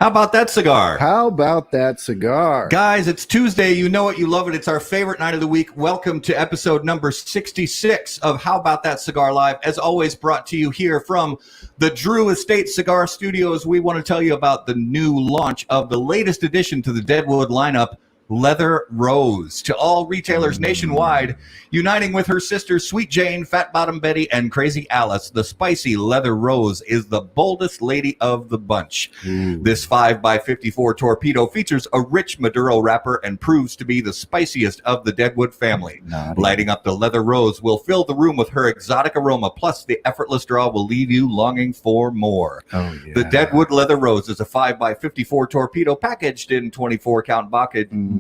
How about that cigar? How about that cigar? Guys, it's Tuesday. You know it, you love it. It's our favorite night of the week. Welcome to episode number 66 of How About That Cigar Live. As always, brought to you here from the Drew Estate Cigar Studios. We want to tell you about the new launch of the latest addition to the Deadwood lineup, Leather Rose. To all retailers nationwide, uniting with her sisters Sweet Jane, Fat Bottom Betty, and Crazy Alice, the spicy Leather Rose is the boldest lady of the bunch. This 5x54 torpedo features a rich Maduro wrapper and proves to be the spiciest of the Deadwood family. Lighting up the Leather Rose will fill the room with her exotic aroma, plus the effortless draw will leave you longing for more. The Deadwood Leather Rose is a 5x54 torpedo packaged in 24-count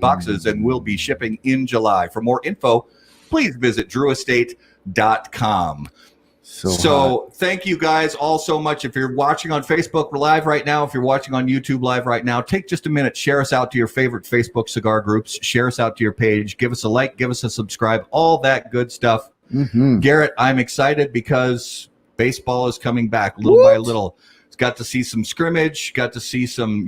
boxes and will be shipping in July. For more info, please visit drewestate.com. So thank you guys all so much. If you're watching on Facebook Live right now, if you're watching on YouTube Live right now, take just a minute, share us out to your favorite Facebook cigar groups, share us out to your page, give us a like, give us a subscribe, all that good stuff. Garrett, I'm excited because baseball is coming back little by little. Got to see some scrimmage, got to see some,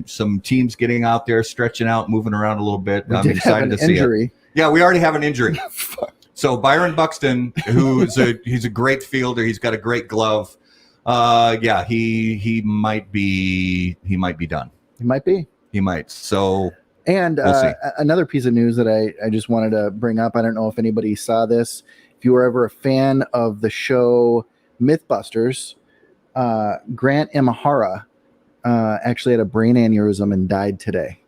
some teams getting out there, stretching out, moving around a little bit. I'm excited to see it. Yeah, we already have an injury. So Byron Buxton, he's a great fielder. He's got a great glove. He might be done. He might. So and we'll see. Another piece of news that I just wanted to bring up. I don't know if anybody saw this. If you were ever a fan of the show Mythbusters, Grant Imahara actually had a brain aneurysm and died today.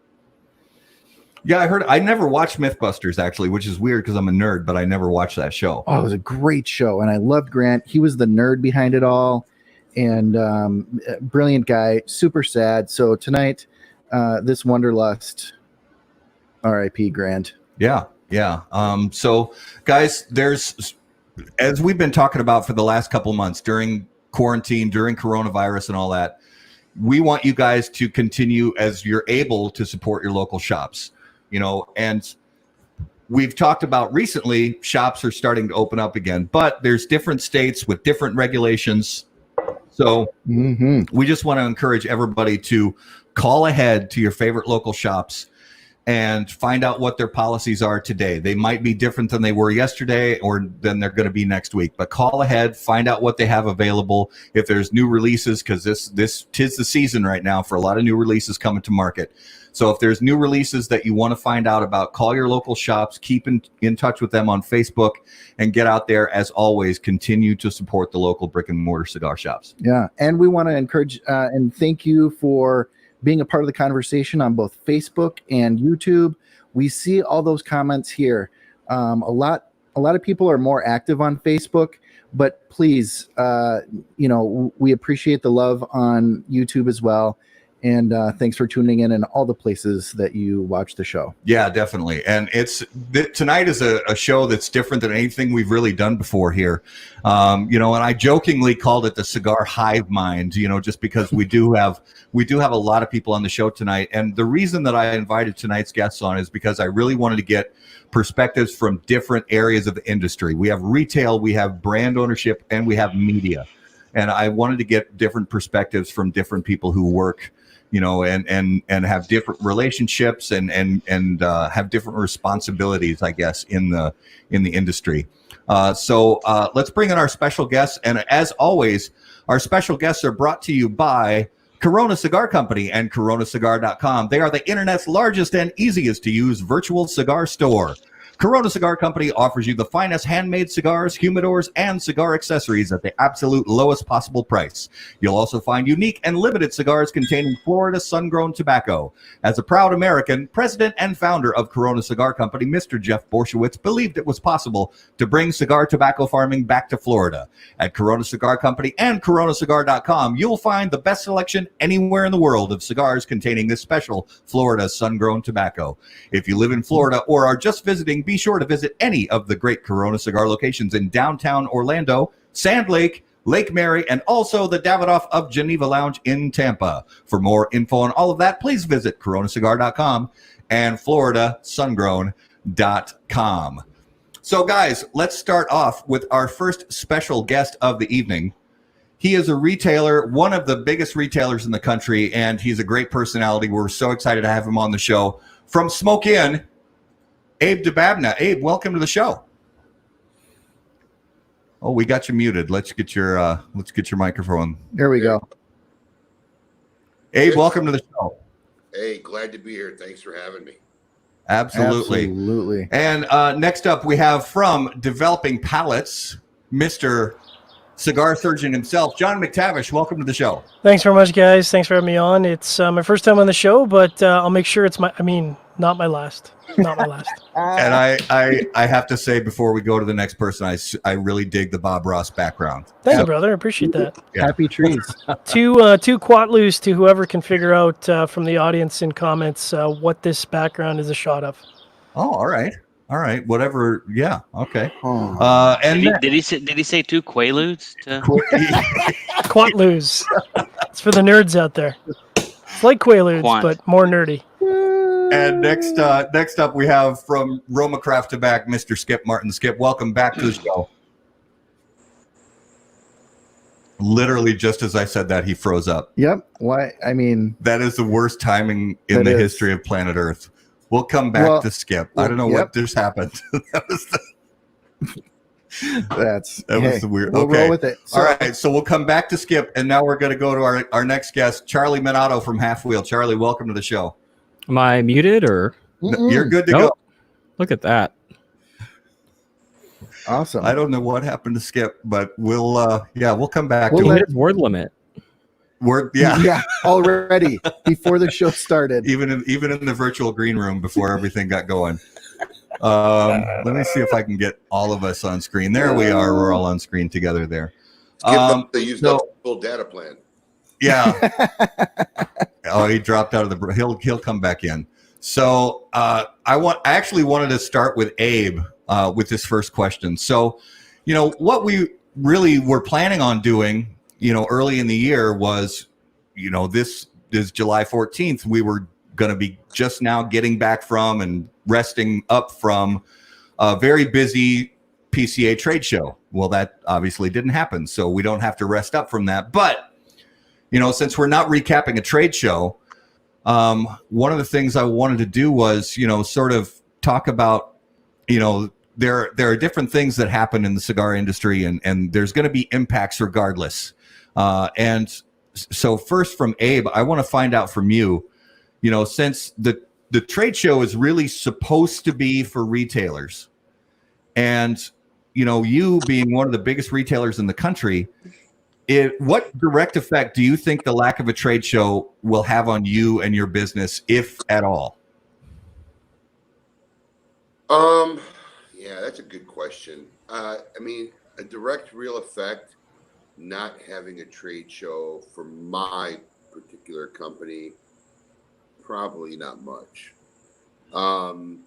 Yeah, I heard. I never watched Mythbusters, actually, which is weird because I'm a nerd, but I never watched that show. Oh, it was a great show, and I loved Grant. He was the nerd behind it all, and brilliant guy, super sad. So tonight, this Wanderlust, R.I.P. Grant. Yeah. So, guys, as we've been talking about for the last couple months during quarantine, during coronavirus and all that, we want you guys to continue as you're able to support your local shops, and we've talked about recently shops are starting to open up again, but there's different states with different regulations. So we just want to encourage everybody to call ahead to your favorite local shops and find out what their policies are today. They might be different than they were yesterday or than they're going to be next week. But call ahead, find out what they have available. If there's new releases, because this tis the season right now for a lot of new releases coming to market. So if there's new releases that you want to find out about, call your local shops, keep in touch with them on Facebook, and get out there. As always, continue to support the local brick and mortar cigar shops. Yeah, and we want to encourage and thank you for being a part of the conversation on both Facebook and YouTube. We see all those comments here. A lot of people are more active on Facebook, but please, we appreciate the love on YouTube as well. And thanks for tuning in all the places that you watch the show. Yeah, definitely. And tonight is a show that's different than anything we've really done before here. And I jokingly called it the Cigar Hive Mind, just because we do have a lot of people on the show tonight. And the reason that I invited tonight's guests on is because I really wanted to get perspectives from different areas of the industry. We have retail, we have brand ownership, and we have media. And I wanted to get different perspectives from different people who work and have different relationships and have different responsibilities, I guess, in the industry. So let's bring in our special guests. And as always, our special guests are brought to you by Corona Cigar Company and coronacigar.com. They are the internet's largest and easiest to use virtual cigar store. Corona Cigar Company offers you the finest handmade cigars, humidors, and cigar accessories at the absolute lowest possible price. You'll also find unique and limited cigars containing Florida sun-grown tobacco. As a proud American, president and founder of Corona Cigar Company, Mr. Jeff Borshowitz believed it was possible to bring cigar tobacco farming back to Florida. At Corona Cigar Company and coronacigar.com, you'll find the best selection anywhere in the world of cigars containing this special Florida sun-grown tobacco. If you live in Florida or are just visiting, be sure to visit any of the great Corona Cigar locations in downtown Orlando, Sand Lake, Lake Mary, and also the Davidoff of Geneva Lounge in Tampa. For more info on all of that, please visit coronacigar.com and floridasungrown.com. So, guys, let's start off with our first special guest of the evening. He is a retailer, one of the biggest retailers in the country, and he's a great personality. We're so excited to have him on the show. From Smoke Inn, Abe DeBabna. Abe, welcome to the show. Oh, we got you muted. Let's get your microphone. There we go. Abe, welcome to the show. Hey, glad to be here. Thanks for having me. Absolutely. And next up, we have from Developing Palates, Mr. Cigar Surgeon himself, John McTavish. Welcome to the show. Thanks very much, guys. Thanks for having me on. It's my first time on the show, but I'll make sure it's not my last. Not my last. And I have to say, before we go to the next person, I really dig the Bob Ross background. Thank you, brother. I appreciate that. Yeah. Happy trees. Two Quatloos to whoever can figure out from the audience in comments what this background is a shot of. Oh, all right. Whatever. Yeah. Okay. Oh. And did he say two Quaaludes? Quatloos. It's for the nerds out there. It's like Quaaludes, but more nerdy. And next up, we have from Roma Craft Tobacco, Mr. Skip Martin. Skip, welcome back to the show. Literally, just as I said that, he froze up. Yep. Why? I mean, that is the worst timing in the history of planet Earth. We'll come back to Skip. I don't know what just happened. That was the weird. We'll roll with it. All right. So we'll come back to Skip, and now we're going to go to our next guest, Charlie Minato from Half Wheel. Charlie, welcome to the show. Am I muted or? You're good to go. Look at that. Awesome. I don't know what happened to Skip, but we'll come back to it. Word limit. Yeah, already before the show started. Even in the virtual green room before everything got going. Let me see if I can get all of us on screen. There we are. We're all on screen together there. They used up the full data plan. Yeah. Oh, he dropped out of the. He'll come back in. So I actually wanted to start with Abe with this first question. So, what we really were planning on doing, early in the year was, this is July 14th. We were going to be just now getting back from and resting up from a very busy PCA trade show. Well, that obviously didn't happen, so we don't have to rest up from that. But since we're not recapping a trade show, one of the things I wanted to do was, sort of talk about, there are different things that happen in the cigar industry, and there's going to be impacts regardless. And so first from Abe, I want to find out from you, since the trade show is really supposed to be for retailers, and, you being one of the biggest retailers in the country, what direct effect do you think the lack of a trade show will have on you and your business, if at all? Yeah, that's a good question. I mean, a direct real effect, not having a trade show for my particular company, probably not much. I'm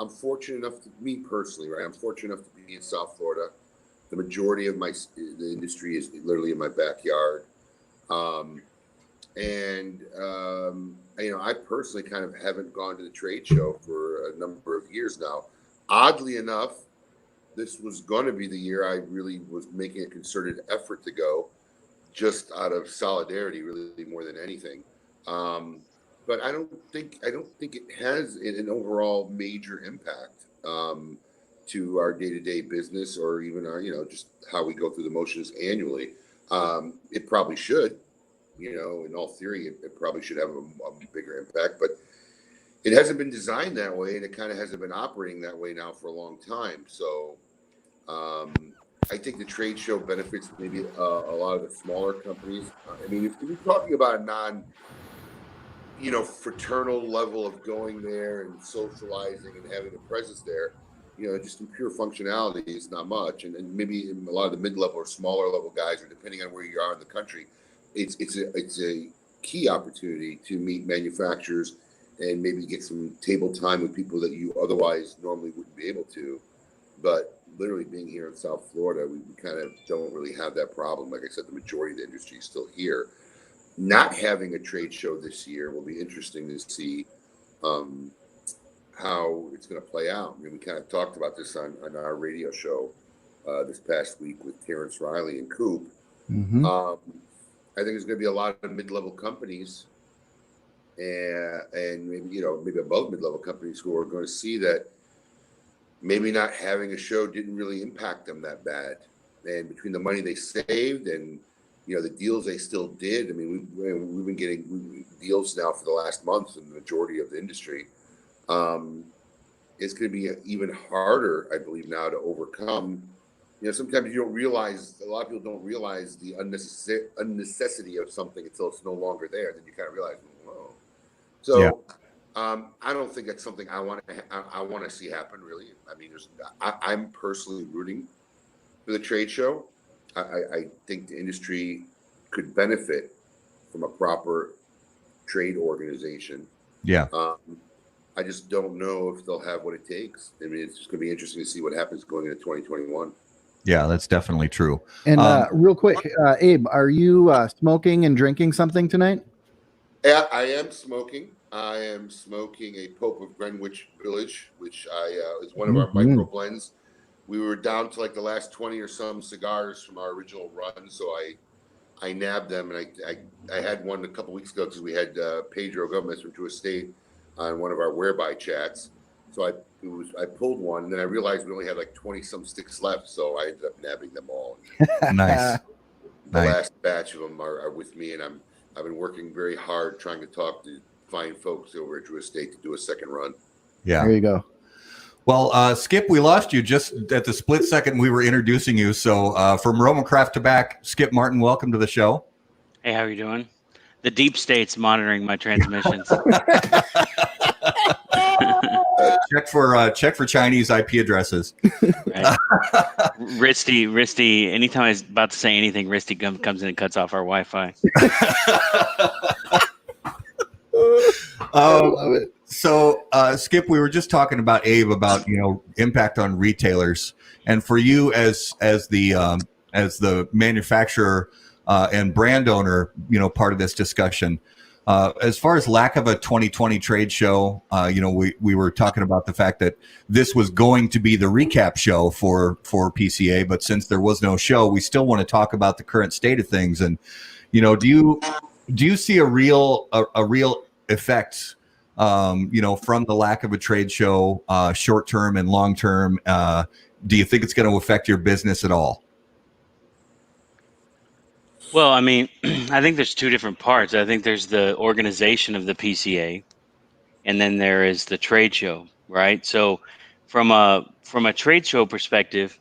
fortunate enough me personally, right? I'm fortunate enough to be in South Florida. The majority of the industry is literally in my backyard. I personally kind of haven't gone to the trade show for a number of years now. Oddly enough, this was going to be the year I really was making a concerted effort to go, just out of solidarity, really more than anything. But I don't think it has an overall major impact to our day-to-day business, or even our, just how we go through the motions annually. It probably should, in all theory, it probably should have a bigger impact, but it hasn't been designed that way, and it kind of hasn't been operating that way now for a long time. So I think the trade show benefits maybe a lot of the smaller companies. I mean, if you're talking about a fraternal level of going there and socializing and having a presence there, just in pure functionality, it's not much. And maybe a lot of the mid-level or smaller level guys, or depending on where you are in the country, it's a key opportunity to meet manufacturers and maybe get some table time with people that you otherwise normally wouldn't be able to. But literally being here in South Florida, we kind of don't really have that problem. Like I said, the majority of the industry is still here. Not having a trade show this year will be interesting to see how it's going to play out. I mean, we kind of talked about this on our radio show this past week with Terrence Riley and Coop. Mhm. I think there's going to be a lot of mid-level companies and maybe above mid-level companies who are going to see that maybe not having a show didn't really impact them that bad. And between the money they saved and the deals they still did, I mean, we've been getting deals now for the last month in the majority of the industry. It's going to be even harder, I believe, now to overcome. Sometimes you don't realize, a lot of people don't realize the unnecessity of something until it's no longer there. Then you kind of realize, whoa. So Yeah. I don't think that's something I want to see happen. Really, I mean, I'm personally rooting for the trade show. I think the industry could benefit from a proper trade organization. Yeah. I just don't know if they'll have what it takes. I mean, it's just going to be interesting to see what happens going into 2021. Yeah, that's definitely true. And real quick, Abe, are you smoking and drinking something tonight? Yeah, I am smoking. I am smoking a Pope of Greenwich Village, which is one of our micro blends. We were down to like the last 20 or some cigars from our original run, so I nabbed them, and I had one a couple weeks ago because we had Pedro Gomez from True Estate on one of our whereby chats. So I pulled one, and then I realized we only had like 20 some sticks left, so I ended up nabbing them all. Nice. The last batch of them are with me, and I've been working very hard trying to talk to fine folks over at True Estate to do a second run. Yeah. There you go. Well, Skip, we lost you just at the split second we were introducing you. So from Roman Craft to Back, Skip Martin, welcome to the show. Hey, how are you doing? The deep state's monitoring my transmissions. Check for Chinese IP addresses. Right. Risty. Anytime I was about to say anything, Risty comes in and cuts off our Wi-Fi. I love it. So, Skip, we were just talking about Abe about impact on retailers, and for you as the manufacturer and brand owner, part of this discussion. As far as lack of a 2020 trade show, we were talking about the fact that this was going to be the recap show for PCA, but since there was no show, we still want to talk about the current state of things. And do you see a real effect, from the lack of a trade show, short term and long term? Do you think it's going to affect your business at all? Well, I mean, I think there's two different parts. I think there's the organization of the PCA, and then there is the trade show, right? So, from a trade show perspective,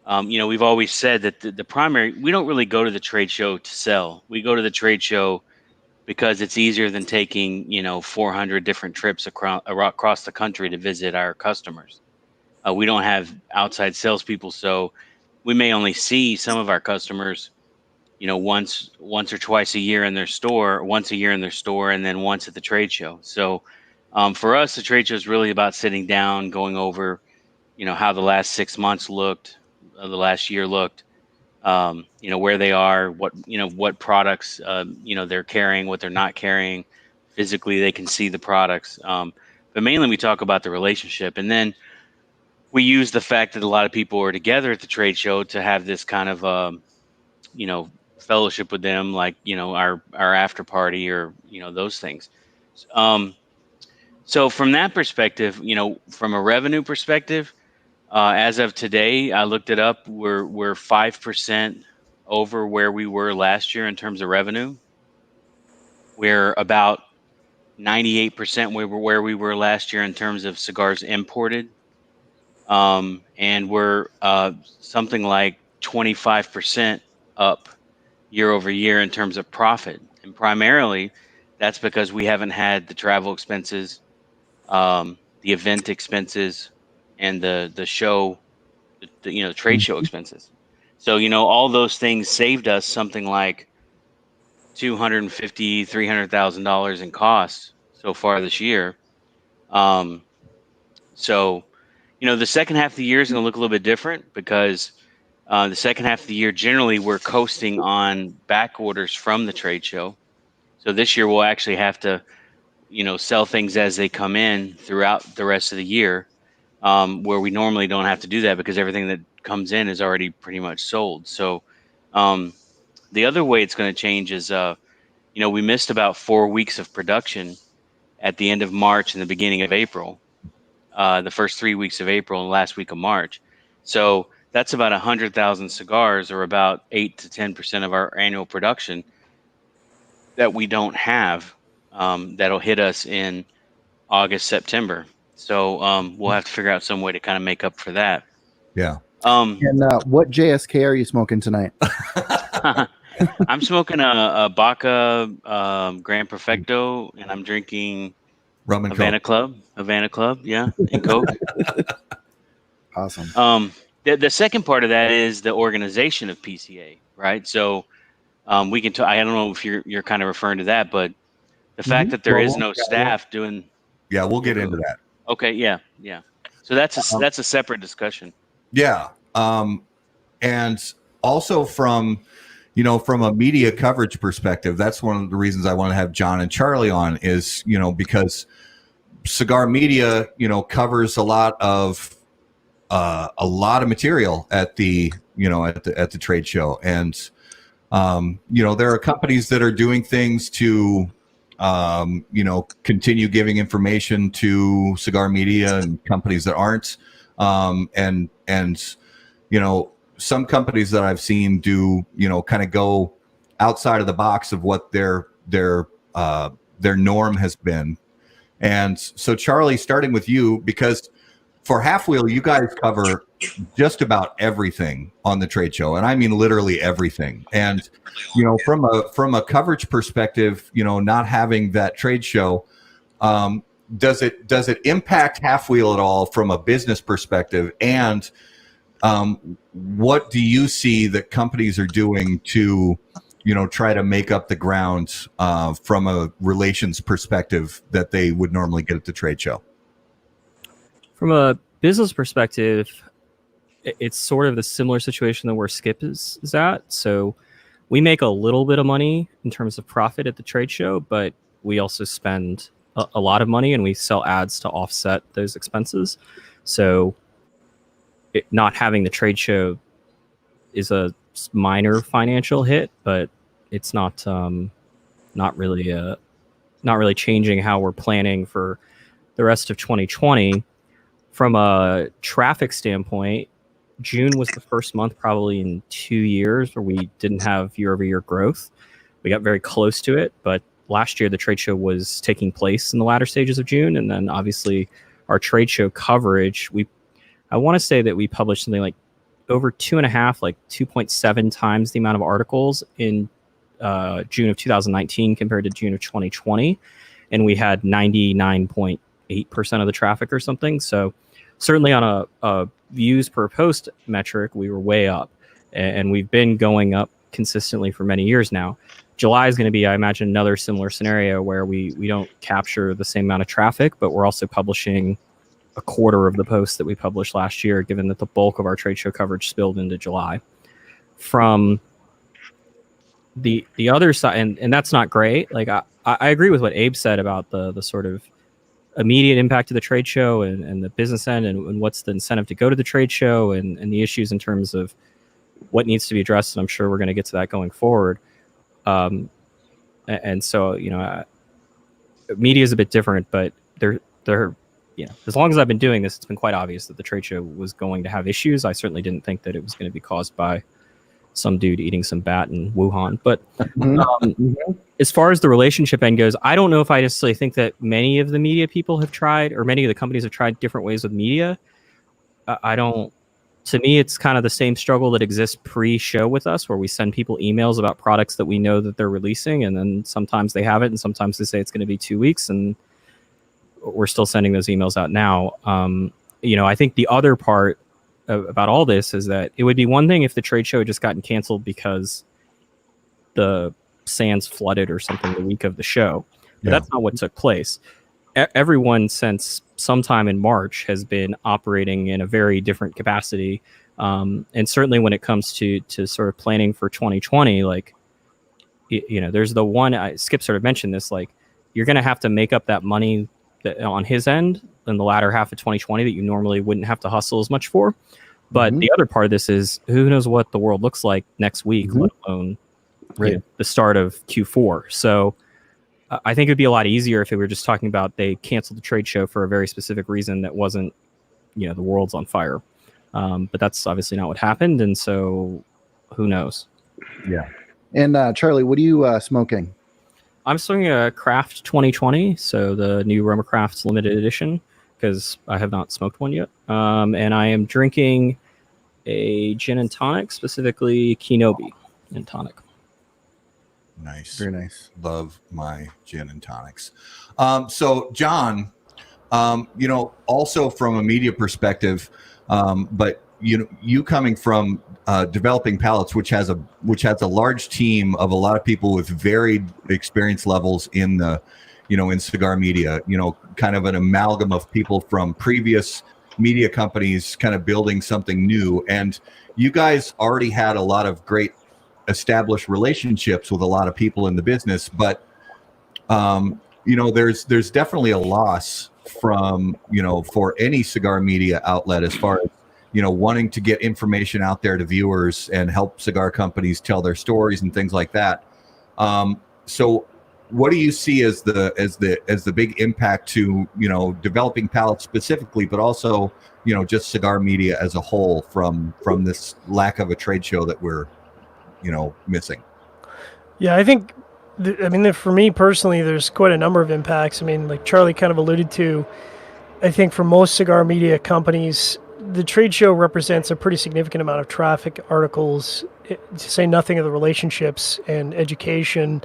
we've always said that the primary, we don't really go to the trade show to sell. We go to the trade show because it's easier than taking 400 different trips across the country to visit our customers. We don't have outside salespeople, so we may only see some of our customers once or twice a year in their store, once a year in their store, and then once at the trade show. So for us, the trade show is really about sitting down, going over, how the last 6 months looked, the last year looked, where they are, what products, they're carrying, what they're not carrying. Physically, they can see the products. But mainly we talk about the relationship. And then we use the fact that a lot of people are together at the trade show to have this kind of, fellowship with them, like our after party or those things. So from that perspective, from a revenue perspective, as of today, I looked it up. We're 5% over where we were last year in terms of revenue. We're about 98% where we were last year in terms of cigars imported, and we're something like 25% up year over year in terms of profit. And primarily that's because we haven't had the travel expenses, the event expenses, and the show, the trade show expenses. So, all those things saved us something like $250,000-$300,000 in costs so far this year. So, the second half of the year is going to look a little bit different because the second half of the year, generally, we're coasting on back orders from the trade show. So this year, we'll actually have to, sell things as they come in throughout the rest of the year, where we normally don't have to do that because everything that comes in is already pretty much sold. So The other way it's going to change is, we missed about 4 weeks of production at the end of March and the beginning of April, the first 3 weeks of April and last week of March. So that's about 100,000 cigars, or about 8 to 10% of our annual production that we don't have. That'll hit us in August, September. So we'll have to figure out some way to kind of make up for that. Yeah. And what JSK are you smoking tonight? I'm smoking a Baca Gran Perfecto, and I'm drinking Rum and Havana Coke. Club, yeah, and Coke. Awesome. The second part of that is the organization of PCA, right? So we can. I don't know if you're kind of referring to that, but the fact that there is no staff doing. Yeah, we'll get into that. Okay. Yeah. So that's a separate discussion. Yeah. And also from a media coverage perspective, that's one of the reasons I want to have John and Charlie on is, because cigar media, covers a lot of material at the trade show. And, there are companies that are doing things to, continue giving information to cigar media, and companies that aren't. And some companies that I've seen do, kind of go outside of the box of what their norm has been. And so, Charlie, starting with you, because for Half Wheel, you guys cover just about everything on the trade show, and I mean literally everything. And from a coverage perspective, not having that trade show, does it impact Half Wheel at all from a business perspective? And what do you see that companies are doing to try to make up the ground from a relations perspective that they would normally get at the trade show? From a business perspective, it's sort of the similar situation than where Skip is at. So we make a little bit of money in terms of profit at the trade show, but we also spend a lot of money, and we sell ads to offset those expenses. So not having the trade show is a minor financial hit, but it's not really changing how we're planning for the rest of 2020. From a traffic standpoint, June was the first month probably in 2 years where we didn't have year-over-year growth. We got very close to it, but last year the trade show was taking place in the latter stages of June, and then obviously our trade show coverage, I want to say that we published something like over 2.7 times the amount of articles in June of 2019 compared to June of 2020, and we had 99.8% of the traffic or something. So certainly on a views per post metric, we were way up, and we've been going up consistently for many years now. July is going to be, I imagine, another similar scenario where we don't capture the same amount of traffic, but we're also publishing a quarter of the posts that we published last year, given that the bulk of our trade show coverage spilled into July. From the other side, and that's not great. Like I agree with what Abe said about the sort of immediate impact of the trade show and the business end, and what's the incentive to go to the trade show, and the issues in terms of what needs to be addressed. And I'm sure we're going to get to that going forward. And so, media is a bit different, but they're as long as I've been doing this, it's been quite obvious that the trade show was going to have issues. I certainly didn't think that it was going to be caused by some dude eating some bat in Wuhan. But as far as the relationship end goes, I don't know if I necessarily think that many of the media people have tried, or many of the companies have tried different ways with media. To me, it's kind of the same struggle that exists pre-show with us, where we send people emails about products that we know that they're releasing, and then sometimes they have it, and sometimes they say it's going to be 2 weeks, and we're still sending those emails out now. I think the other part about all this is that it would be one thing if the trade show had just gotten canceled because the sands flooded or something the week of the show, but that's not what took place. Everyone since sometime in March has been operating in a very different capacity. And certainly when it comes to sort of planning for 2020, like, there's the one, Skip sort of mentioned this, like, you're going to have to make up that money that on his end in the latter half of 2020 that you normally wouldn't have to hustle as much for. But the other part of this is, who knows what the world looks like next week, let alone Right. the start of Q4. So I think it'd be a lot easier if we were just talking about they canceled the trade show for a very specific reason that wasn't, the world's on fire. But that's obviously not what happened. And so who knows? Yeah. And Charlie, what are you smoking? I'm smoking a Craft 2020, so the new Roma Crafts limited edition, because I have not smoked one yet. And I am drinking a gin and tonic, specifically Kenobi and tonic. Nice. Very nice. Love my gin and tonics. So John, also from a media perspective, but you coming from developing palettes, which has a large team of a lot of people with varied experience levels in the, in cigar media, kind of an amalgam of people from previous media companies kind of building something new. And you guys already had a lot of great established relationships with a lot of people in the business, but there's definitely a loss from for any cigar media outlet as far as wanting to get information out there to viewers and help cigar companies tell their stories and things like that. So what do you see as the big impact to developing palettes specifically, but also just cigar media as a whole from this lack of a trade show that we're missing? Yeah, I think, for me personally, there's quite a number of impacts. Like Charlie kind of alluded to, I think for most cigar media companies, the trade show represents a pretty significant amount of traffic, articles, to say nothing of the relationships and education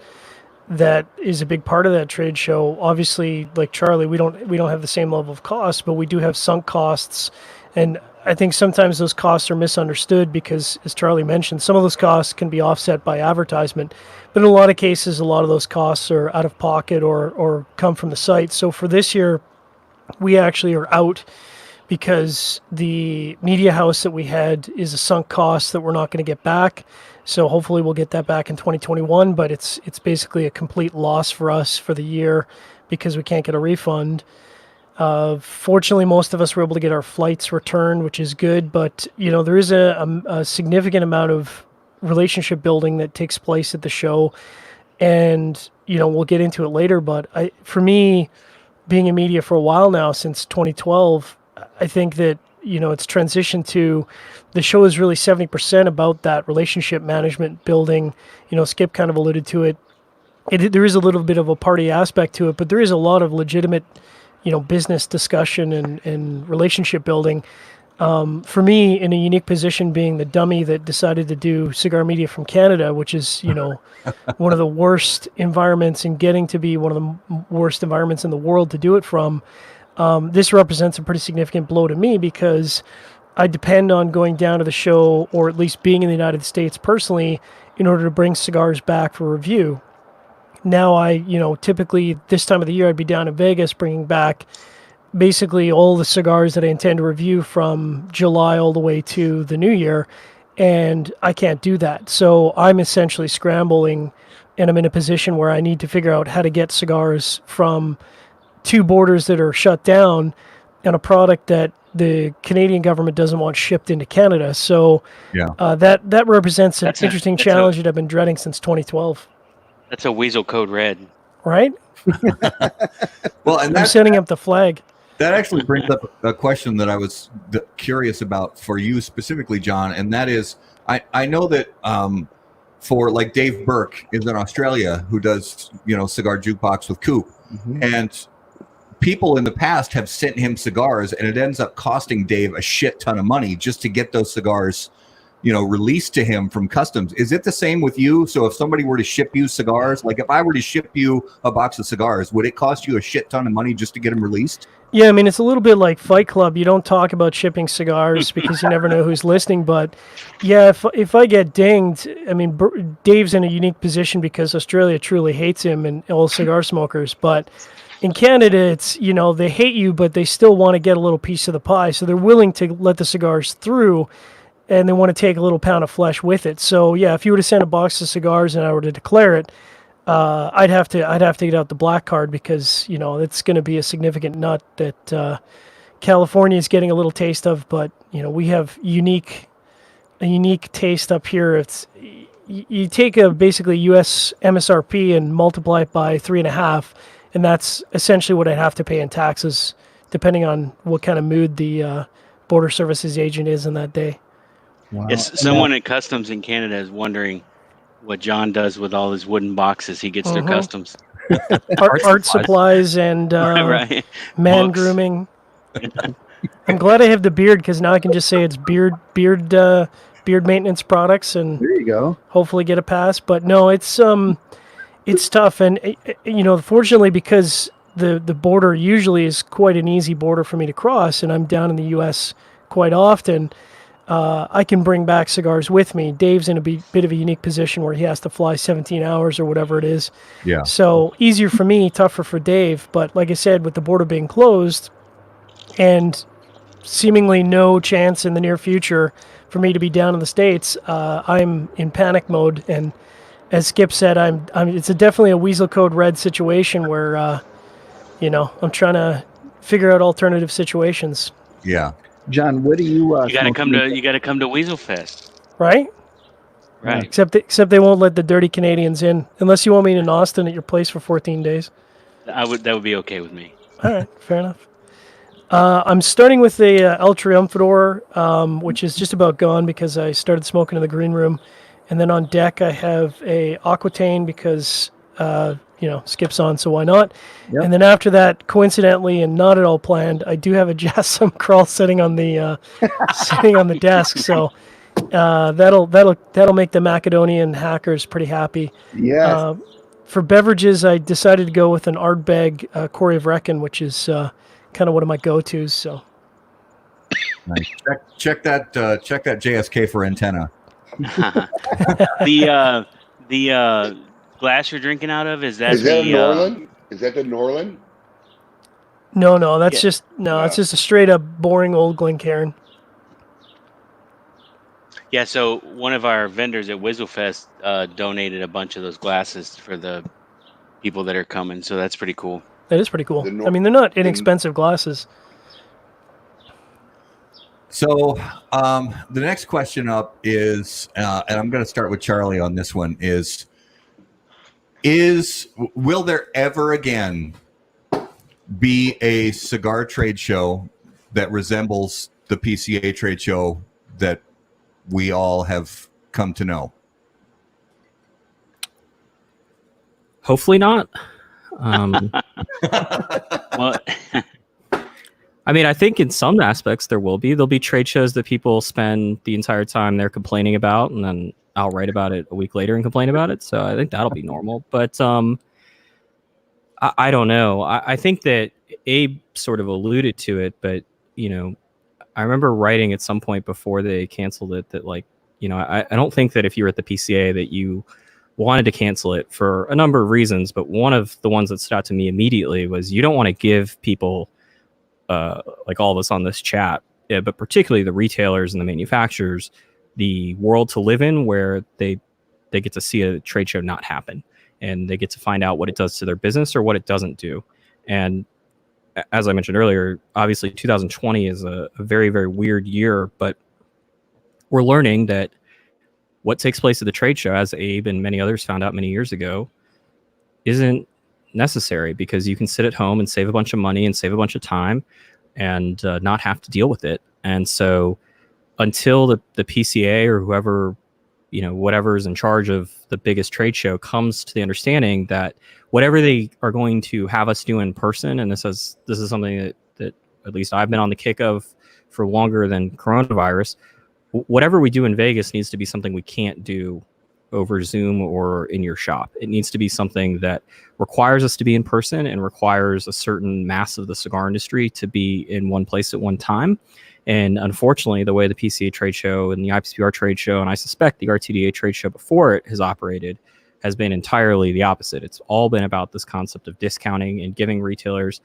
that is a big part of that trade show. Obviously, like Charlie, we don't have the same level of costs, but we do have sunk costs. And I think sometimes those costs are misunderstood because, as Charlie mentioned, some of those costs can be offset by advertisement. But in a lot of cases, a lot of those costs are out of pocket or come from the site. So for this year, we actually are out because the media house that we had is a sunk cost that we're not going to get back. So hopefully we'll get that back in 2021, but it's basically a complete loss for us for the year because we can't get a refund. Fortunately, most of us were able to get our flights returned, which is good, but there is a significant amount of relationship building that takes place at the show, and we'll get into it later, but for me, being in media for a while now, since 2012, I think that it's transitioned to the show is really 70% about that relationship management building. Skip kind of alluded to it. There is a little bit of a party aspect to it, but there is a lot of legitimate business discussion and relationship building. For me, in a unique position, being the dummy that decided to do cigar media from Canada, which is one of the worst environments, and getting to be one of the worst environments in the world to do it from. This represents a pretty significant blow to me because I depend on going down to the show, or at least being in the United States personally, in order to bring cigars back for review. Now typically this time of the year, I'd be down in Vegas bringing back basically all the cigars that I intend to review from July all the way to the new year, and I can't do that. So I'm essentially scrambling, and I'm in a position where I need to figure out how to get cigars from two borders that are shut down and a product that the Canadian government doesn't want shipped into Canada. So yeah, that represents an interesting challenge that I've been dreading since 2012. That's a Weasel Code Red. Right? Well, and I'm setting up the flag. That actually brings up a question that I was curious about for you specifically, John, and that is, I know that for like Dave Burke is in Australia who does Cigar Jukebox with Coop, and people in the past have sent him cigars, and it ends up costing Dave a shit ton of money just to get those cigars released to him from customs. Is it the same with you? So if somebody were to ship you cigars, like if I were to ship you a box of cigars, would it cost you a shit ton of money just to get them released? Yeah, it's a little bit like Fight Club. You don't talk about shipping cigars because you never know who's listening. But yeah, if I get dinged, Dave's in a unique position because Australia truly hates him and all cigar smokers. But in Canada, it's, they hate you, but they still want to get a little piece of the pie. So they're willing to let the cigars through, and they want to take a little pound of flesh with it. So yeah, if you were to send a box of cigars and I were to declare it, I'd have to get out the black card because it's going to be a significant nut that California is getting a little taste of. But we have a unique taste up here. It's you take a basically U.S. MSRP and multiply it by 3.5, and that's essentially what I'd have to pay in taxes, depending on what kind of mood the border services agent is in that day. Wow. Yes, someone at customs in Canada is wondering what John does with all his wooden boxes he gets through customs. Art supplies and Right. man Books. grooming. I'm glad I have the beard because now I can just say it's beard maintenance products and There you go. hopefully get a pass. But no, it's tough, and fortunately because the border usually is quite an easy border for me to cross, and I'm down in the U.S. quite often. I can bring back cigars with me. Dave's in a bit of a unique position where he has to fly 17 hours or whatever it is. Yeah. So easier for me, tougher for Dave. But like I said, with the border being closed and seemingly no chance in the near future for me to be down in the States, I'm in panic mode. And as Skip said, it's definitely a Weasel Code Red situation where, I'm trying to figure out alternative situations. Yeah. John, what do you? You gotta come to Weasel Fest. Right? Right. Except they won't let the dirty Canadians in unless you want me in Austin at your place for 14 days. That would be okay with me. All right, fair enough. I'm starting with a El Triunfador, which is just about gone because I started smoking in the green room, and then on deck I have a Aquitaine because Skip's on, so why not? Yep. And then after that, coincidentally and not at all planned, I do have a Jassim Crawl sitting on the desk. So that'll make the Macedonian hackers pretty happy. Yes. For beverages, I decided to go with an Ardbeg Corey of Reckon, which is kind of one of my go-tos. So Nice. Check that JSK for antenna. The glass you're drinking out of, is that a Norland? Is that the Norland? No, that's Yeah. it's just a straight up boring old Glencairn. Yeah, so one of our vendors at Wizzlefest donated a bunch of those glasses for the people that are coming, so that's pretty cool. That is pretty cool. I mean, they're not inexpensive glasses. So the next question up is, and I'm going to start with Charlie on this one, will there ever again be a cigar trade show that resembles the PCA trade show that we all have come to know? Hopefully not. Well, I mean, I think in some aspects there'll be trade shows that people spend the entire time they're complaining about, and then I'll write about it a week later and complain about it. So I think that'll be normal. But I don't know. I think that Abe sort of alluded to it, but I remember writing at some point before they canceled it that I don't think that if you were at the PCA that you wanted to cancel it for a number of reasons, but one of the ones that stood out to me immediately was you don't want to give people like all of us on this chat, but particularly the retailers and the manufacturers, the world to live in where they get to see a trade show not happen, and they get to find out what it does to their business or what it doesn't do. And as I mentioned earlier, obviously 2020 is a very, very weird year, but we're learning that what takes place at the trade show, as Abe and many others found out many years ago, isn't necessary, because you can sit at home and save a bunch of money and save a bunch of time and not have to deal with it. And so until the PCA or whoever, whatever is in charge of the biggest trade show comes to the understanding that whatever they are going to have us do in person, and this is something that at least I've been on the kick of for longer than coronavirus, whatever we do in Vegas needs to be something we can't do over Zoom or in your shop. It needs to be something that requires us to be in person and requires a certain mass of the cigar industry to be in one place at one time. And unfortunately, the way the PCA trade show and the IPCPR trade show, and I suspect the RTDA trade show before it has operated, has been entirely the opposite. It's all been about this concept of discounting and giving retailers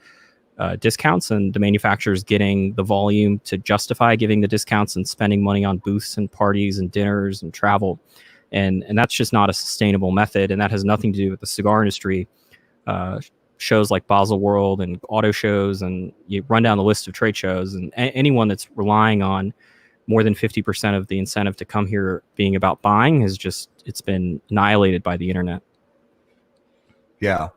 discounts, and the manufacturers getting the volume to justify giving the discounts and spending money on booths and parties and dinners and travel. And that's just not a sustainable method. And that has nothing to do with the cigar industry. Shows like Basel World and auto shows, and you run down the list of trade shows, and anyone that's relying on more than 50% of the incentive to come here being about buying it's been annihilated by the internet. Yeah.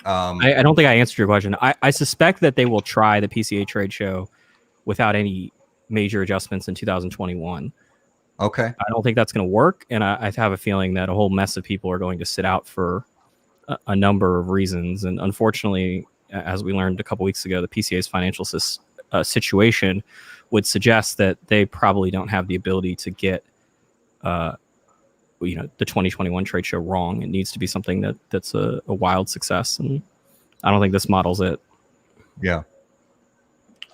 I don't think I answered your question. I suspect that they will try the PCA trade show without any major adjustments in 2021. Okay. I don't think that's going to work, and I have a feeling that a whole mess of people are going to sit out for a number of reasons. And unfortunately, as we learned a couple weeks ago, the PCA's financial situation would suggest that they probably don't have the ability to get the 2021 trade show wrong. It needs to be something that's a wild success, and I don't think this model's it. Yeah.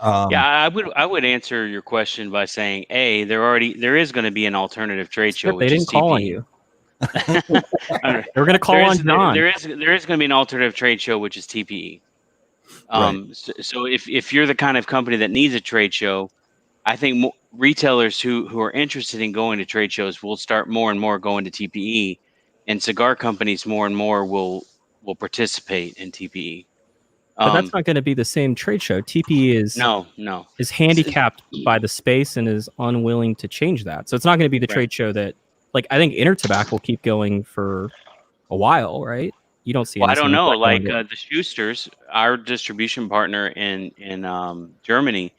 Yeah, I would answer your question by saying, there is going to be an alternative trade show. They didn't call on you. They were going to call on John. There is going to be an alternative trade show, which is TPE. Right. So if you're the kind of company that needs a trade show, I think retailers who are interested in going to trade shows will start more and more going to TPE, and cigar companies more and more will participate in TPE. But that's not going to be the same trade show. TPE is handicapped by the space and is unwilling to change that. So it's not going to be the trade show that, like, I think Intertobac will keep going for a while, right? You don't see. Well, I don't know. Like the Schusters, our distribution partner in Germany,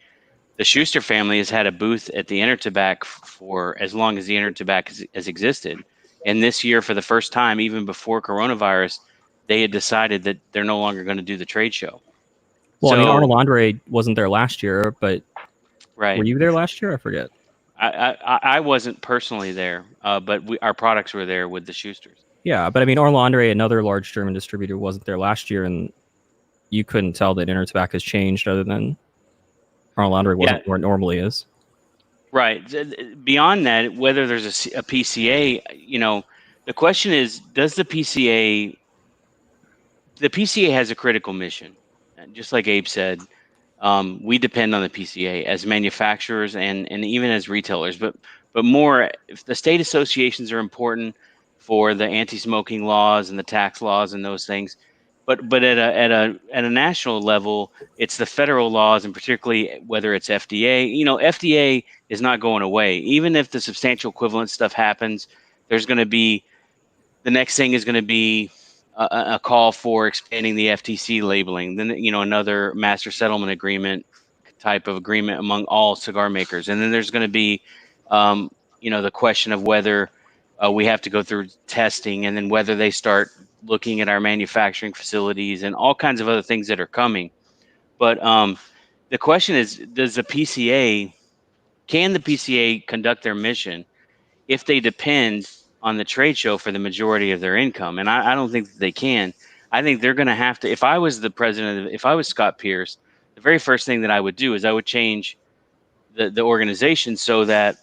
the Schuster family has had a booth at the Intertobac for as long as the Intertobac has existed. And this year, for the first time, even before coronavirus, they had decided that they're no longer going to do the trade show. Well, I mean, Arnold Andre wasn't there last year, but right. Were you there last year? I forget. I wasn't personally there, but our products were there with the Schusters. Yeah, but I mean, Arnold Andre, another large German distributor, wasn't there last year, and you couldn't tell that Intertobac has changed other than Arnold Andre wasn't where it normally is. Right. Beyond that, whether there's a PCA, the question is, does the PCA has a critical mission. Just like Abe said, we depend on the PCA as manufacturers and even as retailers, but more, if the state associations are important for the anti-smoking laws and the tax laws and those things, but at a national level, it's the federal laws, and particularly whether it's FDA. FDA is not going away. Even if the substantial equivalent stuff happens, there's going to be, the next thing is going to be a call for expanding the FTC labeling. Then another master settlement agreement type of agreement among all cigar makers, and then there's going to be the question of whether we have to go through testing, and then whether they start looking at our manufacturing facilities and all kinds of other things that are coming. But the question is, can the PCA conduct their mission if they depend on the trade show for the majority of their income? And I don't think that they can. I think they're going to have to. If I was the president, if I was Scott Pierce, the very first thing that I would do is I would change the organization so that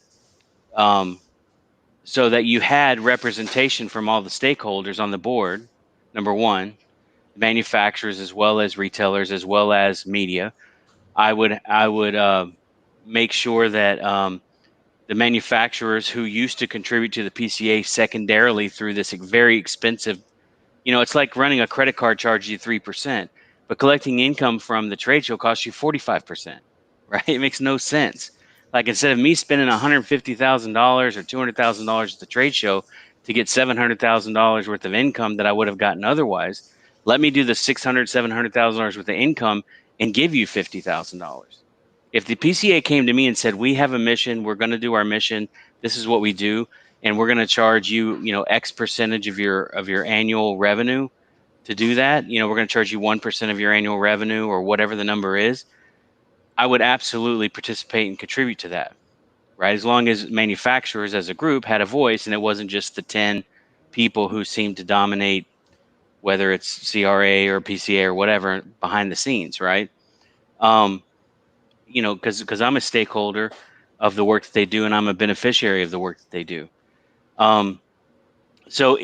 you had representation from all the stakeholders on the board. Number one, manufacturers as well as retailers as well as media. I would make sure that the manufacturers who used to contribute to the PCA secondarily through this very expensive, it's like running a credit card charges you 3%, but collecting income from the trade show costs you 45%, right? It makes no sense. Like, instead of me spending $150,000 or $200,000 at the trade show to get $700,000 worth of income that I would have gotten otherwise, let me do the $700,000 worth of income and give you $50,000. If the PCA came to me and said, we have a mission, we're going to do our mission, this is what we do, and we're going to charge you, X percentage of your annual revenue to do that, we're going to charge you 1% of your annual revenue or whatever the number is, I would absolutely participate and contribute to that, right? As long as manufacturers as a group had a voice, and it wasn't just the 10 people who seem to dominate, whether it's CRA or PCA or whatever, behind the scenes, right? Because I'm a stakeholder of the work that they do, and I'm a beneficiary of the work that they do. So,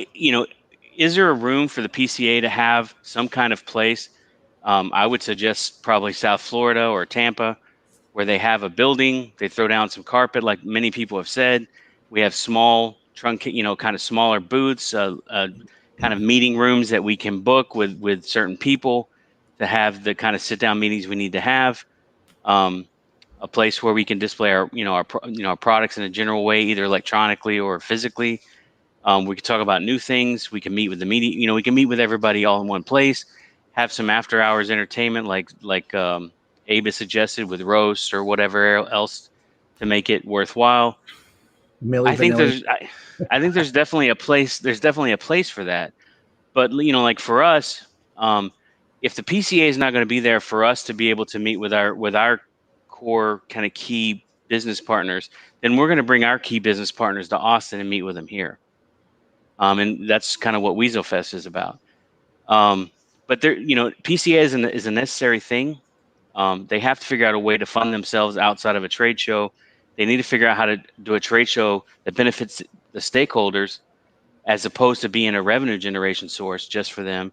is there a room for the PCA to have some kind of place? I would suggest probably South Florida or Tampa, where they have a building, they throw down some carpet, like many people have said. We have small kind of smaller booths, kind of meeting rooms that we can book with certain people to have the kind of sit down meetings we need to have. a place where we can display our our products in a general way, either electronically or physically. We can talk about new things. We can meet with the media. We can meet with everybody all in one place. Have some after hours entertainment, like Abe has suggested, with roasts or whatever else to make it worthwhile. Milli I think Vanilli. I think there's definitely a place. There's definitely a place for that. But like for us, if the PCA is not going to be there for us to be able to meet with our core kind of key business partners, then we're going to bring our key business partners to Austin and meet with them here. And that's kind of what Weasel Fest is about. But there, PCA is a necessary thing. They have to figure out a way to fund themselves outside of a trade show. They need to figure out how to do a trade show that benefits the stakeholders, as opposed to being a revenue generation source just for them.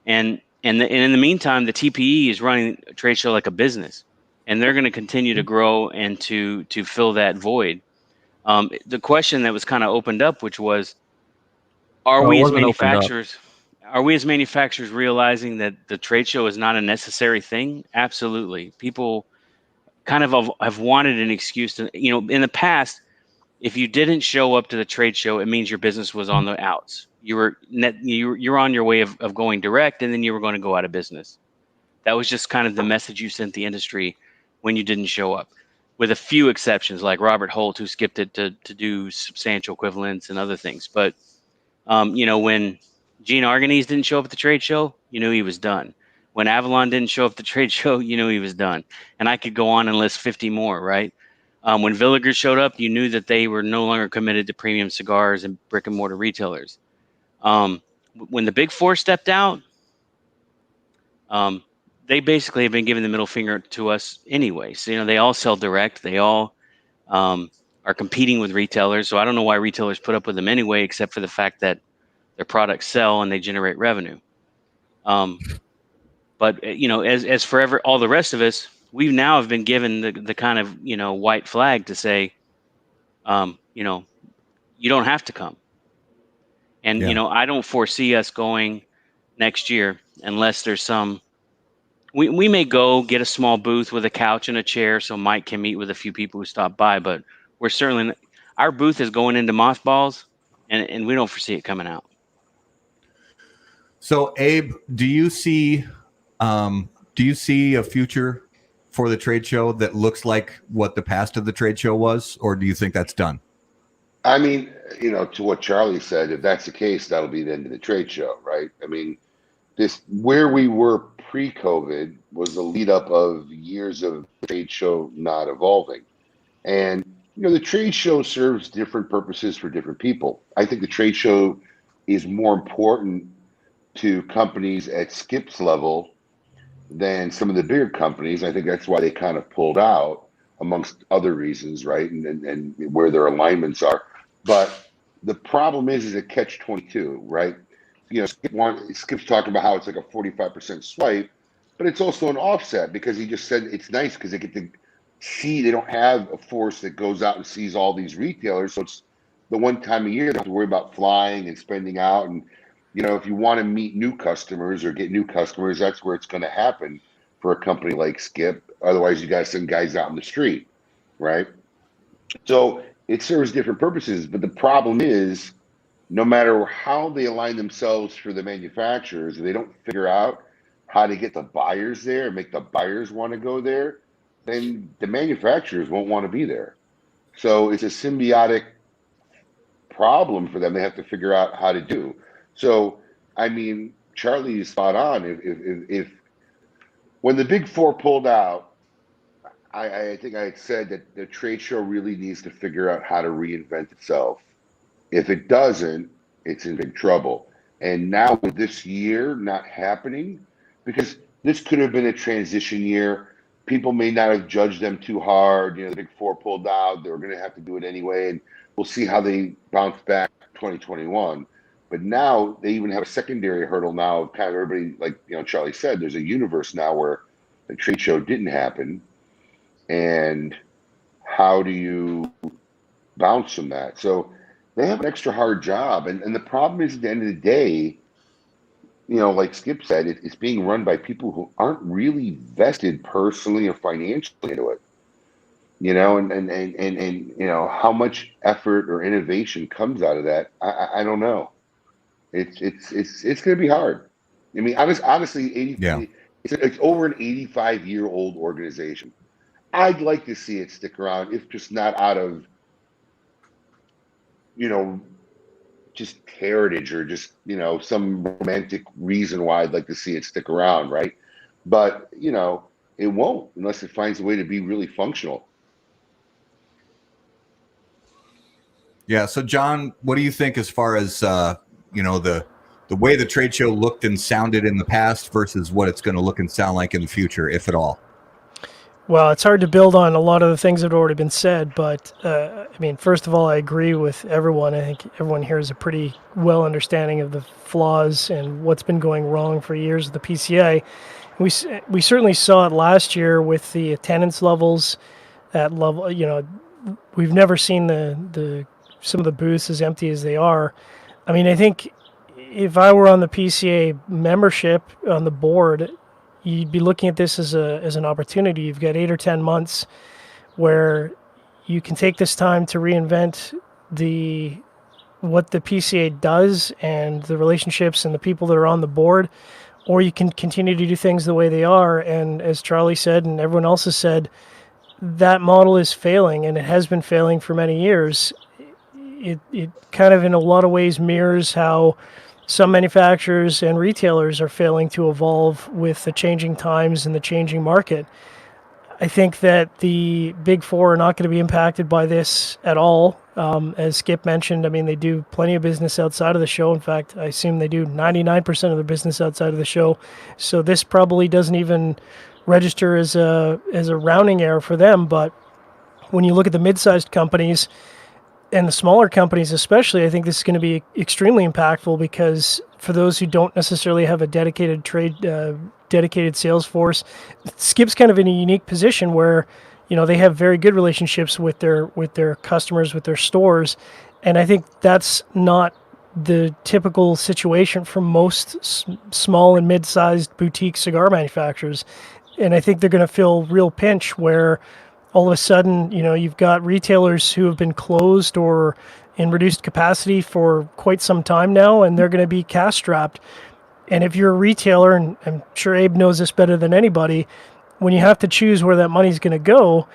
And in the meantime, the TPE is running a trade show like a business, and they're going to continue to grow and to fill that void. The question that was kind of opened up, which was, are Well, it we as wasn't opened up. manufacturers realizing that the trade show is not a necessary thing? Absolutely. People kind of have wanted an excuse to, in the past, if you didn't show up to the trade show, it means your business was on the outs. You're on your way of going direct, and then you were going to go out of business. That was just kind of the message you sent the industry when you didn't show up, with a few exceptions like Robert Holt, who skipped it to do substantial equivalents and other things. But when Gene Arganese didn't show up at the trade show, you knew he was done. When Avalon didn't show up at the trade show, you knew he was done. And I could go on and list 50 more, right? When Villiger showed up, you knew that they were no longer committed to premium cigars and brick and mortar retailers. When the big four stepped out, they basically have been giving the middle finger to us anyway. So, they all sell direct. They all are competing with retailers. So I don't know why retailers put up with them anyway, except for the fact that their products sell and they generate revenue. But as for all the rest of us, we now have been given the kind of white flag to say, you don't have to come. And Yeah. I don't foresee us going next year unless there's some. We may go get a small booth with a couch and a chair so Mike can meet with a few people who stop by, but we're certainly our booth is going into mothballs, and we don't foresee it coming out. So, Abe, do you see a future for the trade show that looks like what the past of the trade show was, or do you think that's done? I mean, to what Charlie said, if that's the case, that'll be the end of the trade show, right? I mean, where we were pre-COVID was the lead up of years of trade show not evolving. And, the trade show serves different purposes for different people. I think the trade show is more important to companies at Skip's level than some of the bigger companies. I think that's why they kind of pulled out, amongst other reasons, right? And where their alignments are. But the problem is a catch-22, right? Skip's talking about how it's like a 45% swipe, but it's also an offset, because he just said it's nice because they get to see, they don't have a force that goes out and sees all these retailers. So it's the one time a year they don't have to worry about flying and spending out. And, if you want to meet new customers or get new customers, that's where it's going to happen for a company like Skip. Otherwise, you got to send guys out in the street, right? So it serves different purposes. But the problem is, no matter how they align themselves for the manufacturers, if they don't figure out how to get the buyers there and make the buyers want to go there, then the manufacturers won't want to be there. So it's a symbiotic problem for them. They have to figure out how to do. So, I mean, Charlie is spot on. If when the big four pulled out, I think I had said that the trade show really needs to figure out how to reinvent itself. If it doesn't, it's in big trouble. And now with this year not happening, because this could have been a transition year, people may not have judged them too hard. The big four pulled out. They were going to have to do it anyway. And we'll see how they bounce back 2021. But now they even have a secondary hurdle now. Kind of everybody, like Charlie said, there's a universe now where the trade show didn't happen. And how do you bounce from that? So they have an extra hard job. And the problem is, at the end of the day, like Skip said, it's being run by people who aren't really vested personally or financially into it. and how much effort or innovation comes out of that. I don't know. It's going to be hard. I mean, honestly, Yeah. it's over an 85-year-old organization. I'd like to see it stick around, if just not out of, just heritage or just, some romantic reason why I'd like to see it stick around, right? But, it won't unless it finds a way to be really functional. Yeah. So, John, what do you think as far as the way the trade show looked and sounded in the past versus what it's going to look and sound like in the future, if at all? Well, it's hard to build on a lot of the things that have already been said, but I mean, first of all, I agree with everyone. I think everyone here has a pretty well understanding of the flaws and what's been going wrong for years with the PCA. We certainly saw it last year with the attendance levels at level. We've never seen the some of the booths as empty as they are. I mean, I think if I were on the PCA membership on the board, you'd be looking at this as an opportunity. You've got 8 or 10 months where you can take this time to reinvent what the PCA does and the relationships and the people that are on the board, or you can continue to do things the way they are. And as Charlie said, and everyone else has said, that model is failing, and it has been failing for many years. It kind of in a lot of ways mirrors how some manufacturers and retailers are failing to evolve with the changing times and the changing market. I think that the big four are not going to be impacted by this at all. As Skip mentioned, I mean, they do plenty of business outside of the show. In fact, I assume they do 99% of their business outside of the show. So this probably doesn't even register as a rounding error for them. But when you look at the mid-sized companies, and the smaller companies especially, I think this is going to be extremely impactful, because for those who don't necessarily have a dedicated dedicated sales force, Skip's kind of in a unique position where, they have very good relationships with their customers, with their stores. And I think that's not the typical situation for most small and mid-sized boutique cigar manufacturers. And I think they're going to feel real pinch where all of a sudden, you've got retailers who have been closed or in reduced capacity for quite some time now, and they're going to be cash strapped. And if you're a retailer, and I'm sure Abe knows this better than anybody, when you have to choose where that money's going to go,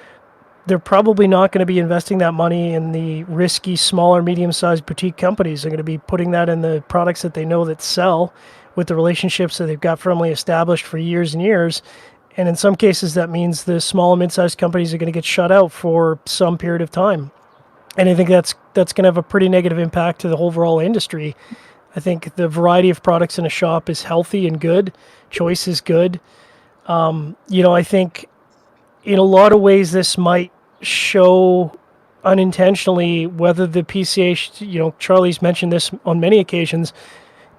they're probably not going to be investing that money in the risky, smaller, medium-sized boutique companies. They're going to be putting that in the products that they know that sell, with the relationships that they've got firmly established for years and years. And in some cases, that means the small and mid-sized companies are going to get shut out for some period of time. And I think that's going to have a pretty negative impact to the overall industry. I think the variety of products in a shop is healthy and good. Choice is good. I think in a lot of ways this might show unintentionally whether the PCA, Charlie's mentioned this on many occasions,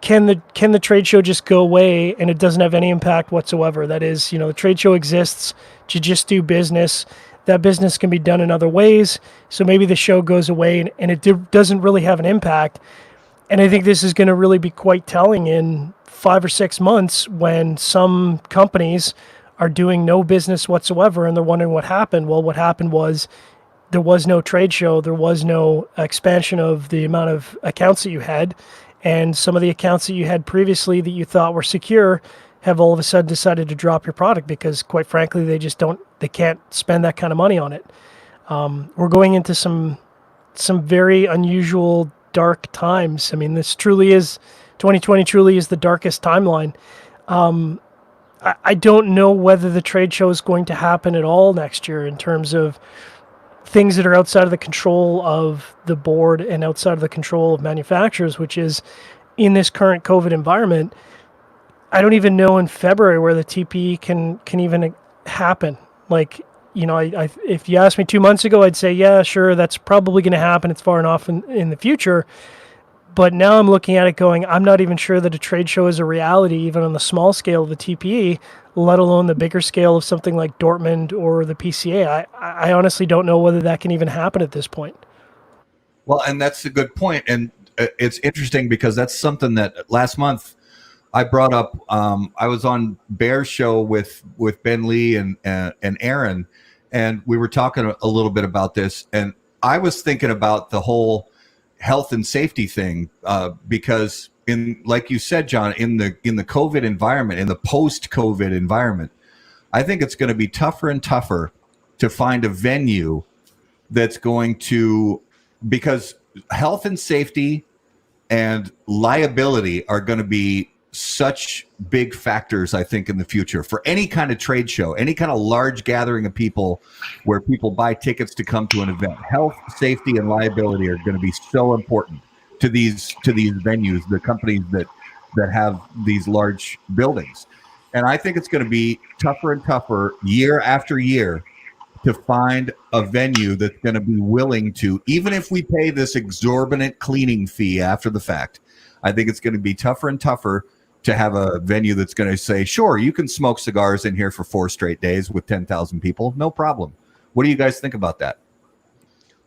can the trade show just go away and it doesn't have any impact whatsoever? That is, the trade show exists to just do business. That business can be done in other ways. So maybe the show goes away and it doesn't really have an impact. And I think this is going to really be quite telling in 5 or 6 months when some companies are doing no business whatsoever and they're wondering what happened. Well, what happened was there was no trade show. There was no expansion of the amount of accounts that you had. And some of the accounts that you had previously that you thought were secure have all of a sudden decided to drop your product because, quite frankly, they can't spend that kind of money on it. We're going into some very unusual, dark times. I mean, 2020 truly is the darkest timeline. I don't know whether the trade show is going to happen at all next year in terms of things that are outside of the control of the board and outside of the control of manufacturers, which is in this current COVID environment. I don't even know in February where the TPE can even happen. Like, if you asked me 2 months ago, I'd say, yeah, sure, that's probably going to happen. It's far enough in the future. But now I'm looking at it going, I'm not even sure that a trade show is a reality, even on the small scale of the TPE, let alone the bigger scale of something like Dortmund or the PCA. I honestly don't know whether that can even happen at this point. Well, and that's a good point. And it's interesting because that's something that last month I brought up. I was on Bear's show with Ben Lee and Aaron, and we were talking a little bit about this, and I was thinking about the whole health and safety thing, because like you said, John, in the COVID environment, in the post-COVID environment, I think it's going to be tougher and tougher to find a venue that's going to, because health and safety and liability are going to be such big factors, I think, in the future for any kind of trade show, any kind of large gathering of people where people buy tickets to come to an event. Health, safety, and liability are going to be so important to these venues, the companies that have these large buildings. And I think it's going to be tougher and tougher year after year to find a venue that's going to be willing to, even if we pay this exorbitant cleaning fee after the fact, I think it's going to be tougher and tougher to have a venue that's going to say, sure, you can smoke cigars in here for 4 straight days with 10,000 people. No problem. What do you guys think about that?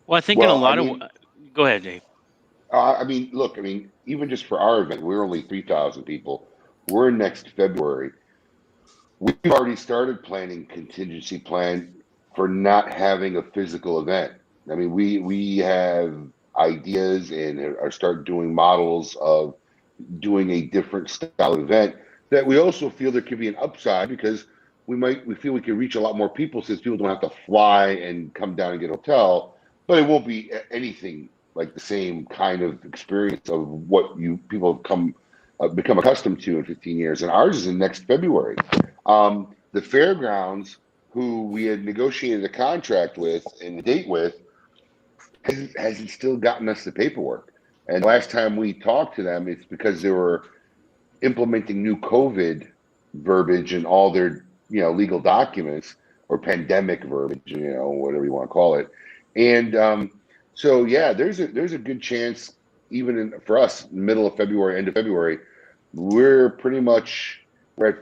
Well, I think in a lot of. Go ahead, Dave. I mean, look, I mean, even just for our event, we're only 3,000 people. We're next February. We've already started planning contingency plan for not having a physical event. I mean, we have ideas and are start doing models of doing a different style of event that we also feel there could be an upside because we feel we can reach a lot more people since people don't have to fly and come down and get a hotel, but it won't be anything like the same kind of experience of what people have become accustomed to in 15 years. And ours is in next February. The fairgrounds, who we had negotiated a contract with and the date with, hasn't still gotten us the paperwork. And last time we talked to them, it's because they were implementing new COVID verbiage in all their, legal documents, or pandemic verbiage, whatever you want to call it. And so, yeah, there's a good chance, even for us, middle of February, end of February, we're at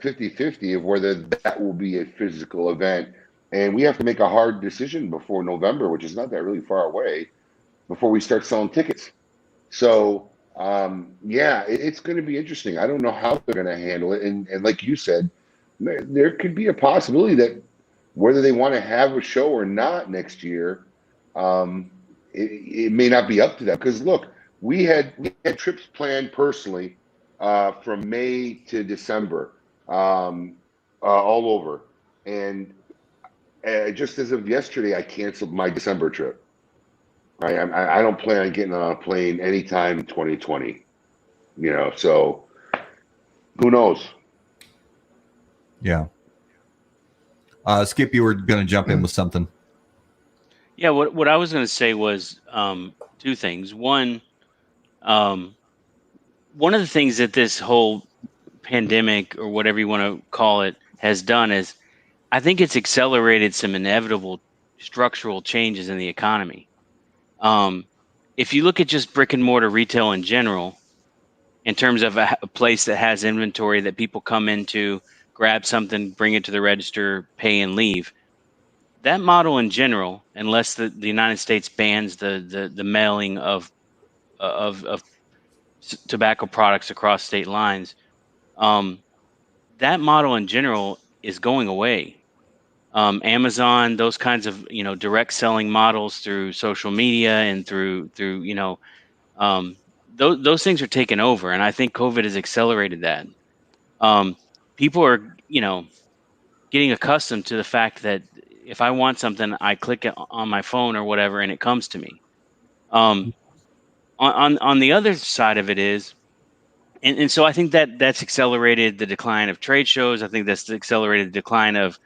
50-50 of whether that will be a physical event. And we have to make a hard decision before November, which is not that really far away, before we start selling tickets. So, it's going to be interesting. I don't know how they're going to handle it. And like you said, there could be a possibility that whether they want to have a show or not next year, it may not be up to them. Because look, we had trips planned personally from May to December, all over. And just as of yesterday, I canceled my December trip. I don't plan on getting on a plane anytime in 2020. So who knows? Yeah. Skip, you were going to jump in with something. Yeah, what I was going to say was 2 things. One of the things that this whole pandemic, or whatever you want to call it, has done is I think it's accelerated some inevitable structural changes in the economy. If you look at just brick and mortar retail in general, in terms of a place that has inventory that people come into, grab something, bring it to the register, pay and leave, that model in general, unless the United States bans the mailing of tobacco products across state lines, that model in general is going away. Amazon, those kinds of direct selling models through social media and through those things are taken over, and I think COVID has accelerated that. People are getting accustomed to the fact that if I want something, I click it on my phone or whatever, and it comes to me. On the other side of it is, and so I think that's accelerated the decline of trade shows. I think that's accelerated the decline of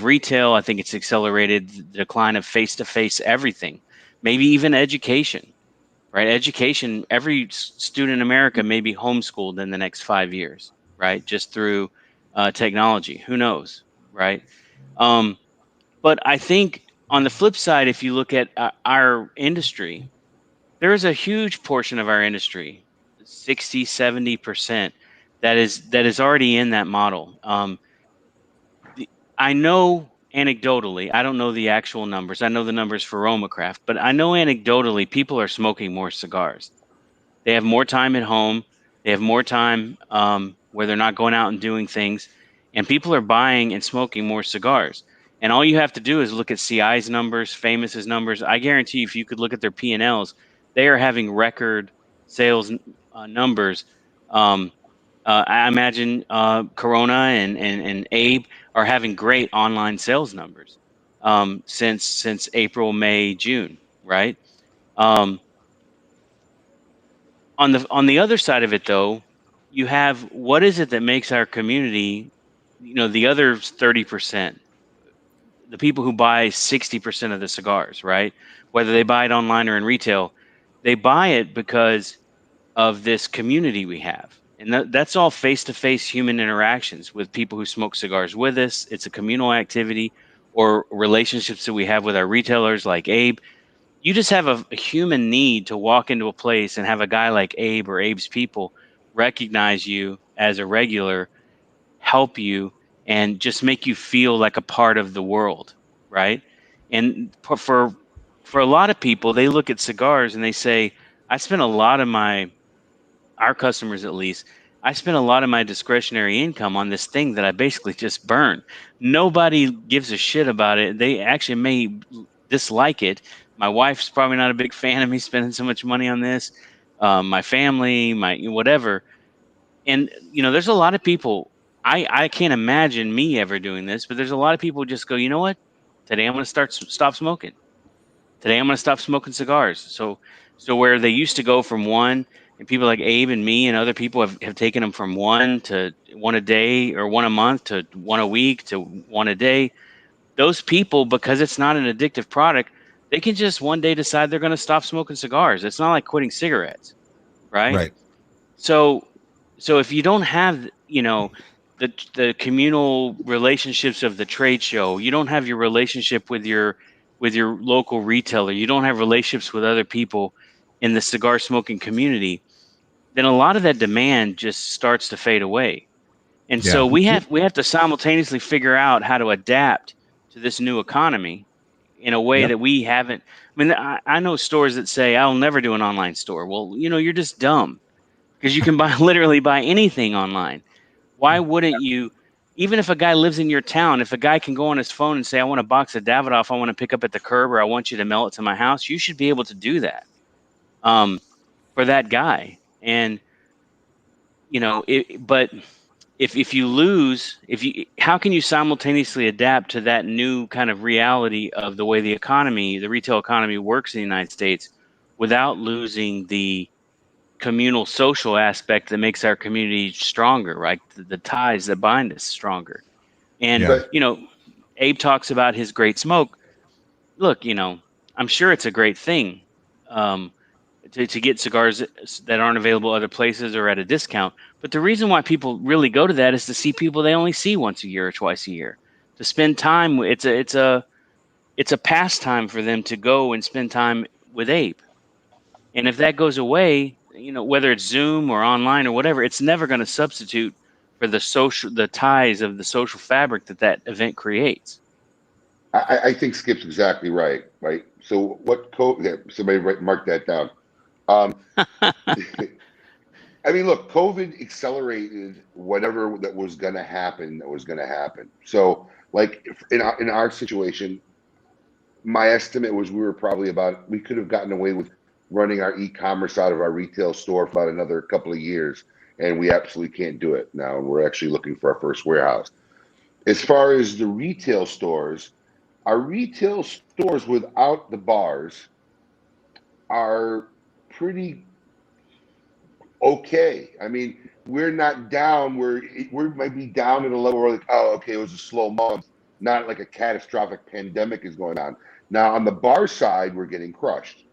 retail. I think it's accelerated the decline of face-to-face everything, maybe even education, right? Education, every student in America may be homeschooled in the next 5 years, right? Just through technology. Who knows, right? But I think on the flip side, if you look at our industry, there is a huge portion of our industry, 60, 70%, that is already in that model. I know anecdotally, I don't know the actual numbers. I know the numbers for Romacraft, but I know anecdotally people are smoking more cigars. They have more time at home. They have more time where they're not going out and doing things, and people are buying and smoking more cigars. And all you have to do is look at CI's numbers, Famous's numbers. I guarantee you, if you could look at their P&Ls, they are having record sales numbers. I imagine Corona and Abe are having great online sales numbers since April, May, June, right? On the other side of it, though, you have what is it that makes our community, the other 30%, the people who buy 60% of the cigars, right? Whether they buy it online or in retail, they buy it because of this community we have. And that's all face-to-face human interactions with people who smoke cigars with us. It's a communal activity, or relationships that we have with our retailers like Abe. You just have a human need to walk into a place and have a guy like Abe or Abe's people recognize you as a regular, help you, and just make you feel like a part of the world, right? And for a lot of people, they look at cigars and they say, I spent a lot of our customers at least, I spent a lot of my discretionary income on this thing that I basically just burned. Nobody gives a shit about it. They actually may dislike it. My wife's probably not a big fan of me spending so much money on this. My family, my whatever. And there's a lot of people. I can't imagine me ever doing this, but there's a lot of people who just go, you know what? Today I'm going to stop smoking. Today I'm going to stop smoking cigars. So where they used to go from one, and people like Abe and me and other people have taken them from one to one a day, or one a month to one a week to one a day. Those people, because it's not an addictive product, they can just one day decide they're going to stop smoking cigars. It's not like quitting cigarettes, right? Right. So if you don't have, the communal relationships of the trade show, you don't have your relationship with your local retailer, you don't have relationships with other people in the cigar smoking community, then a lot of that demand just starts to fade away. And Yeah. so we have to simultaneously figure out how to adapt to this new economy in a way Yep. that we haven't. I mean, I know stores that say, I'll never do an online store. Well, you're just dumb, because you can literally buy anything online. Why wouldn't you? Even if a guy lives in your town, if a guy can go on his phone and say, I want a box of Davidoff, I want to pick up at the curb, or I want you to mail it to my house, you should be able to do that for that guy. And, but if you lose, how can you simultaneously adapt to that new kind of reality of the way the retail economy works in the United States, without losing the communal social aspect that makes our community stronger, right? The ties that bind us stronger. And, Yeah. But Abe talks about his great smoke. Look, I'm sure it's a great thing to get cigars that aren't available other places or at a discount. But the reason why people really go to that is to see people they only see once a year or twice a year, to spend time. It's a pastime for them to go and spend time with Abe. And if that goes away, whether it's Zoom or online or whatever, it's never going to substitute for the ties of the social fabric that event creates. I think Skip's exactly right. Right. So yeah, somebody mark that down. Um, I mean, look, COVID accelerated whatever that was going to happen. That was going to happen. So, like in our situation, my estimate was we could have gotten away with running our e-commerce out of our retail store for about another couple of years, and we absolutely can't do it now. We're actually looking for our first warehouse. As far as the retail stores, our retail stores without the bars are pretty okay. I mean, we're not down. We might be down at a level where like, oh, okay, it was a slow month, not like a catastrophic pandemic is going on. Now on the bar side, we're getting crushed.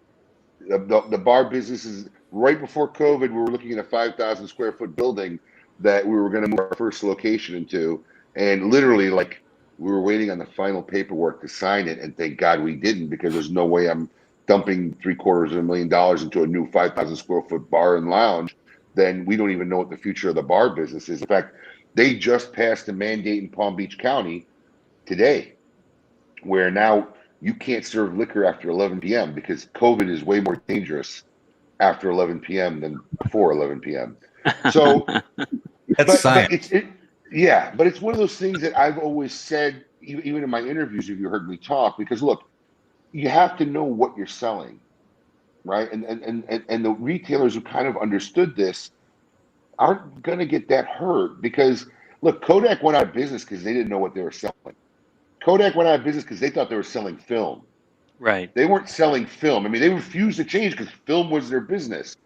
The bar business is right before COVID. We were looking at a 5,000 square foot building that we were going to move our first location into, and literally like we were waiting on the final paperwork to sign it, and thank God we didn't, because there's no way I'm dumping $750,000 into a new 5,000 square foot bar and lounge. Then we don't even know what the future of the bar business is. In fact, they just passed a mandate in Palm Beach County today, where now you can't serve liquor after 11 p.m. because COVID is way more dangerous after 11 p.m. than before 11 p.m. So, That's science. yeah, but it's one of those things that I've always said even in my interviews, if you heard me talk, because look, you have to know what you're selling, right? And the retailers who kind of understood this aren't going to get that hurt because look, Kodak went out of business because they didn't know what they were selling. Kodak went out of business because they thought they were selling film. Right. They weren't selling film. I mean, they refused to change because film was their business,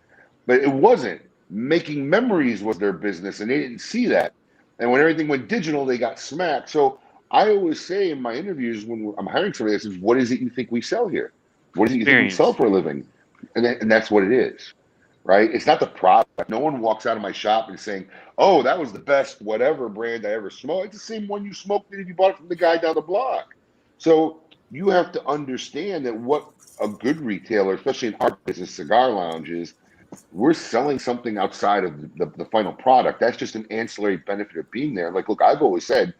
but it wasn't. Making memories was their business, and they didn't see that. And when everything went digital, they got smacked. So I always say in my interviews when I'm hiring somebody, I says, "What is it you think we sell here? What is it you think we sell for a living?" And that's what it is, right? It's not the product. No one walks out of my shop and saying, "Oh, that was the best whatever brand I ever smoked." It's the same one you smoked if you bought it from the guy down the block. So you have to understand that what a good retailer, especially in our business, cigar lounges, we're selling something outside of the final product. That's just an ancillary benefit of being there. Like, look, I've always said,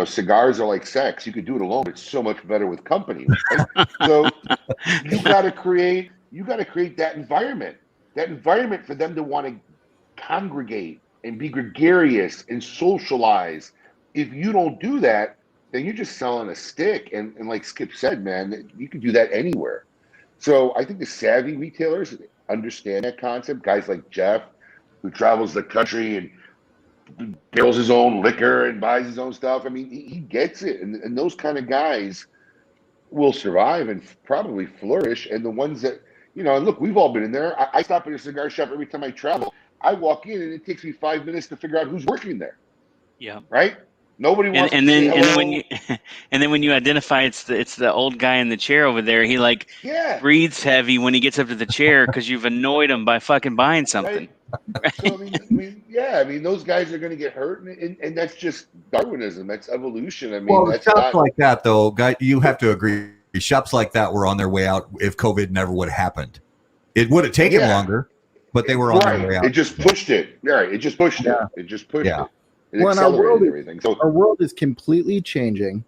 cigars are like sex. You could do it alone, but it's so much better with company. Right? So you got to create that environment for them to want to congregate and be gregarious and socialize. If you don't do that, then you're just selling a stick. And like Skip said, man, you can do that anywhere. So I think the savvy retailers understand that concept. Guys like Jeff, who travels the country and builds his own liquor and buys his own stuff. I mean, he gets it. And those kind of guys will survive and probably flourish. And the ones that, and look, we've all been in there. I stop at a cigar shop every time I travel. I walk in and it takes me 5 minutes to figure out who's working there. Yeah. Right? Nobody wants and to then say and then hello. when you and then when you identify it's the old guy in the chair over there, he breathes heavy when he gets up to the chair because you've annoyed him by fucking buying something. Right? So I mean, those guys are going to get hurt, and that's just Darwinism. That's evolution. I mean, that's shops not like that, though. Guy, you have to agree. Shops like that were on their way out if COVID never would have happened. It would have taken longer, but they were on their way out. It just pushed it. Right. It just pushed it. It just pushed it. It accelerated everything. So our world is completely changing.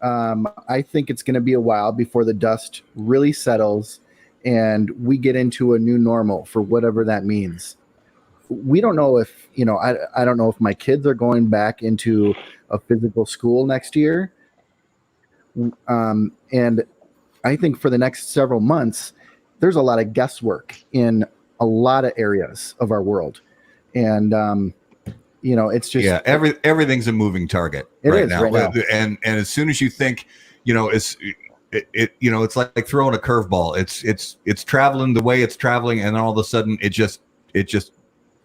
I think it's going to be a while before the dust really settles and we get into a new normal for whatever that means. We don't know if, I don't know if my kids are going back into a physical school next year. And I think for the next several months, there's a lot of guesswork in a lot of areas of our world. And, it's just everything's a moving target right now. And as soon as you think, it's like throwing a curveball. It's traveling the way it's traveling, and all of a sudden it just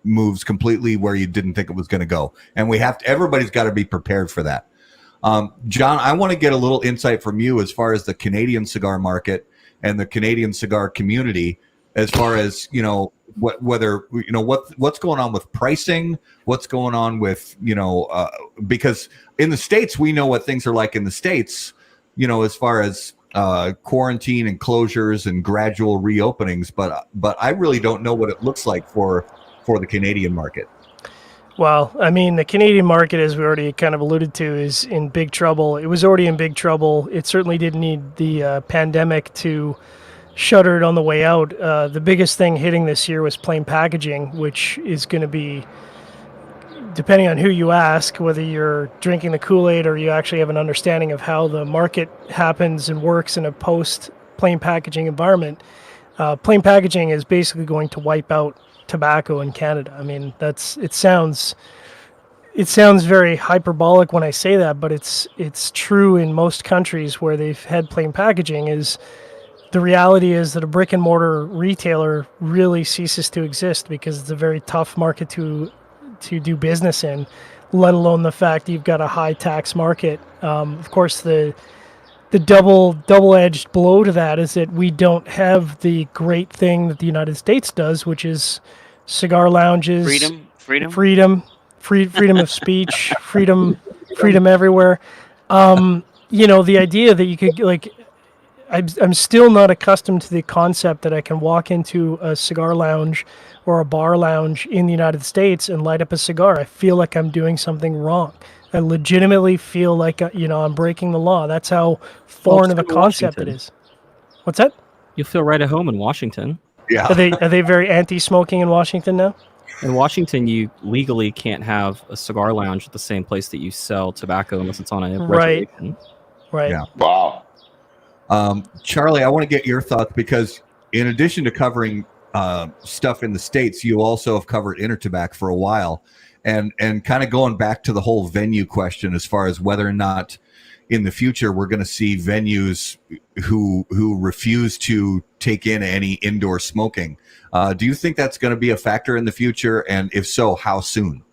moves completely where you didn't think it was going to go. And everybody's got to be prepared for that. John, I want to get a little insight from you as far as the Canadian cigar market and the Canadian cigar community, as far as what's going on with pricing, what's going on with because in the States we know what things are like in the States, as far as quarantine and closures and gradual reopenings, but I really don't know what it looks like for the Canadian market. Well, I mean, the Canadian market, as we already kind of alluded to, is in big trouble. It was already in big trouble. It certainly didn't need the pandemic to shutter it on the way out. The biggest thing hitting this year was plain packaging, which is going to be, depending on who you ask, whether you're drinking the Kool-Aid or you actually have an understanding of how the market happens and works in a post-plain packaging environment, plain packaging is basically going to wipe out tobacco in Canada. I mean, it sounds very hyperbolic when I say that, but it's true in most countries where they've had plain packaging. Is the reality is that a brick and mortar retailer really ceases to exist because it's a very tough market to do business in, let alone the fact that you've got a high tax market. Of course, the double-edged blow to that is that we don't have the great thing that the United States does, which is cigar lounges, freedom of speech, freedom everywhere. The idea that you could I'm still not accustomed to the concept that I can walk into a cigar lounge or a bar lounge in the United States and light up a cigar. I feel like I'm doing something wrong. I legitimately feel like I'm breaking the law. That's how foreign of a concept it is. What's that? You'll feel right at home in Washington. Yeah. Are they very anti-smoking in Washington now? In Washington, you legally can't have a cigar lounge at the same place that you sell tobacco unless it's on a Right. reservation. Right. Yeah. Wow. Charlie, I want to get your thoughts because in addition to covering stuff in the States, you also have covered Intertobac for a while, and kind of going back to the whole venue question as far as whether or not in the future we're going to see venues who refuse to take in any indoor smoking. Do you think that's going to be a factor in the future? And if so, how soon?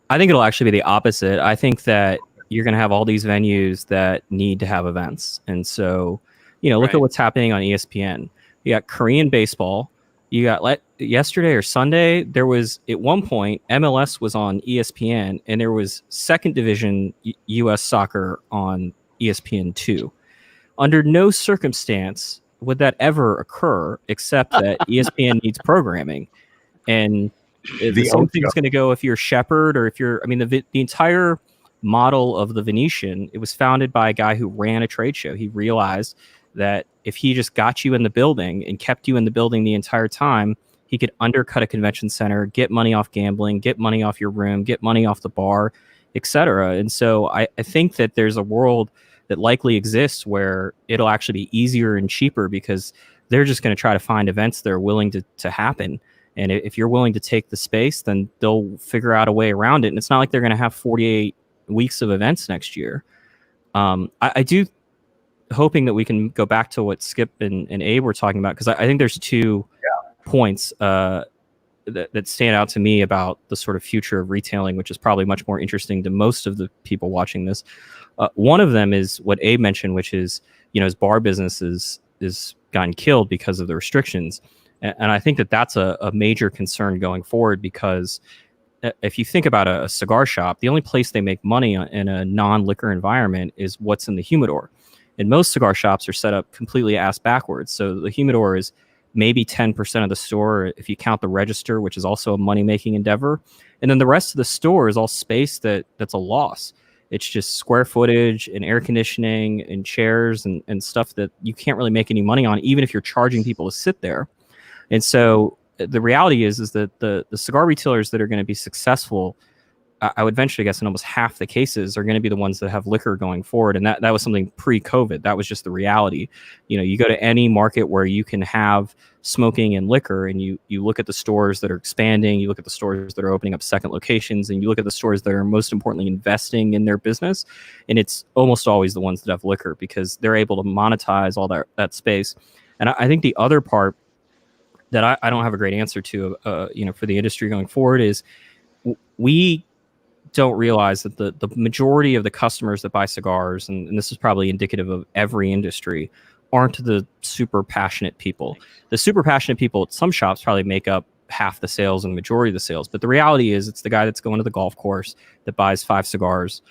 I think it'll actually be the opposite. I think that you're going to have all these venues that need to have events. And so, look at Right. what's happening on ESPN. You got Korean baseball. You got yesterday or Sunday, there was at one point MLS was on ESPN and there was second division US soccer on ESPN2. Under no circumstance would that ever occur except that ESPN needs programming. And the same thing is going to go if you're Shepherd or if you're, the entire model of the Venetian, it was founded by a guy who ran a trade show. He realized that if he just got you in the building and kept you in the building the entire time, he could undercut a convention center, get money off gambling, get money off your room, get money off the bar, etc. And so I think that there's a world that likely exists where it'll actually be easier and cheaper because they're just going to try to find events that are willing to happen. And if you're willing to take the space, then they'll figure out a way around it. And it's not like they're going to have 48 weeks of events next year. I do hoping that we can go back to what Skip and Abe were talking about, because I think there's two points that stand out to me about the sort of future of retailing, which is probably much more interesting to most of the people watching this. One of them is what Abe mentioned, which is, his bar business is gotten killed because of the restrictions. And I think that that's a major concern going forward, because if you think about a cigar shop, the only place they make money in a non-liquor environment is what's in the humidor. And most cigar shops are set up completely ass backwards. So the humidor is maybe 10% of the store if you count the register, which is also a money-making endeavor. And then the rest of the store is all space that's a loss. It's just square footage and air conditioning and chairs and stuff that you can't really make any money on, even if you're charging people to sit there. And so the reality is that the cigar retailers that are going to be successful, I would venture to guess in almost half the cases, are going to be the ones that have liquor going forward. And that was something pre-COVID. That was just the reality. You go to any market where you can have smoking and liquor, and you look at the stores that are expanding, you look at the stores that are opening up second locations, and you look at the stores that are most importantly investing in their business. And it's almost always the ones that have liquor, because they're able to monetize all that space. And I think the other part that I don't have a great answer to, for the industry going forward is we don't realize that the majority of the customers that buy cigars, and this is probably indicative of every industry, aren't the super passionate people. The super passionate people at some shops probably make up half the sales and majority of the sales. But the reality is it's the guy that's going to the golf course that buys 5 cigars.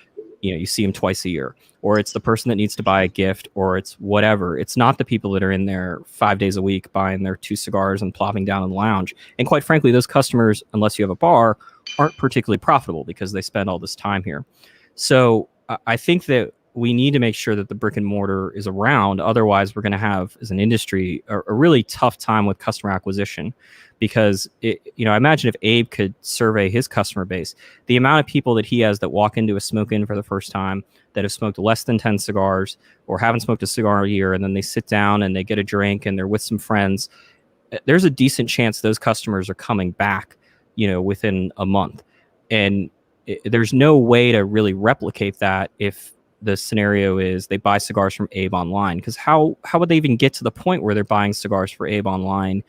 You see him twice a year, or it's the person that needs to buy a gift, or it's whatever. It's not the people that are in there 5 days a week buying their 2 cigars and plopping down in the lounge. And quite frankly, those customers, unless you have a bar, aren't particularly profitable because they spend all this time here. So I think that we need to make sure that the brick and mortar is around. Otherwise, we're going to have, as an industry, a really tough time with customer acquisition. Because I imagine if Abe could survey his customer base, the amount of people that he has that walk into a smoke-in for the first time, that have smoked less than 10 cigars or haven't smoked a cigar a year, and then they sit down and they get a drink and they're with some friends, there's a decent chance those customers are coming back, within a month. And there's no way to really replicate that if the scenario is they buy cigars from Abe online. Because how would they even get to the point where they're buying cigars for Abe online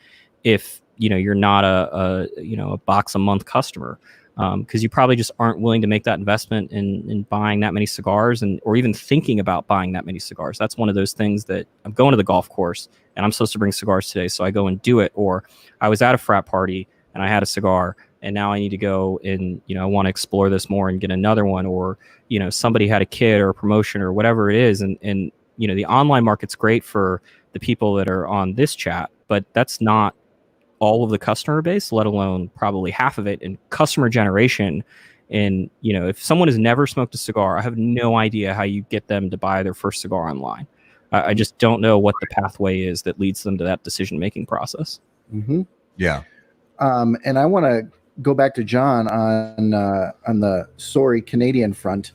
if you're not a box a month customer? Because you probably just aren't willing to make that investment in buying that many cigars, or even thinking about buying that many cigars. That's one of those things that I'm going to the golf course and I'm supposed to bring cigars today, so I go and do it. Or I was at a frat party and I had a cigar, and now I need to go and I want to explore this more and get another one. Or somebody had a kid or a promotion or whatever it is, and the online market's great for the people that are on this chat, but that's not all of the customer base, let alone probably half of it. And customer generation, and if someone has never smoked a cigar, I have no idea how you get them to buy their first cigar online. I just don't know what the pathway is that leads them to that decision-making process. Mm-hmm. Yeah. And I want to go back to John on the sorry Canadian front.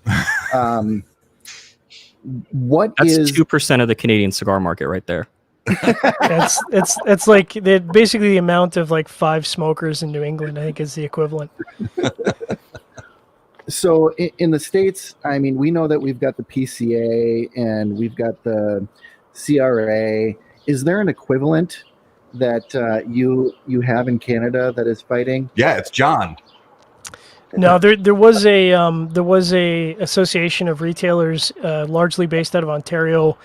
What That's is 2% of the Canadian cigar market right there. It's like basically the amount of like 5 smokers in New England, I think, is the equivalent. so in the States? I mean, we know that we've got the PCA and we've got the CRA. Is there an equivalent that you have in Canada that is fighting? Yeah, it's John. No, there was a association of retailers, largely based out of Ontario.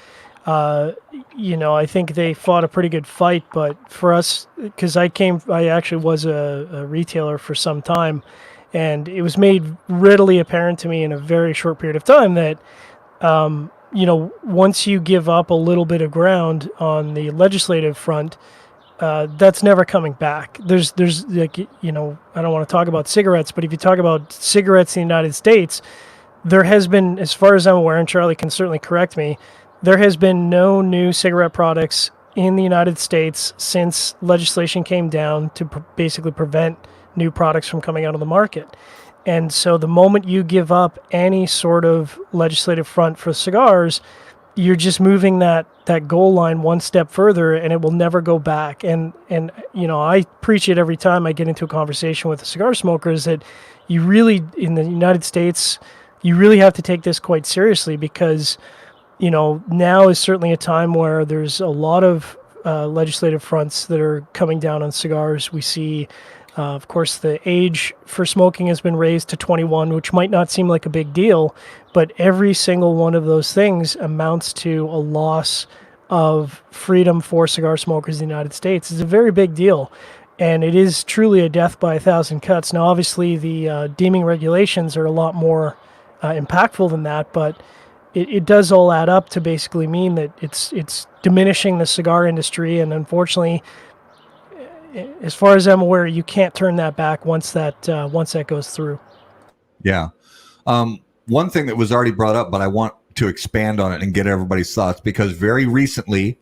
I think they fought a pretty good fight, but for us, because I actually was a retailer for some time, and it was made readily apparent to me in a very short period of time that, once you give up a little bit of ground on the legislative front, that's never coming back. There's like, I don't want to talk about cigarettes, but if you talk about cigarettes in the United States, there has been, as far as I'm aware, and Charlie can certainly correct me, there has been no new cigarette products in the United States since legislation came down to basically prevent new products from coming out of the market. And so the moment you give up any sort of legislative front for cigars, you're just moving that goal line one step further, and it will never go back. And I preach it every time I get into a conversation with a cigar smoker, is that you really, in the United States, you really have to take this quite seriously, because now is certainly a time where there's a lot of legislative fronts that are coming down on cigars. We see, of course, the age for smoking has been raised to 21, which might not seem like a big deal, but every single one of those things amounts to a loss of freedom for cigar smokers in the United States. It's a very big deal, and it is truly a death by 1,000 cuts. Now, obviously, the deeming regulations are a lot more impactful than that, but it does all add up to basically mean that it's diminishing the cigar industry, and unfortunately, as far as I'm aware, you can't turn that back once that goes through. Yeah. One thing that was already brought up, but I want to expand on it and get everybody's thoughts, because very recently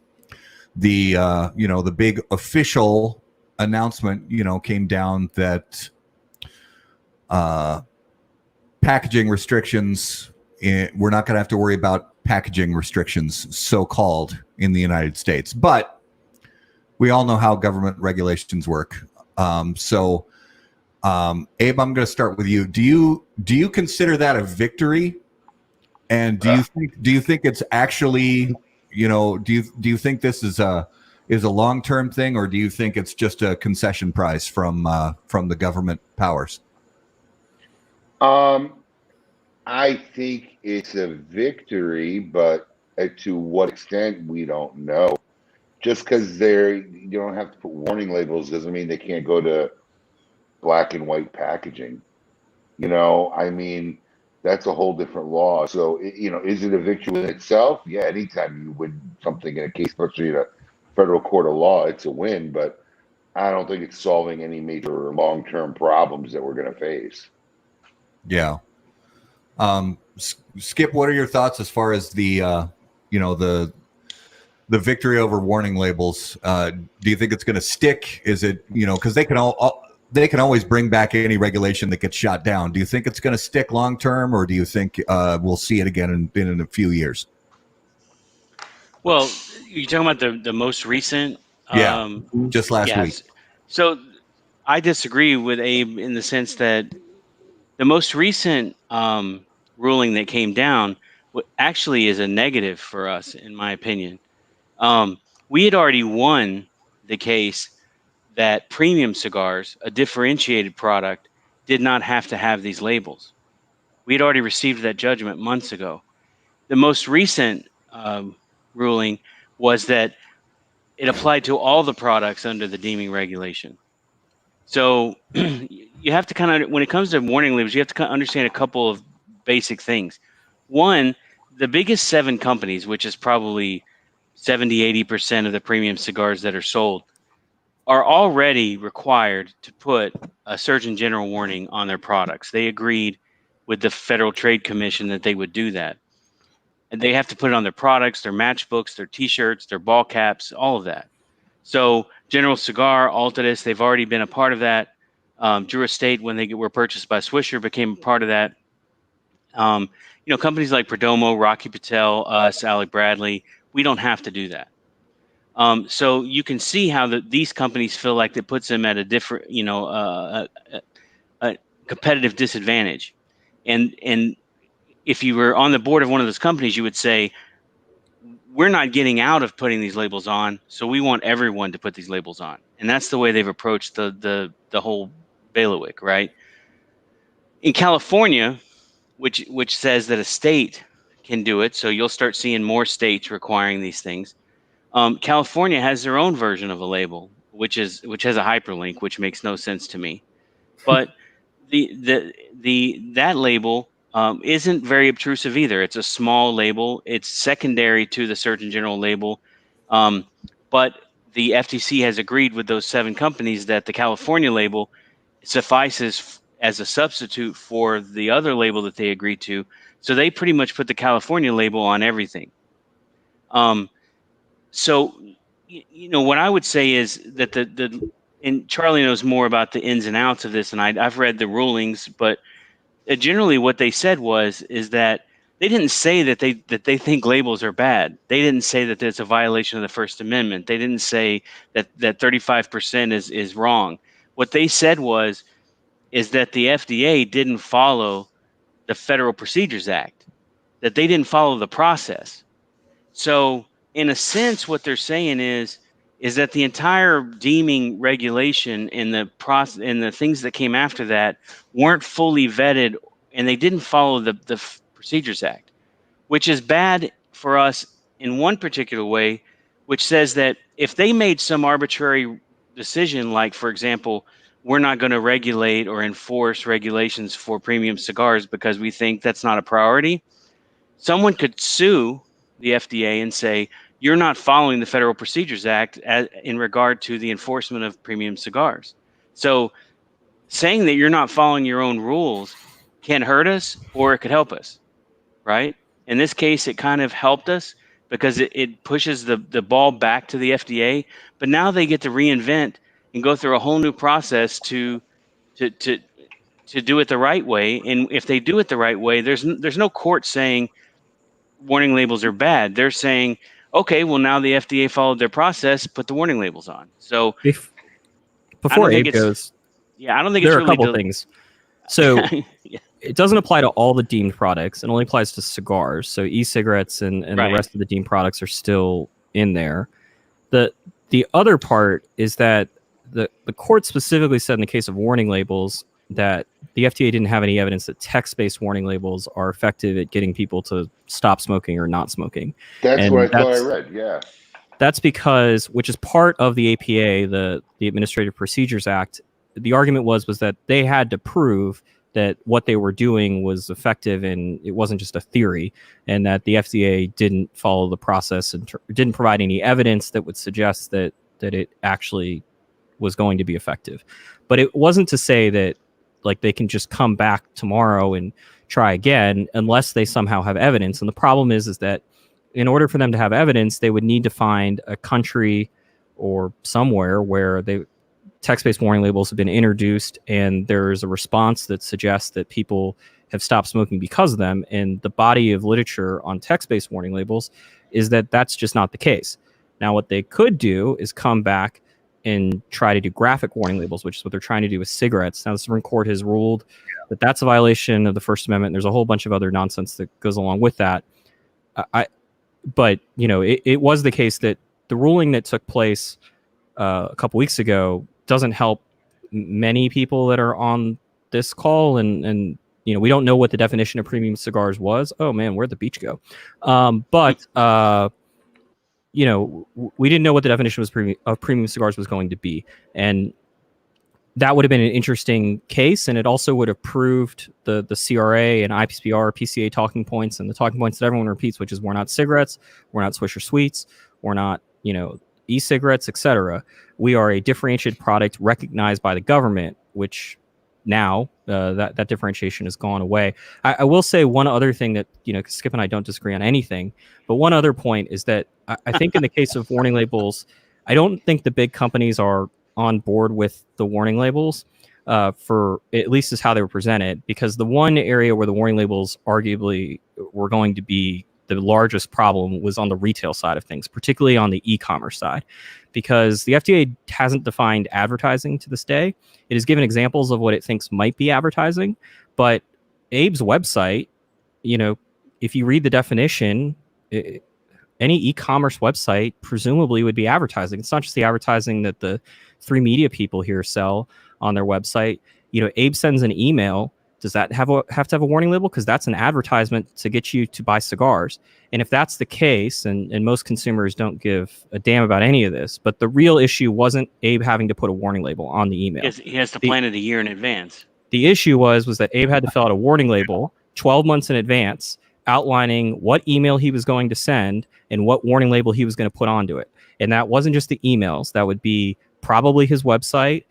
the big official announcement came down that packaging restrictions, we're not going to have to worry about packaging restrictions, so-called, in the United States. But we all know how government regulations work. So Abe, I'm going to start with you. Do you consider that a victory? And do you think it's actually, do you think this is a long-term thing, or do you think it's just a concession price from the government powers? I think it's a victory, but to what extent, we don't know. Just because you don't have to put warning labels doesn't mean they can't go to black and white packaging. I mean, that's a whole different law. So, is it a victory in itself? Yeah, anytime you win something in a case, especially in a federal court of law, it's a win. But I don't think it's solving any major long-term problems that we're going to face. Yeah. Skip, what are your thoughts as far as the victory over warning labels? Do you think it's going to stick? Is it, because they can always bring back any regulation that gets shot down. Do you think it's going to stick long term, or do you think we'll see it again in a few years? Well, you're talking about the most recent. Just last week. So I disagree with Abe in the sense that the most recent ruling that came down actually is a negative for us, in my opinion. We had already won the case that premium cigars, a differentiated product, did not have to have these labels. We had already received that judgment months ago. The most recent ruling was that it applied to all the products under the deeming regulation. So you have to kind of, when it comes to warning labels, you have to kind of understand a couple of basic things. One, the biggest 7 companies, which is probably 70-80% of the premium cigars that are sold, are already required to put a Surgeon General warning on their products. They agreed with the Federal Trade Commission that they would do that. And they have to put it on their products, their matchbooks, their T-shirts, their ball caps, all of that. So General Cigar, Altadis, they've already been a part of that. Drew Estate, when they were purchased by Swisher, became a part of that. Companies like Perdomo, Rocky Patel, us, Alec Bradley, we don't have to do that. So you can see how these companies feel like it puts them at a different, a competitive disadvantage. And if you were on the board of one of those companies, you would say, we're not getting out of putting these labels on, so we want everyone to put these labels on. And that's the way they've approached the whole bailiwick, right? In California, which says that a state can do it, so you'll start seeing more states requiring these things. California has their own version of a label, which has a hyperlink, which makes no sense to me. But that label isn't very obtrusive either. It's a small label. It's secondary to the Surgeon General label, but the FTC has agreed with those 7 companies that the California label suffices as a substitute for the other label that they agreed to. So they pretty much put the California label on everything. So, what I would say is that and Charlie knows more about the ins and outs of this, and I've read the rulings, but generally what they said is that they didn't say that they think labels are bad. They didn't say that it's a violation of the First Amendment. They didn't say that 35% is wrong. What they said is that the FDA didn't follow the Federal Procedures Act, that they didn't follow the process. So in a sense, what they're saying is that the entire deeming regulation and the process and the things that came after that weren't fully vetted, and they didn't follow the Procedures Act, which is bad for us in one particular way, which says that if they made some arbitrary decision, like, for example, we're not going to regulate or enforce regulations for premium cigars because we think that's not a priority, someone could sue the FDA and say, you're not following the Federal Procedures Act in regard to the enforcement of premium cigars. So saying that you're not following your own rules can hurt us or it could help us, right? In this case, it kind of helped us because it pushes the ball back to the FDA. But now they get to reinvent and go through a whole new process to do it the right way. And if they do it the right way, there's no court saying warning labels are bad. They're saying, okay, well, now the FDA followed their process, put the warning labels on. So Before Abe goes, I don't think there it's are really a couple things. So yeah. It doesn't apply to all the deemed products. It only applies to cigars. So e-cigarettes and Right. the rest of the deemed products are still in there. The other part is that the court specifically said in the case of warning labels that the FDA didn't have any evidence that text-based warning labels are effective at getting people to stop smoking or not smoking. That's what I thought I read. Yeah. That's because, which is part of the APA, the Administrative Procedures Act. The argument was that they had to prove that what they were doing was effective and it wasn't just a theory, and that the FDA didn't follow the process and didn't provide any evidence that would suggest that it actually was going to be effective. But it wasn't to say that like they can just come back tomorrow and try again unless they somehow have evidence. And the problem is that in order for them to have evidence, they would need to find a country or somewhere where text-based warning labels have been introduced and there's a response that suggests that people have stopped smoking because of them. And the body of literature on text-based warning labels is that that's just not the case. Now, what they could do is come back and try to do graphic warning labels, which is what they're trying to do with cigarettes. Now, the Supreme Court has ruled that that's a violation of the First Amendment. And there's a whole bunch of other nonsense that goes along with that. But it was the case that the ruling that took place a couple weeks ago doesn't help many people that are on this call, and we don't know what the definition of premium cigars was. Oh man, where'd the beach go? But we didn't know what the definition of premium cigars was going to be, and that would have been an interesting case, and it also would have proved the CRA and IPCPR, PCA talking points, and the talking points that everyone repeats, which is we're not cigarettes, we're not Swisher Sweets, we're not e-cigarettes, etc. We are a differentiated product recognized by the government, which now that differentiation has gone away. I will say one other thing that, Skip and I don't disagree on anything, but one other point is that I think in the case of warning labels, I don't think the big companies are on board with the warning labels. for at least is how they were presented, because the one area where the warning labels arguably were going to be the largest problem was on the retail side of things, particularly on the e-commerce side, because the FDA hasn't defined advertising to this day. It has given examples of what it thinks might be advertising, but Abe's website, if you read the definition, any e-commerce website presumably would be advertising. It's not just the advertising that the three media people here sell on their website. Abe sends an email. Does that have to have a warning label? Because that's an advertisement to get you to buy cigars. And if that's the case, and most consumers don't give a damn about any of this, but the real issue wasn't Abe having to put a warning label on the email. He has to plan it a year in advance. The issue was that Abe had to fill out a warning label 12 months in advance, outlining what email he was going to send and what warning label he was going to put onto it. And that wasn't just the emails. That would be probably his website,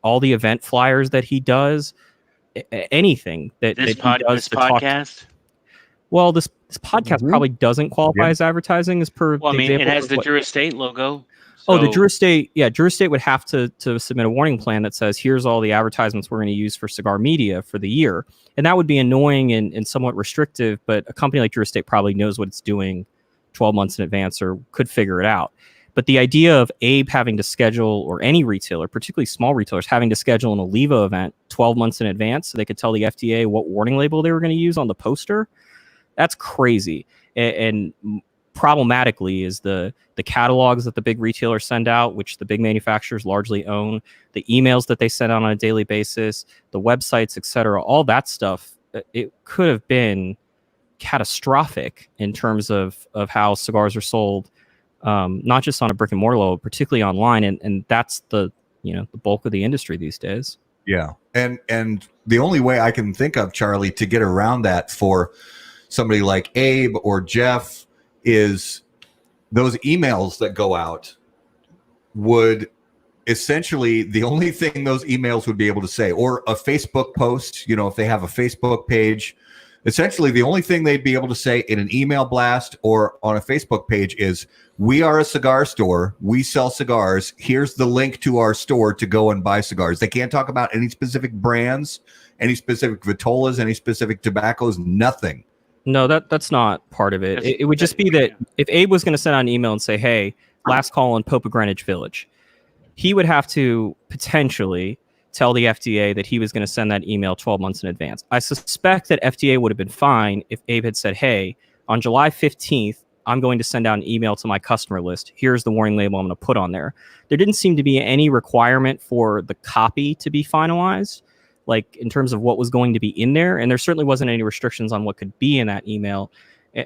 all the event flyers that he does, anything that he does to podcast. Well, this podcast probably doesn't qualify as advertising, as per. Well, I mean, it has the Drew Estate logo. So. Oh, the Drew Estate. Yeah, Drew Estate would have to submit a warning plan that says, here's all the advertisements we're going to use for cigar media for the year. And that would be annoying and somewhat restrictive, but a company like Drew Estate probably knows what it's doing 12 months in advance or could figure it out. But the idea of Abe having to schedule, or any retailer, particularly small retailers, having to schedule an Oliva event 12 months in advance so they could tell the FDA what warning label they were going to use on the poster, that's crazy. And problematically is the catalogs that the big retailers send out, which the big manufacturers largely own, the emails that they send out on a daily basis, the websites, etc. All that stuff, it could have been catastrophic in terms of how cigars are sold, not just on a brick and mortar level, particularly online, and that's the bulk of the industry these days. Yeah, and the only way I can think of, Charlie, to get around that for somebody like Abe or Jeff is those emails that go out would essentially, the only thing those emails would be able to say, or a Facebook post, if they have a Facebook page, essentially the only thing they'd be able to say in an email blast or on a Facebook page is, we are a cigar store. We sell cigars. Here's the link to our store to go and buy cigars. They can't talk about any specific brands, any specific vitolas, any specific tobaccos, nothing. No, that's not part of it. It would just be that if Abe was going to send out an email and say, hey, last call on Pope of Greenwich Village, he would have to potentially tell the FDA that he was going to send that email 12 months in advance. I suspect that FDA would have been fine if Abe had said, hey, on July 15th, I'm going to send out an email to my customer list. Here's the warning label I'm going to put on there. There didn't seem to be any requirement for the copy to be finalized, like in terms of what was going to be in there. And there certainly wasn't any restrictions on what could be in that email.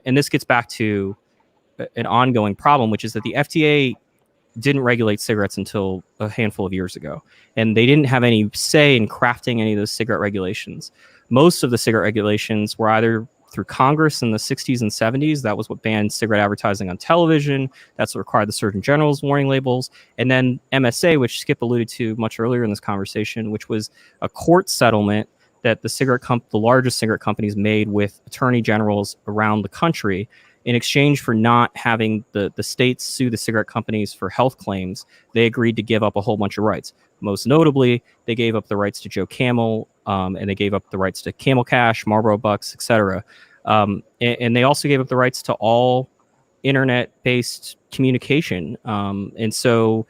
And this gets back to an ongoing problem, which is that the FDA didn't regulate cigarettes until a handful of years ago. And they didn't have any say in crafting any of those cigarette regulations. Most of the cigarette regulations were either through Congress in the 60s and 70s. That was what banned cigarette advertising on television. That's what required the Surgeon General's warning labels. And then MSA, which Skip alluded to much earlier in this conversation, which was a court settlement that the largest cigarette companies made with attorney generals around the country in exchange for not having the states sue the cigarette companies for health claims. They agreed to give up a whole bunch of rights. Most notably, they gave up the rights to Joe Camel, and they gave up the rights to Camel Cash, Marlboro Bucks, etc. And they also gave up the rights to all internet-based communication. And so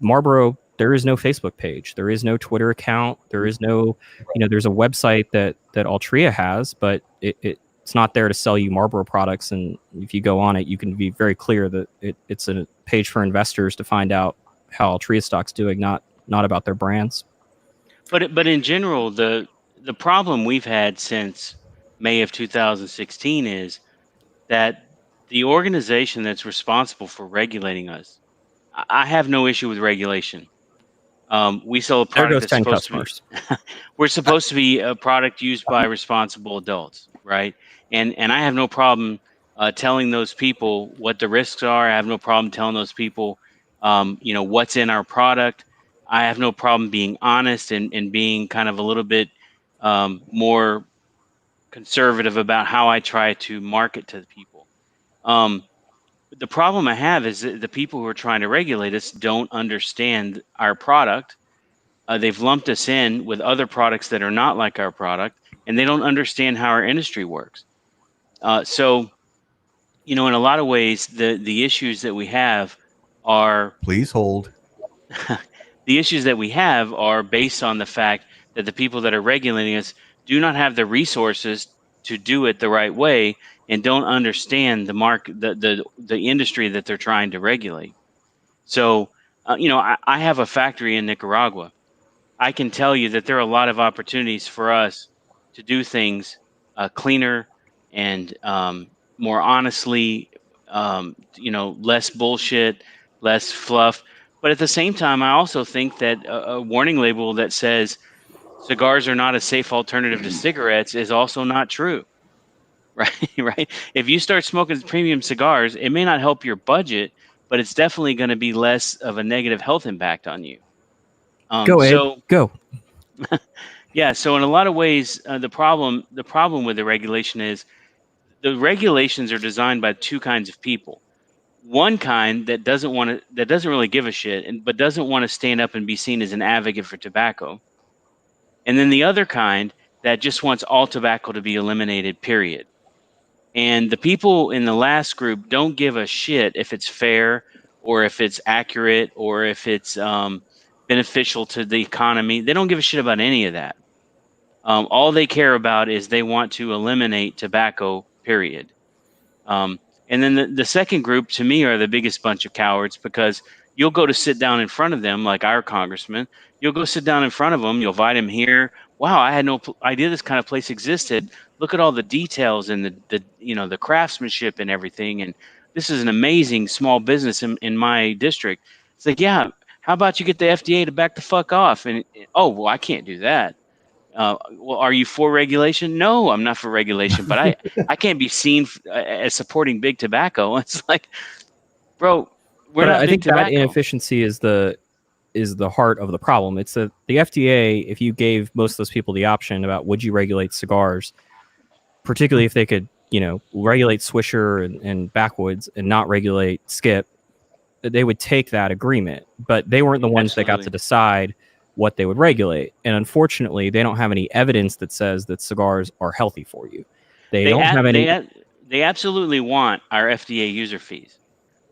Marlboro, there is no Facebook page. There is no Twitter account. There is no, there's a website that Altria has, but it's not there to sell you Marlboro products. And if you go on it, you can be very clear that it's a page for investors to find out how Altria stock's doing, not about their brands. But in general, the problem we've had since May of 2016 is that the organization that's responsible for regulating us, I have no issue with regulation. We sell a product that's supposed to be, we're supposed to be a product used by responsible adults, right? And I have no problem telling those people what the risks are. I have no problem telling those people, what's in our product. I have no problem being honest and being kind of a little bit more conservative about how I try to market to the people. The problem I have is that the people who are trying to regulate us don't understand our product. They've lumped us in with other products that are not like our product, and they don't understand how our industry works. So, in a lot of ways, the issues that we have are Please hold. the issues that we have are based on the fact that the people that are regulating us do not have the resources to do it the right way and don't understand the industry that they're trying to regulate. So, I have a factory in Nicaragua. I can tell you that there are a lot of opportunities for us to do things cleaner and more honestly, less bullshit, less fluff. But at the same time, I also think that a warning label that says cigars are not a safe alternative to cigarettes is also not true. Right, right. If you start smoking premium cigars, it may not help your budget, but it's definitely going to be less of a negative health impact on you. Go ahead. So Go. yeah, so in a lot of ways, the problem with the regulation is the regulations are designed by two kinds of people. One kind that doesn't really give a shit, but doesn't want to stand up and be seen as an advocate for tobacco, and then the other kind that just wants all tobacco to be eliminated. Period. And the people in the last group don't give a shit if it's fair or if it's accurate or if it's beneficial to the economy. They don't give a shit about any of that. All they care about is they want to eliminate tobacco, period. And then the second group, to me, are the biggest bunch of cowards because you'll go to sit down in front of them, like our congressman. You'll go sit down in front of them. You'll invite him here. Wow, I had no idea this kind of place existed. Look at all the details and the craftsmanship and everything. And this is an amazing small business in my district. It's like, yeah, how about you get the FDA to back the fuck off? And oh, well, I can't do that. Well, are you for regulation? No, I'm not for regulation, but I can't be seen as supporting big tobacco. It's like, bro, we're not I big think tobacco. that inefficiency is the heart of the problem. It's the FDA. If you gave most of those people the option about would you regulate cigars, particularly if they could, regulate Swisher and Backwoods and not regulate Skip, they would take that agreement. But they weren't the ones that got to decide what they would regulate. And unfortunately, they don't have any evidence that says that cigars are healthy for you. They don't have any. They absolutely want our FDA user fees.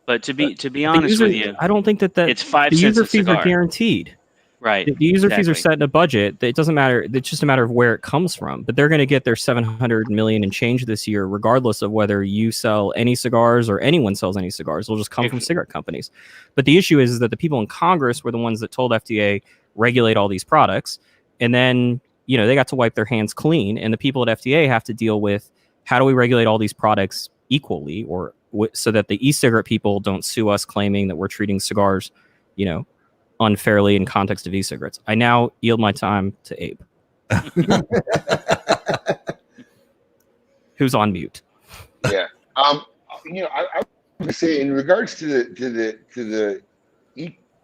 But to be honest with you, I don't think that it's 5 the cents user a fees cigar. are guaranteed. Right. The user fees are exactly. set in a budget. It doesn't matter. It's just a matter of where it comes from. But they're going to get their 700 million and change this year, regardless of whether you sell any cigars or anyone sells any cigars. They'll just come from cigarette companies. But the issue is that the people in Congress were the ones that told FDA regulate all these products, and then they got to wipe their hands clean. And the people at FDA have to deal with how do we regulate all these products equally, or so that the e-cigarette people don't sue us claiming that we're treating cigars, unfairly in context of e-cigarettes. I now yield my time to Abe, who's on mute. Yeah. I was going to say in regards to the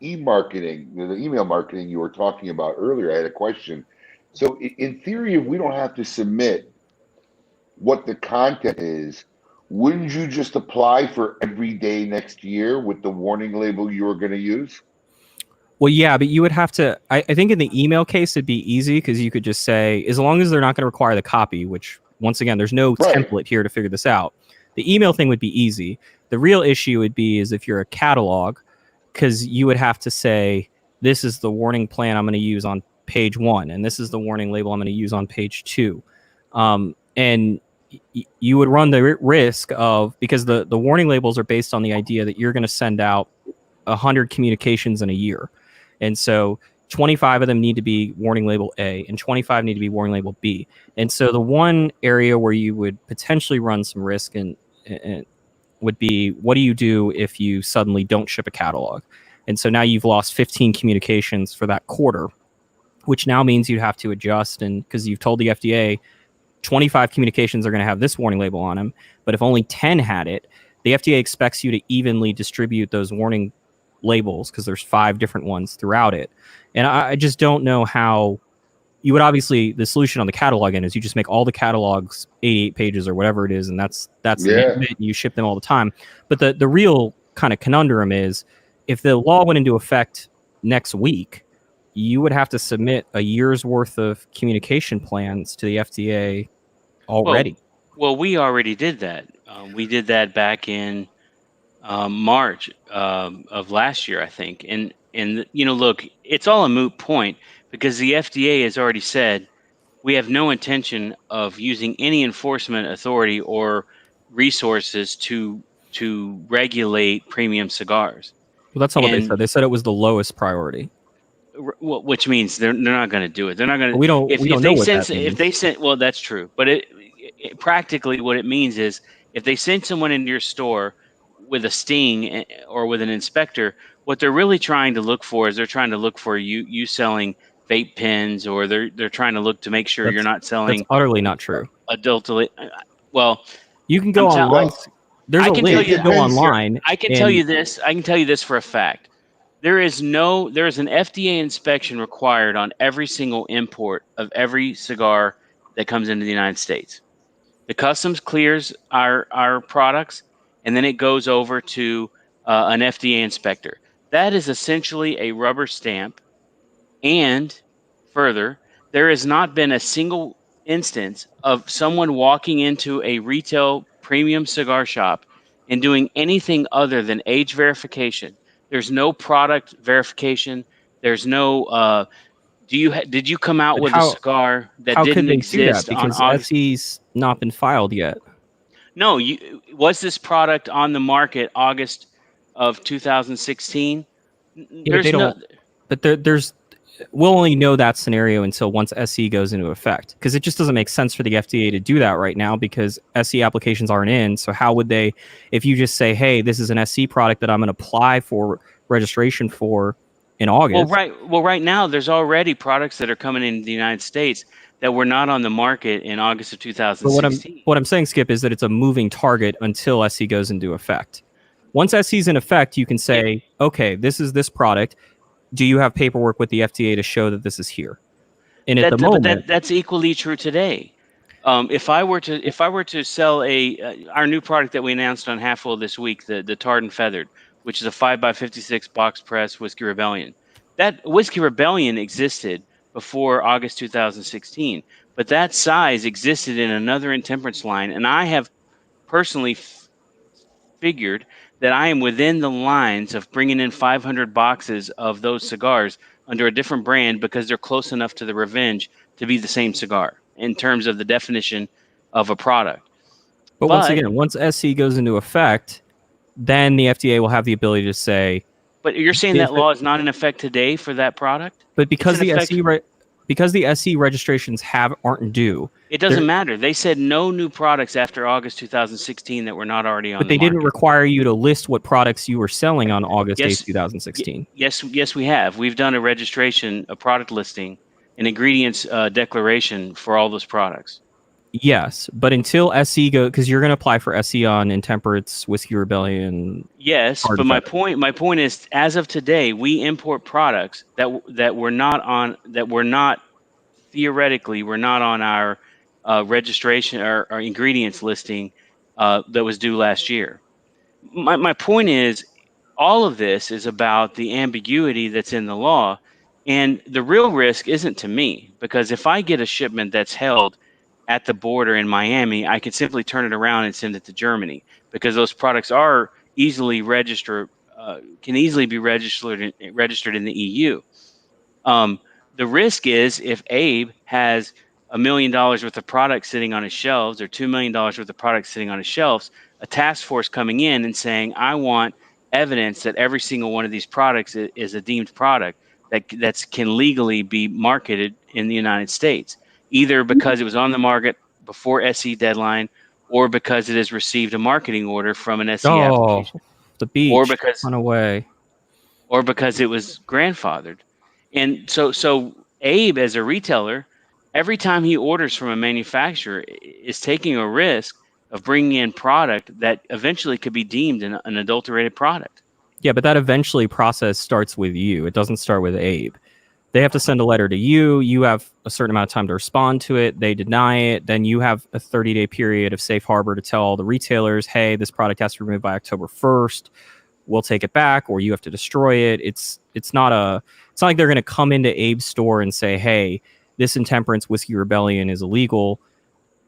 e-marketing, the email marketing you were talking about earlier, I had a question. So in theory, if we don't have to submit what the content is, wouldn't you just apply for every day next year with the warning label you were going to use? Well, yeah, but you would have to. I think in the email case, it'd be easy because you could just say, as long as they're not going to require the copy, which once again, there's no template here to figure this out. The email thing would be easy. The real issue would be is if you're a catalog, because you would have to say, this is the warning plan I'm going to use on page 1, and this is the warning label I'm going to use on page 2. And you would run the risk of, because the warning labels are based on the idea that you're going to send out 100 communications in a year. And so 25 of them need to be warning label A and 25 need to be warning label B. And so the one area where you would potentially run some risk and would be, what do you do if you suddenly don't ship a catalog? And so now you've lost 15 communications for that quarter, which now means you have to adjust. And because you've told the FDA 25 communications are going to have this warning label on them, but if only 10 had it, the FDA expects you to evenly distribute those warning labels because there's 5 different ones throughout it. And I just don't know how you would. Obviously, the solution on the catalog end is you just make all the catalogs 88 pages or whatever it is, and that's the end of it, and you ship them all the time. But the real kind of conundrum is, if the law went into effect next week, you would have to submit a year's worth of communication plans to the FDA already. Well, we already did that. We did that back in March of last year, I think. And look, it's all a moot point because the FDA has already said we have no intention of using any enforcement authority or resources to regulate premium cigars. Well, that's not what they And said. They said it was the lowest priority. which means they're not going to do it. They're not going But to. we don't If know they what send that means. if they send well, that's true. But practically what it means is if they send someone into your store with a sting or with an inspector, what they're really trying to look for is they're trying to look for you selling vape pens, or they're trying to look to make sure you're not That's selling utterly not true. adulterate. Well, You can go I'm tell- online. There's I a can link. tell You you. can go online. I can and tell you this. I can tell you this for a fact. There is an FDA inspection required on every single import of every cigar that comes into the United States. The customs clears our products, and then it goes over to an FDA inspector. That is essentially a rubber stamp. And further, there has not been a single instance of someone walking into a retail premium cigar shop and doing anything other than age verification. There's no product verification. There's no did you come out But with a cigar that how could didn't they do that? exist on Because August? SE's not been filed yet. No, was this product on the market August of 2016? Yeah, but There's they no. don't. But there's. We'll only know that scenario until once SE goes into effect, because it just doesn't make sense for the FDA to do that right now because SE applications aren't in. So how would they, if you just say, hey, this is an SE product that I'm going to apply for registration for in August? Well, right now there's already products that are coming into the United States that were not on the market in August of But 2016. what I'm saying, Skip, is that it's a moving target until SE goes into effect. Once SE's in effect, you can say, okay, this is this product. Do you have paperwork with the FDA to show that this is here? And at the moment, that's equally true today. If I were to sell our new product that we announced on Half Full this week, the Tarred and Feathered, which is a 5x56 box press Whiskey Rebellion. That Whiskey Rebellion existed before August 2016, but that size existed in another intemperance line, and I have personally figured that I am within the lines of bringing in 500 boxes of those cigars under a different brand because they're close enough to the Revenge to be the same cigar in terms of the definition of a product. but once again, once SE goes into effect, then the FDA will have the ability to say. But you're saying that law is not in effect today for that product? But because the SE registrations aren't due, it doesn't matter. They said no new products after August 2016 that were not already on. But they didn't require you to list what products you were selling on August 8th, 2016. Yes, we have. We've done a registration, a product listing, an ingredients declaration for all those products. Yes, but until SE goes, because you're going to apply for SE on Intemperates, Whiskey Rebellion. Yes, but my point is, as of today, we import products that were not theoretically were not on our registration or our ingredients listing that was due last year. My point is, all of this is about the ambiguity that's in the law, and the real risk isn't to me, because if I get a shipment that's held at the border in Miami, I can simply turn it around and send it to Germany because those products are easily can easily be registered in the EU. The risk is if Abe has $1 million worth of products sitting on his shelves or $2 million worth of products sitting on his shelves, a task force coming in and saying, I want evidence that every single one of these products is a deemed product that can legally be marketed in the United States, either because it was on the market before SE deadline or because it has received a marketing order from an SE application. The beach, run away. Or because it was grandfathered. And so Abe, as a retailer, every time he orders from a manufacturer, is taking a risk of bringing in product that eventually could be deemed an adulterated product. Yeah, but that eventually process starts with you. It doesn't start with Abe. They have to send a letter to you. You have a certain amount of time to respond to it. They deny it. Then you have a 30-day period of safe harbor to tell all the retailers, hey, this product has to be removed by October 1st. we'll take it back, or you have to destroy it. It's not like they're going to come into Abe's store and say, hey, this Intemperance Whiskey Rebellion is illegal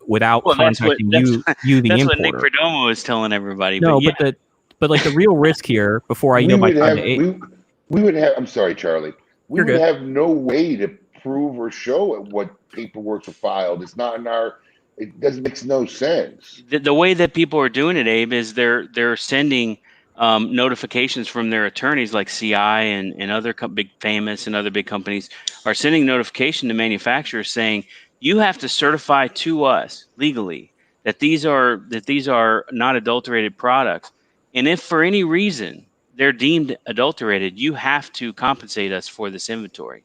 without contacting you, the that's importer. what Nick Perdomo is telling everybody. No, but yeah. but like the real risk here, before I yield my time to Abe. We would have. I'm sorry, Charlie. We You're would good. have no way to prove or show what paperwork were filed. It's not in our. It doesn't makes no sense. The way that people are doing it, Abe, is they're sending notifications from their attorneys, like CI and other big famous and other big companies are sending notification to manufacturers saying you have to certify to us legally that these are not adulterated products, and if for any reason they're deemed adulterated, you have to compensate us for this inventory.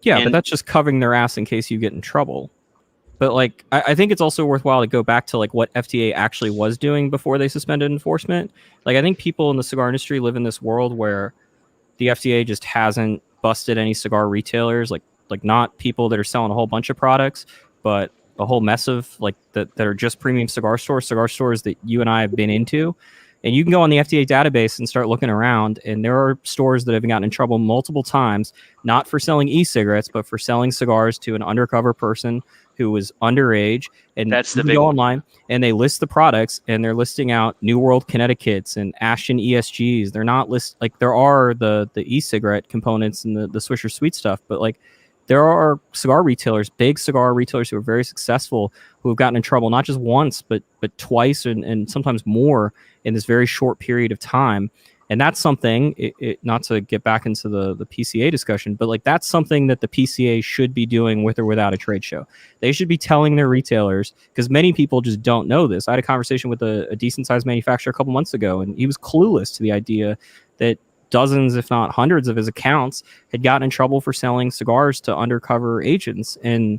Yeah, but that's just covering their ass in case you get in trouble. But like, I think it's also worthwhile to go back to like what FDA actually was doing before they suspended enforcement. Like, I think people in the cigar industry live in this world where the FDA just hasn't busted any cigar retailers, like not people that are selling a whole bunch of products, but a whole mess of like that are just premium cigar stores that you and I have been into. And you can go on the FDA database and start looking around, and there are stores that have gotten in trouble multiple times, not for selling e-cigarettes, but for selling cigars to an undercover person who was underage. And that's the you big go one. online and they list the products, and they're listing out New World Connecticut's and Ashton ESGs. They're not like there are the e-cigarette components and the Swisher Sweet stuff, but like there are cigar retailers, big cigar retailers who are very successful, who have gotten in trouble not just once, but twice and sometimes more in this very short period of time. And that's something, not to get back into the PCA discussion, but like that's something that the PCA should be doing with or without a trade show. They should be telling their retailers, because many people just don't know this. I had a conversation with a decent sized manufacturer a couple months ago, and he was clueless to the idea that dozens, if not hundreds of his accounts had gotten in trouble for selling cigars to undercover agents. And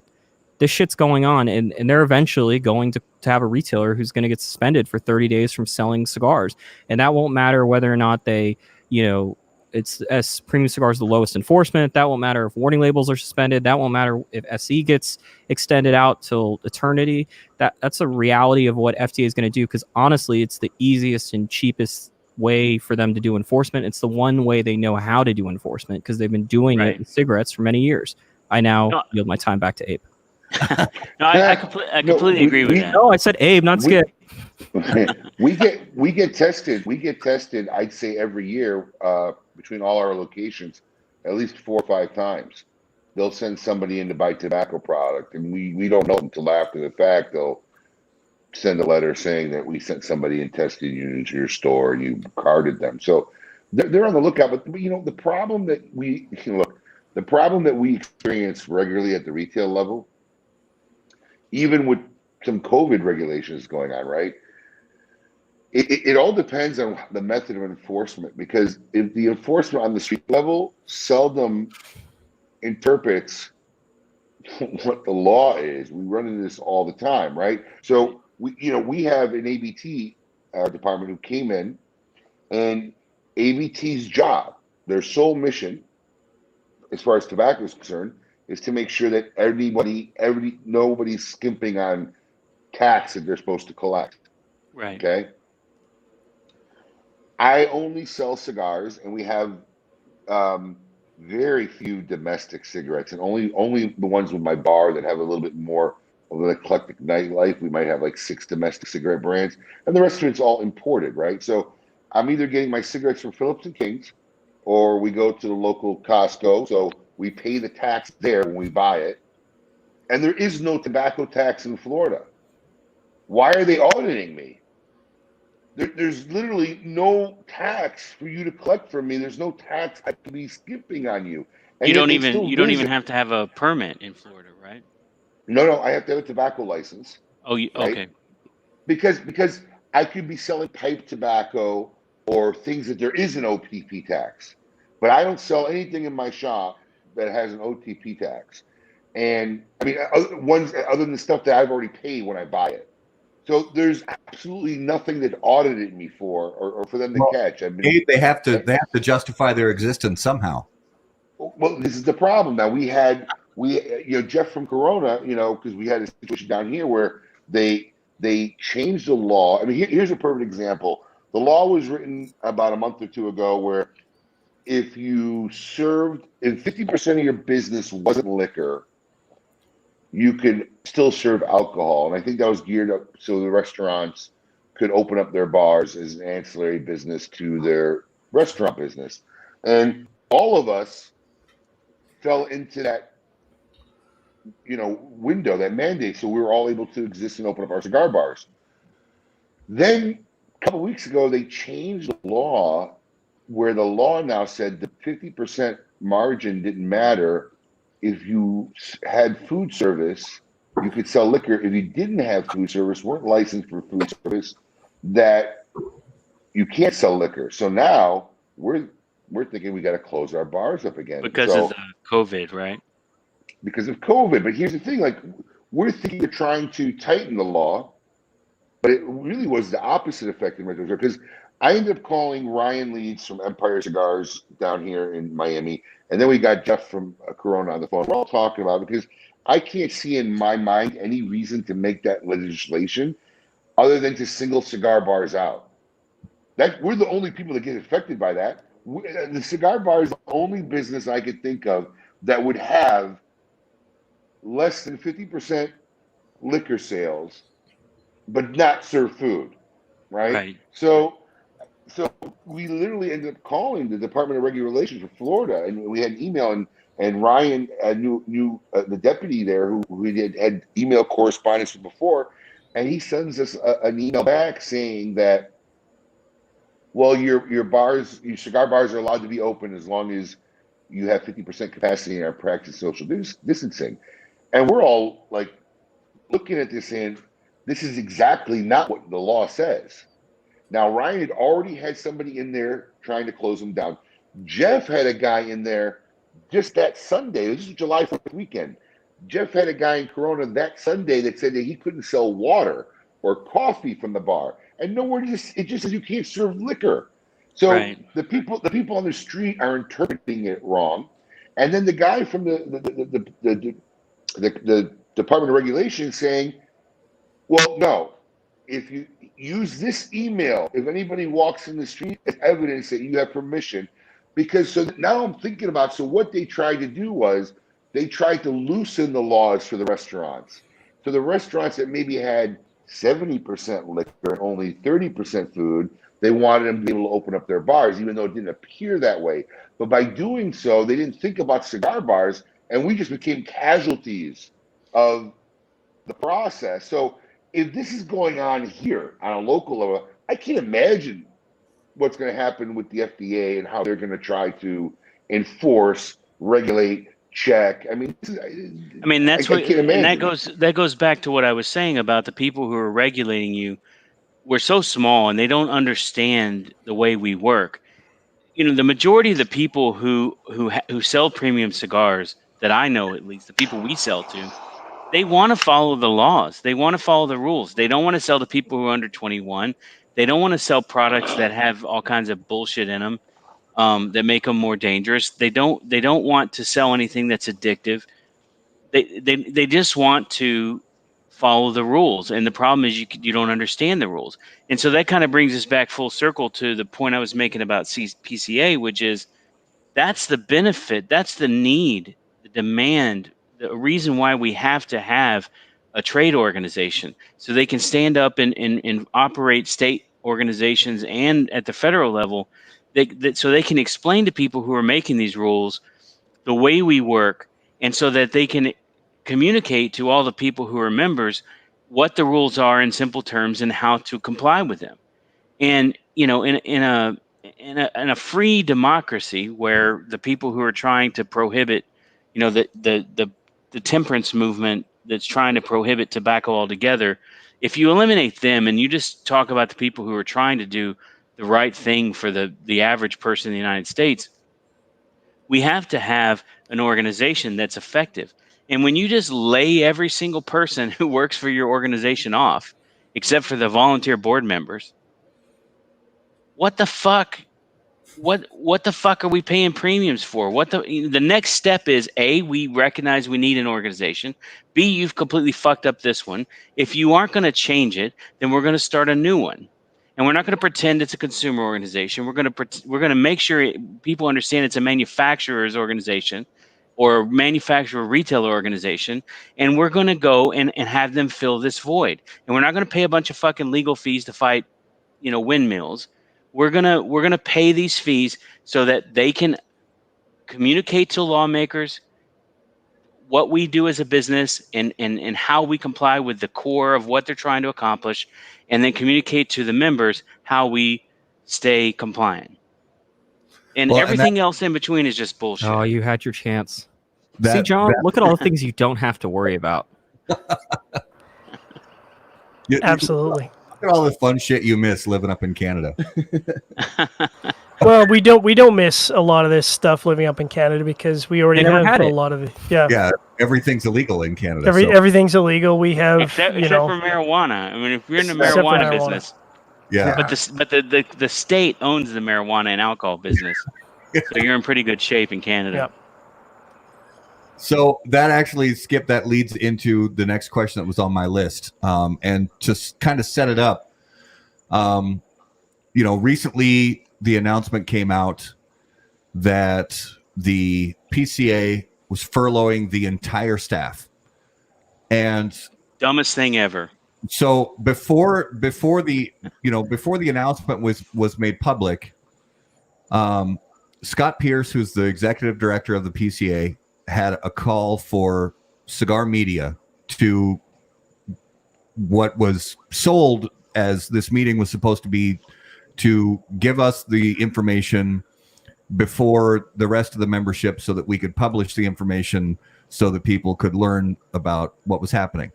this shit's going on, and they're eventually going to have a retailer who's going to get suspended for 30 days from selling cigars. And that won't matter whether or not they, it's S premium cigars the lowest enforcement. That won't matter if warning labels are suspended. That won't matter if SE gets extended out till eternity. That's a reality of what FDA is going to do, because honestly, it's the easiest and cheapest way for them to do enforcement. It's the one way they know how to do enforcement, because they've been doing it in cigarettes for many years. I now yield my time back to Abe. No, I completely agree with that. No, I said Abe, not Skip. We get tested. We get tested, I'd say, every year between all our locations, at least 4 or 5 times. They'll send somebody in to buy tobacco product, and we don't know until after the fact. They'll send a letter saying that we sent somebody and tested you into your store and you carded them. So they're on the lookout. But the problem that we experience regularly at the retail level, even with some COVID regulations going on, right? It all depends on the method of enforcement, because if the enforcement on the street level seldom interprets what the law is. We run into this all the time, right? So we have an ABT department who came in, and ABT's job, their sole mission, as far as tobacco is concerned, is to make sure that nobody's skimping on tax that they're supposed to collect. Right. Okay. I only sell cigars, and we have very few domestic cigarettes, and only the ones with my bar that have a little bit more of an eclectic nightlife. We might have like 6 domestic cigarette brands, and the rest of it's all imported, right? So I'm either getting my cigarettes from Phillips and King's, or we go to the local Costco. So we pay the tax there when we buy it. And there is no tobacco tax in Florida. Why are they auditing me? There's literally no tax for you to collect from me. There's no tax I could be skipping on you. And you don't even have to have a permit in Florida, right? No, I have to have a tobacco license. Oh, right? Okay. Because I could be selling pipe tobacco or things that there is an OTP tax, but I don't sell anything in my shop that has an OTP tax. And I mean, other than the stuff that I've already paid when I buy it. So there's absolutely nothing that audited me for, or for them to catch. They have to justify their existence somehow. Well, this is the problem. Now we Jeff from Corona, because we had a situation down here where they changed the law. I mean, here's a perfect example. The law was written about a month or two ago where if 50% of your business wasn't liquor, you could still serve alcohol. And I think that was geared up so the restaurants could open up their bars as an ancillary business to their restaurant business. And all of us fell into that, window, that mandate. So we were all able to exist and open up our cigar bars. Then a couple of weeks ago, they changed the law where the law now said the 50% margin didn't matter. If you had food service, you could sell liquor. If you didn't have food service, weren't licensed for food service, that you can't sell liquor. So now we're thinking we got to close our bars up again because of the COVID, right? because of COVID. But here's the thing: like we're thinking of trying to tighten the law, but it really was the opposite effect in Metro because I ended up calling Ryan Leeds from Empire Cigars down here in Miami, and then we got Jeff from Corona on the phone. We're all talking about it because I can't see in my mind any reason to make that legislation other than to single cigar bars out. That we're the only people that get affected by that. The cigar bar is the only business I could think of that would have less than 50% liquor sales, but not serve food, right? Right. So we literally ended up calling the Department of Regular Relations for Florida, and we had an email, and Ryan knew the deputy there who we had email correspondence with before, and he sends us an email back saying that, well, your cigar bars are allowed to be open as long as you have 50% capacity and are practicing social distancing, and we're all like looking at this saying, this is exactly not what the law says. Now, Ryan had already had somebody in there trying to close them down. Jeff had a guy in there just that Sunday. This is July 4th weekend. Jeff had a guy in Corona that Sunday that said that he couldn't sell water or coffee from the bar. And nowhere it just says you can't serve liquor. So Right. the people on the street are interpreting it wrong. And then the guy from the Department of Regulation saying, well, no, if you use this email, if anybody walks in the street, it's evidence that you have permission. Because so now I'm thinking about, so what they tried to do was they tried to loosen the laws for the restaurants. So the restaurants that maybe had 70% liquor and only 30% food, they wanted them to be able to open up their bars, even though it didn't appear that way. But by doing so, they didn't think about cigar bars, and we just became casualties of the process. So if this is going on here on a local level, I can't imagine what's going to happen with the FDA and how they're going to try to enforce, regulate, check. I mean, That's I what, can't and imagine. that goes back to what I was saying about the people who are regulating you. We're so small, and they don't understand the way we work. The majority of the people who sell premium cigars that I know, at least the people we sell to, they want to follow the laws. They want to follow the rules. They don't want to sell to people who are under 21. They don't want to sell products that have all kinds of bullshit in them, that make them more dangerous. They don't want to sell anything that's addictive. They just want to follow the rules. And the problem is you don't understand the rules. And so that kind of brings us back full circle to the point I was making about PCA, which is that's the benefit, that's the need, the demand, the reason why we have to have a trade organization so they can stand up and operate state organizations and at the federal level, so they can explain to people who are making these rules the way we work, and so that they can communicate to all the people who are members what the rules are in simple terms and how to comply with them. And in a free democracy where the people who are trying to prohibit, the temperance movement that's trying to prohibit tobacco altogether, if you eliminate them and you just talk about the people who are trying to do the right thing for the average person in the United States, we have to have an organization that's effective. And when you just lay every single person who works for your organization off, except for the volunteer board members, what the fuck? What the fuck are we paying premiums for? The next step is A, we recognize we need an organization. B, you've completely fucked up this one. If you aren't going to change it, then we're going to start a new one. And we're not going to pretend it's a consumer organization. We're going to make sure people understand it's a manufacturer's organization or manufacturer retailer organization, and we're going to go and have them fill this void. And we're not going to pay a bunch of fucking legal fees to fight, windmills. We're gonna pay these fees so that they can communicate to lawmakers what we do as a business and how we comply with the core of what they're trying to accomplish, and then communicate to the members how we stay compliant. And everything else in between is just bullshit. Oh, you had your chance. See, John, look at all the things you don't have to worry about. Absolutely. Look at all the fun shit you miss living up in Canada. Well, we don't miss a lot of this stuff living up in Canada because we already have a lot of it. Yeah. Yeah, everything's illegal in Canada. Everything's illegal. We have except for marijuana. I mean, if you're in the marijuana business, yeah. But the state owns the marijuana and alcohol business, so you're in pretty good shape in Canada. Yeah. So that actually, Skip, that leads into the next question that was on my list. And to kind of set it up, recently the announcement came out that the PCA was furloughing the entire staff. And dumbest thing ever. So before the announcement was made public, Scott Pierce, who's the executive director of the PCA, had a call for Cigar Media to what was sold as this meeting was supposed to be to give us the information before the rest of the membership so that we could publish the information so that people could learn about what was happening.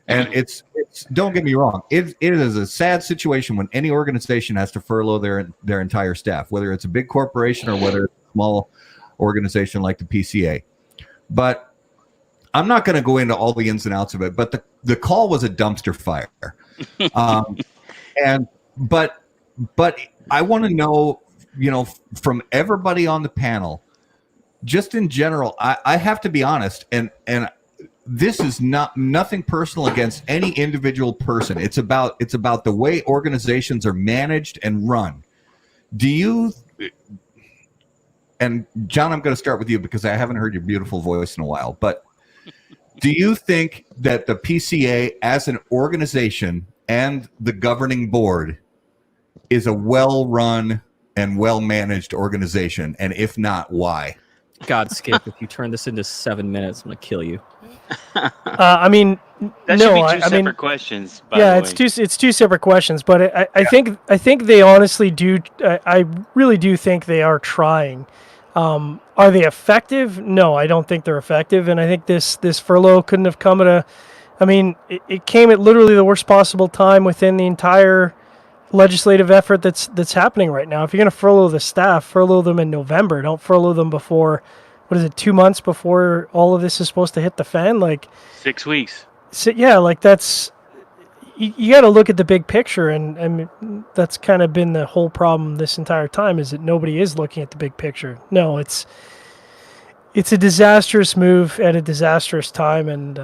And it's don't get me wrong, it is a sad situation when any organization has to furlough their entire staff, whether it's a big corporation or whether it's a small organization like the PCA. But I'm not going to go into all the ins and outs of it, but the call was a dumpster fire. But I want to know, from everybody on the panel, just in general, I have to be honest, and this is nothing personal against any individual person. It's about the way organizations are managed and run. And John, I'm going to start with you because I haven't heard your beautiful voice in a while. But do you think that the PCA as an organization and the governing board is a well-run and well-managed organization? And if not, why? God, Skip, if you turn this into 7 minutes, I'm going to kill you. I mean, that should be two separate questions. Yeah, it's two separate questions. But I think they honestly do. I really do think they are trying. Are they effective? No, I don't think they're effective. And I think this furlough couldn't have come at a. I mean, it came at literally the worst possible time within the entire legislative effort that's happening right now. If you're going to furlough the staff, furlough them in November. Don't furlough them before. What is it? 2 months before all of this is supposed to hit the fan? Like 6 weeks. So, yeah, like that's. You got to look at the big picture, and that's kind of been the whole problem this entire time, is that nobody is looking at the big picture. No, it's a disastrous move at a disastrous time, and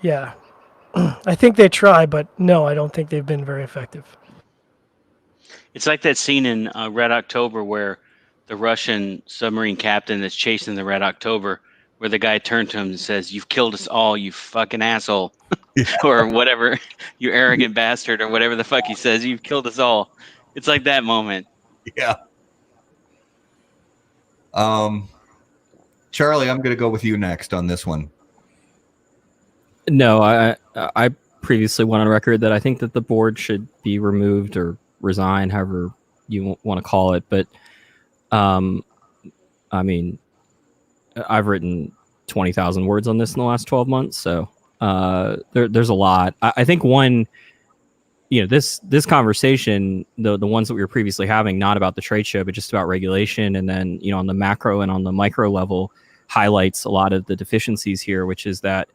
yeah, I think they try, but no, I don't think they've been very effective. It's like that scene in Red October where the Russian submarine captain that's chasing the Red October, where the guy turned to him and says, "You've killed us all, you fucking asshole." Or whatever, "You arrogant bastard," or whatever the fuck he says. "You've killed us all." It's like that moment. Yeah. Charlie, I'm going to go with you next on this one. No, I previously went on record that I think that the board should be removed or resign, however you want to call it. But, I mean, I've written 20,000 words on this in the last 12 months, so there's a lot. I think one, this conversation, the ones that we were previously having, not about the trade show, but just about regulation, and then on the macro and on the micro level, highlights a lot of the deficiencies here, which is that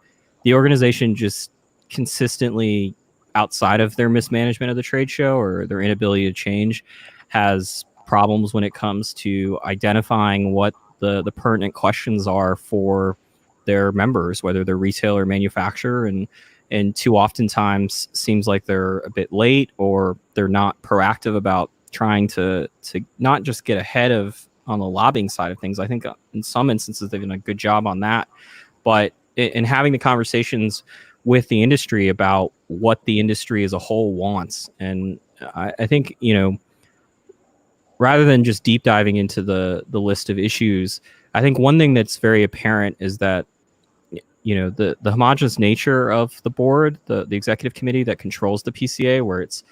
the organization just consistently, outside of their mismanagement of the trade show or their inability to change, has problems when it comes to identifying what the pertinent questions are for their members, whether they're retail or manufacturer, and and too oftentimes seems like they're a bit late, or they're not proactive about trying to not just get ahead of on the lobbying side of things. I think in some instances they've done a good job on that, but in having the conversations with the industry about what the industry as a whole wants. And I think, rather than just deep diving into the list of issues, I think one thing that's very apparent is that the homogenous nature of the board, the executive committee that controls the PCA, where it's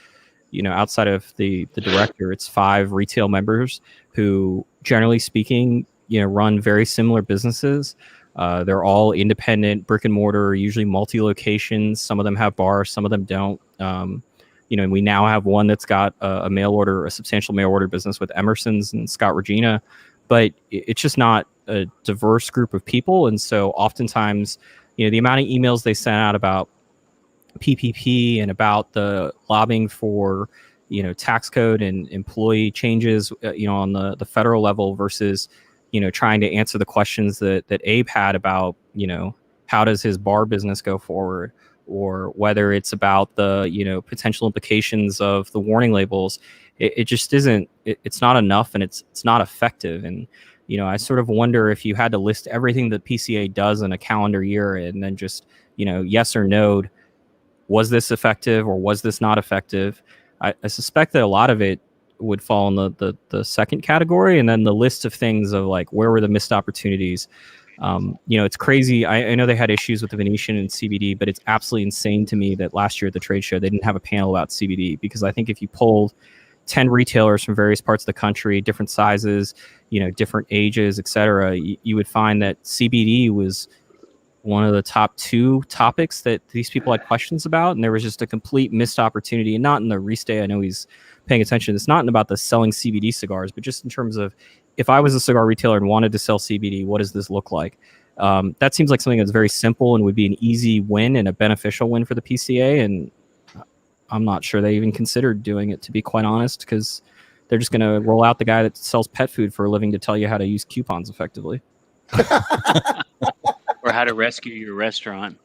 outside of the director, it's 5 retail members who, generally speaking, run very similar businesses. They're all independent, brick and mortar, usually multi-locations. Some of them have bars, some of them don't. And we now have one that's got a substantial mail order business with Emerson's and Scott Regina, but it's just not a diverse group of people. And so oftentimes, the amount of emails they sent out about PPP and about the lobbying for, tax code and employee changes, on the federal level versus, trying to answer the questions that Abe had about, how does his bar business go forward, or whether it's about the, potential implications of the warning labels. It just isn't, it's not enough, and it's not effective. And, I sort of wonder if you had to list everything that PCA does in a calendar year and then just, yes or no, was this effective or was this not effective? I suspect that a lot of it would fall in the second category, and then the list of things of like, where were the missed opportunities? It's crazy. I know they had issues with the Venetian and CBD, but it's absolutely insane to me that last year at the trade show, they didn't have a panel about CBD, because I think if you polled 10 retailers from various parts of the country, different sizes, different ages, et cetera, you would find that CBD was one of the top 2 topics that these people had questions about. And there was just a complete missed opportunity, and not in the restay. I know he's paying attention. It's not about the selling CBD cigars, but just in terms of, if I was a cigar retailer and wanted to sell CBD, what does this look like? That seems like something that's very simple and would be an easy win and a beneficial win for the PCA. And I'm not sure they even considered doing it, to be quite honest, because they're just going to roll out the guy that sells pet food for a living to tell you how to use coupons effectively. Or how to rescue your restaurant.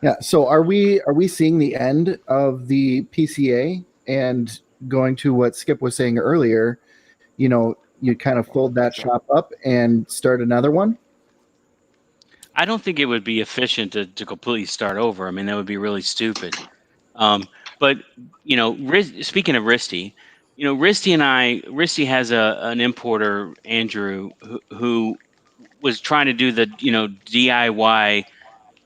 Yeah. So are we seeing the end of the PCA? And going to what Skip was saying earlier, you kind of fold that shop up and start another one? I don't think it would be efficient to completely start over. I mean, that would be really stupid. But speaking of Risty, Risty has an importer, Andrew, who was trying to do the DIY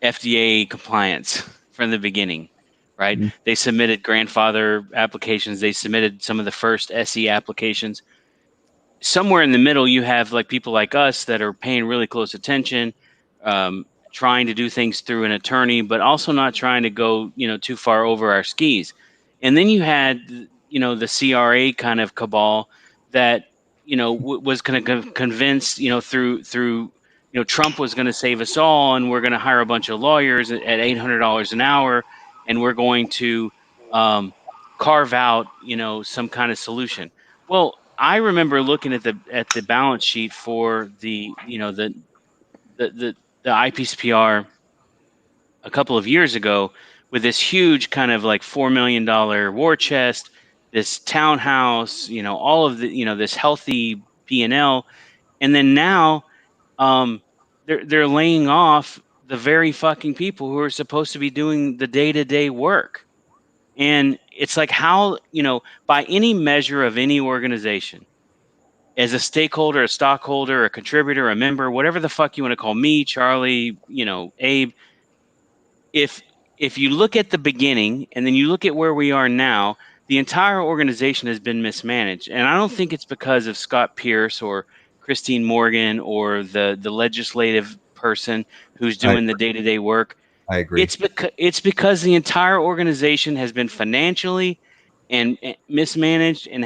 FDA compliance from the beginning, right? Mm-hmm. They submitted grandfather applications. They submitted some of the first SE applications. Somewhere in the middle, you have like people like us that are paying really close attention, trying to do things through an attorney, but also not trying to go too far over our skis. And then you had the CRA kind of cabal that was going to convince through Trump was going to save us all, and we're going to hire a bunch of lawyers at $800 an hour, and we're going to carve out some kind of solution. Well, I remember looking at the balance sheet for the IPCPR a couple of years ago, with this huge kind of like $4 million war chest, this townhouse, all of the this healthy P&L, and then now they're laying off the very fucking people who are supposed to be doing the day-to-day work. And it's like, how, by any measure of any organization, as a stakeholder, a stockholder, a contributor, a member, whatever the fuck you want to call me, Charlie, Abe, if you look at the beginning and then you look at where we are now, the entire organization has been mismanaged. And I don't think it's because of Scott Pierce or Christine Morgan or the legislative person who's doing the day-to-day work. I agree. It's because the entire organization has been financially and mismanaged, and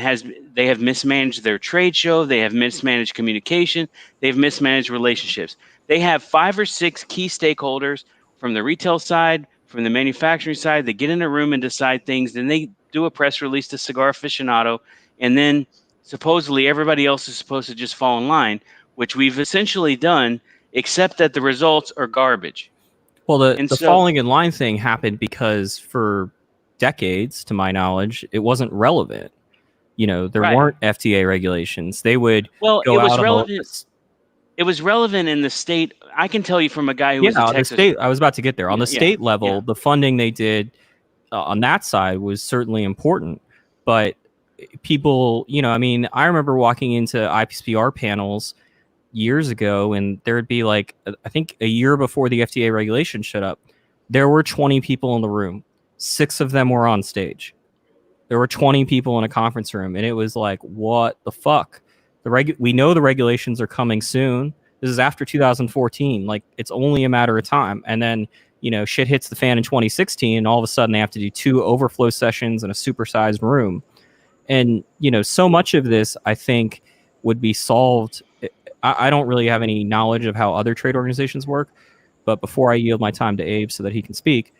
they have mismanaged their trade show, they have mismanaged communication, they've mismanaged relationships. They have 5 or 6 key stakeholders from the retail side, from the manufacturing side. They get in a room and decide things, then they do a press release to Cigar Aficionado, and then supposedly everybody else is supposed to just fall in line, which we've essentially done, except that the results are garbage. Well, And the so, falling in line thing happened because for decades, to my knowledge, it wasn't relevant. You know, there right. weren't FDA regulations. They would Well, go it was out on relevant. the It was relevant in the state. I can tell you from a guy who yeah, was a on the Texas. state. I was about to get there. On the Yeah, state level, yeah. the funding they did on that side was certainly important. But people, you know, I mean, I remember walking into IPSPR panels years ago, and there'd be like, I think a year before the FDA regulation showed up, there were 20 people in the room. 6 of them were on stage. There were 20 people in a conference room, and it was like, what the fuck? We know the regulations are coming soon. This is after 2014. Like, it's only a matter of time. And then, you know, shit hits the fan in 2016, and all of a sudden they have to do 2 overflow sessions in a supersized room. And, you know, so much of this, I think, would be solved. I don't really have any knowledge of how other trade organizations work, but before I yield my time to Abe so that he can speak,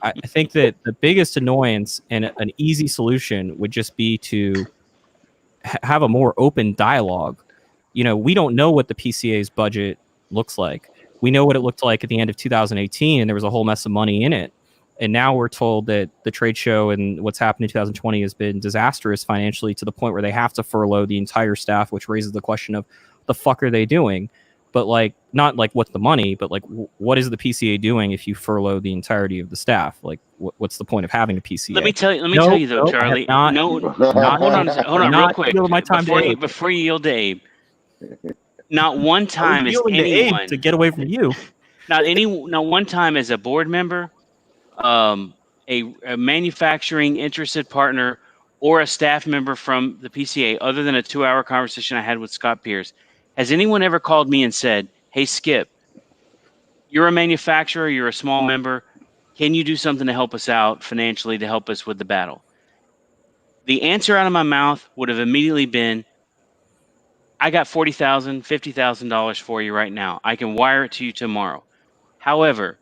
I think that the biggest annoyance and an easy solution would just be to have a more open dialogue. You know, we don't know what the PCA's budget looks like. We know what it looked like at the end of 2018, and there was a whole mess of money in it. And now we're told that the trade show and what's happened in 2020 has been disastrous financially to the point where they have to furlough the entire staff, which raises the question of the fuck are they doing? But like, not like what's the money, but like what is the PCA doing if you furlough the entirety of the staff? Like, what's the point of having a PCA? Let me tell you though, I have Charlie. not, No, not, hold on, real not quick. yielded my time to Abe. Before you yield to Abe, not one I was time is yielding to Abe anyone, to get away from you. not one time as a board member, a manufacturing interested partner, or a staff member from the PCA, other than a 2-hour conversation I had with Scott Pierce, has anyone ever called me and said, "Hey, Skip, you're a manufacturer, you're a small member. Can you do something to help us out financially to help us with the battle?" The answer out of my mouth would have immediately been, "I got $40,000, $50,000 for you right now. I can wire it to you tomorrow." However,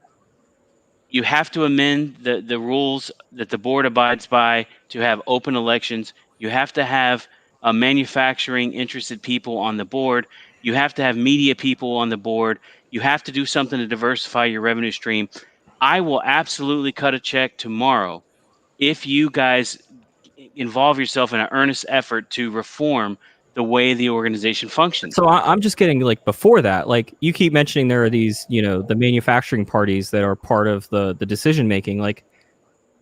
you have to amend the rules that the board abides by to have open elections. You have to have manufacturing interested people on the board. You have to have media people on the board. You have to do something to diversify your revenue stream. I will absolutely cut a check tomorrow if you guys involve yourself in an earnest effort to reform the way the organization functions. So I'm just getting like before that, like you keep mentioning there are these, you know, the manufacturing parties that are part of the decision making. Like,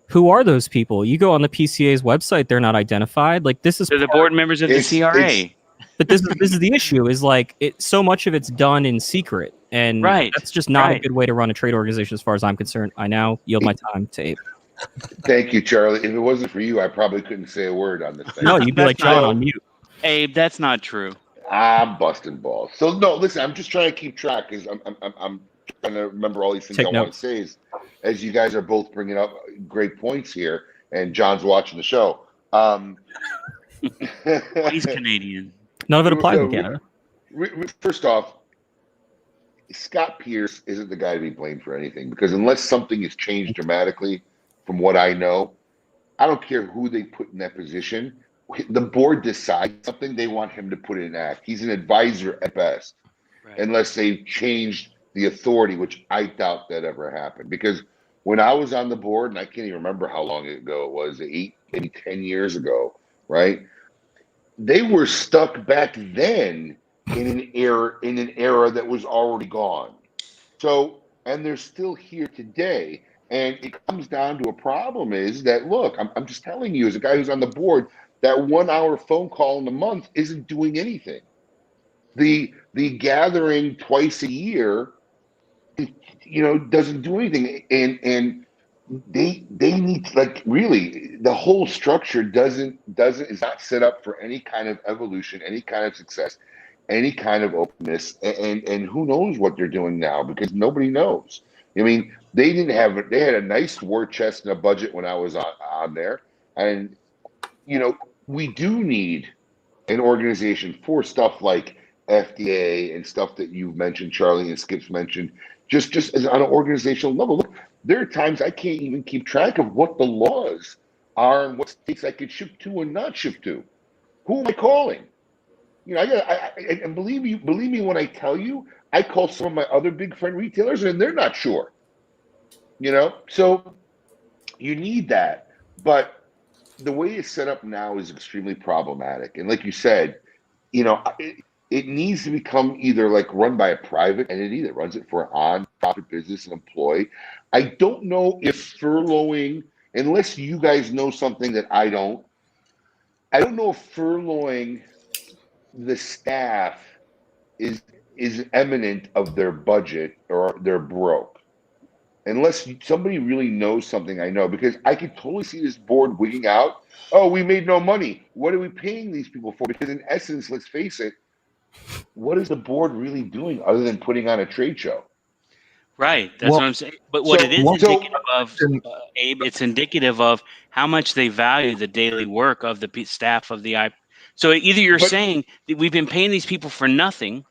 who are those people? You go on the PCA's website, they're not identified. Like this is They're the board members of the It's CRA. but this is the issue is like so much of it's done in secret, and Right, that's just not a right. good way to run a trade organization as far as I'm concerned. I now yield my time to Abe. Thank you, Charlie. If it wasn't for you, I probably couldn't say a word on this thing. No, you'd be like That's not- John on mute. Abe, that's not true. I'm busting balls. So no, listen, I'm just trying to keep track because I'm trying to remember all these things Take I want to notes. say. Is, as you guys are both bringing up great points here, and John's watching the show. He's Canadian. None of it applies in Canada. First off, Scott Pierce isn't the guy to be blamed for anything because unless something has changed dramatically from what I know, I don't care who they put in that position. The board decides something, they want him to put it in act. He's an advisor at best, Right. unless they've changed the authority, which I doubt that ever happened. Because when I was on the board, and I can't even remember how long ago it was, 8, maybe 10 years ago, right? They were stuck back then in an era that was already gone. So, and they're still here today. And it comes down to a problem is that, look, I'm just telling you, as a guy who's on the board, that 1 hour phone call in a month isn't doing anything. The gathering twice a year, doesn't do anything. And they need to, like, really, the whole structure is not set up for any kind of evolution, any kind of success, any kind of openness. And who knows what they're doing now, because nobody knows. I mean, they had a nice war chest and a budget when I was on there. And, we do need an organization for stuff like FDA and stuff that you've mentioned, Charlie, and Skip's mentioned, just as on an organizational level. Look, there are times I can't even keep track of what the laws are and what states I could ship to and not ship to. Who am I calling? And believe me when I tell you, I call some of my other big friend retailers and they're not sure. So you need that, but the way it's set up now is extremely problematic. And like you said, it needs to become either like run by a private entity that runs it for an on-profit business and employee. I don't know if furloughing, unless you guys know something that I don't know if furloughing the staff is eminent of their budget or they're broke. Unless somebody really knows something, I know, because I could totally see this board wigging out. Oh, we made no money. What are we paying these people for? Because in essence, let's face it, what is the board really doing other than putting on a trade show? Right. That's what I'm saying. But what it is indicative of, Abe, it's indicative of how much they value the daily work of the staff of the IP. So either you're saying that we've been paying these people for nothing,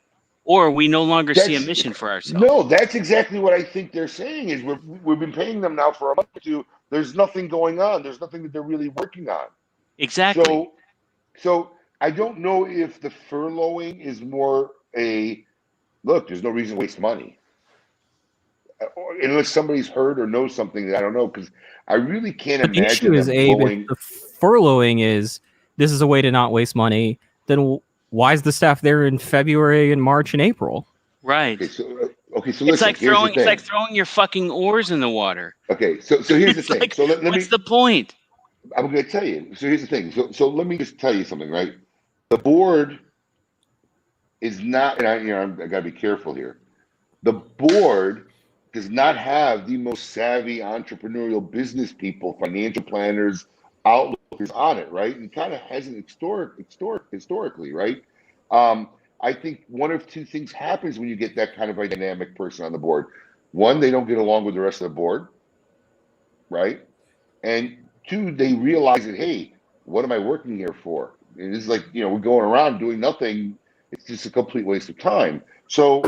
or we no longer see a mission for ourselves. No, that's exactly what I think they're saying is we've been paying them now for a month or two. There's nothing going on. There's nothing that they're really working on. Exactly. So I don't know if the furloughing is more look, there's no reason to waste money. Unless somebody's heard or knows something that I don't know, because I really can't imagine. The issue is, Abe, if the furloughing is this is a way to not waste money, then why is the staff there in February and March and April? Right. Okay, so it's listen, like throwing your fucking ours in the water. Okay, so here's the thing. Like, so what's the point? I'm going to tell you. So here's the thing. So let me just tell you something, right? The board is not, and I got to be careful here. The board does not have the most savvy entrepreneurial business people, financial planners, outlookers on it, right? And kind of hasn't historically, right? I think one of two things happens when you get that kind of a dynamic person on the board. One, they don't get along with the rest of the board, right? And two, they realize that, hey, what am I working here for? It is like, we're going around doing nothing. It's just a complete waste of time. So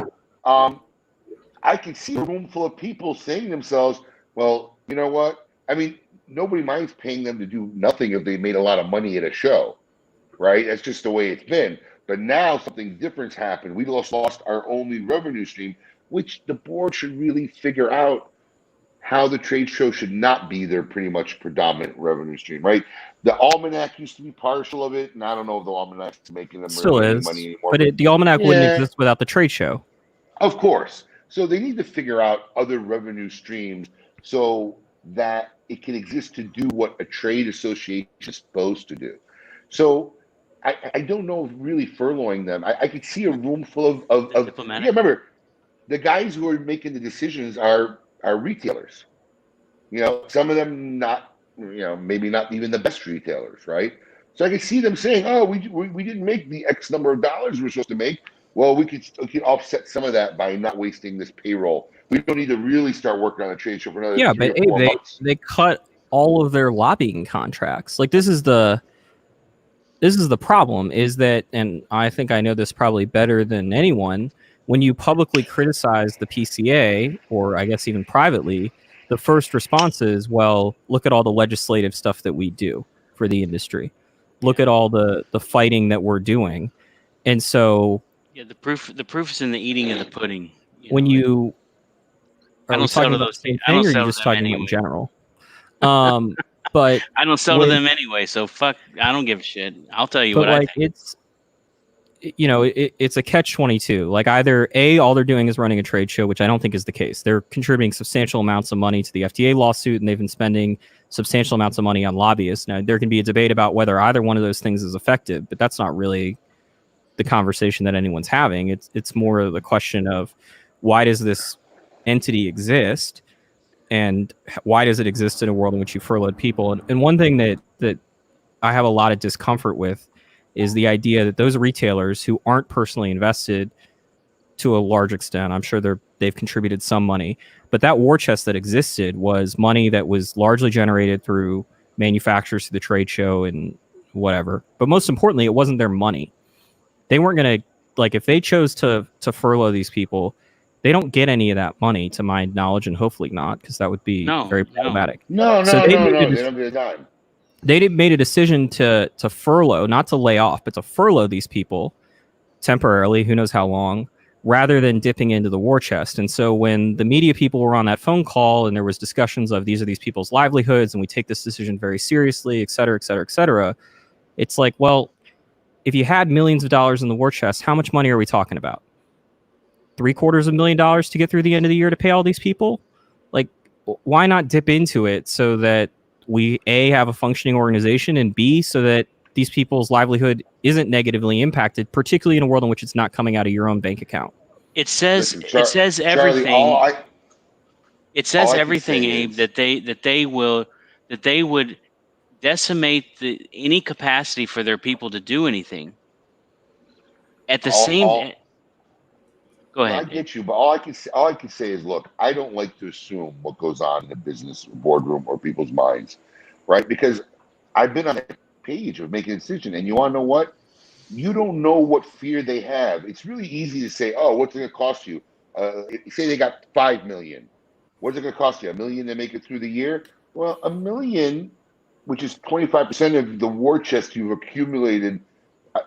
I can see a room full of people saying to themselves, well, you know what? I mean, nobody minds paying them to do nothing if they made a lot of money at a show, right? That's just the way it's been. But now something different's happened. We lost our only revenue stream, which the board should really figure out how the trade show should not be their pretty much predominant revenue stream, right? The Almanac used to be partial of it, and I don't know if the Almanac's making them still any is money anymore. But the Almanac wouldn't exist without the trade show. Of course. So they need to figure out other revenue streams so that it can exist to do what a trade association is supposed to do. So I don't know if really furloughing them. I could see a room full of remember, the guys who are making the decisions are retailers. Some of them not, maybe not even the best retailers, right? So I could see them saying, oh, we didn't make the X number of dollars we're supposed to make. Well, we could offset some of that by not wasting this payroll. We don't need to really start working on the trade show for another 3 or 4 months. They cut all of their lobbying contracts. Like this is the problem is that, and I think I know this probably better than anyone, when you publicly criticize the PCA, or I guess even privately, the first response is, well, look at all the legislative stuff that we do for the industry. Look at all the fighting that we're doing. And so the proof is in the eating of the pudding. When you I don't sell to those things. I don't sell to them anyway. In general. But I don't sell to them anyway, so fuck. I don't give a shit. I'll tell you what I think. It's a catch-22. Like either A, all they're doing is running a trade show, which I don't think is the case. They're contributing substantial amounts of money to the FDA lawsuit, and they've been spending substantial amounts of money on lobbyists. Now, there can be a debate about whether either one of those things is effective, but that's not really the conversation that anyone's having. It's more of the question of why does this entity exist, and why does it exist in a world in which you furloughed people? And one thing that I have a lot of discomfort with is the idea that those retailers who aren't personally invested to a large extent, I'm sure they've contributed some money, but that war chest that existed was money that was largely generated through manufacturers through the trade show and whatever. But most importantly, it wasn't their money. They weren't going to, like, if they chose to furlough these people, they don't get any of that money, to my knowledge, and hopefully not, because that would be very problematic. They don't get a dime. They made a decision to furlough, not to lay off, but to furlough these people temporarily, who knows how long, rather than dipping into the war chest. And so when the media people were on that phone call and there was discussions of these are these people's livelihoods and we take this decision very seriously, et cetera, et cetera, et cetera, it's like, well, if you had millions of dollars in the war chest, how much money are we talking about? $750,000 to get through the end of the year to pay all these people? Like, why not dip into it so that we, A, have a functioning organization, and B, so that these people's livelihood isn't negatively impacted, particularly in a world in which it's not coming out of your own bank account? It says Listen, it says Charlie, everything. It says all I can everything, say Abe, is- that they would decimate any capacity for their people to do anything. At the same, go ahead. I get you, but all I can say is, look, I don't like to assume what goes on in the business boardroom or people's minds, right? Because I've been on that page of making a decision, and you want to know what? You don't know what fear they have. It's really easy to say, "Oh, what's it going to cost you?" Say they got 5 million. What's it going to cost you? $1 million to make it through the year? Well, $1 million, which is 25% of the war chest you've accumulated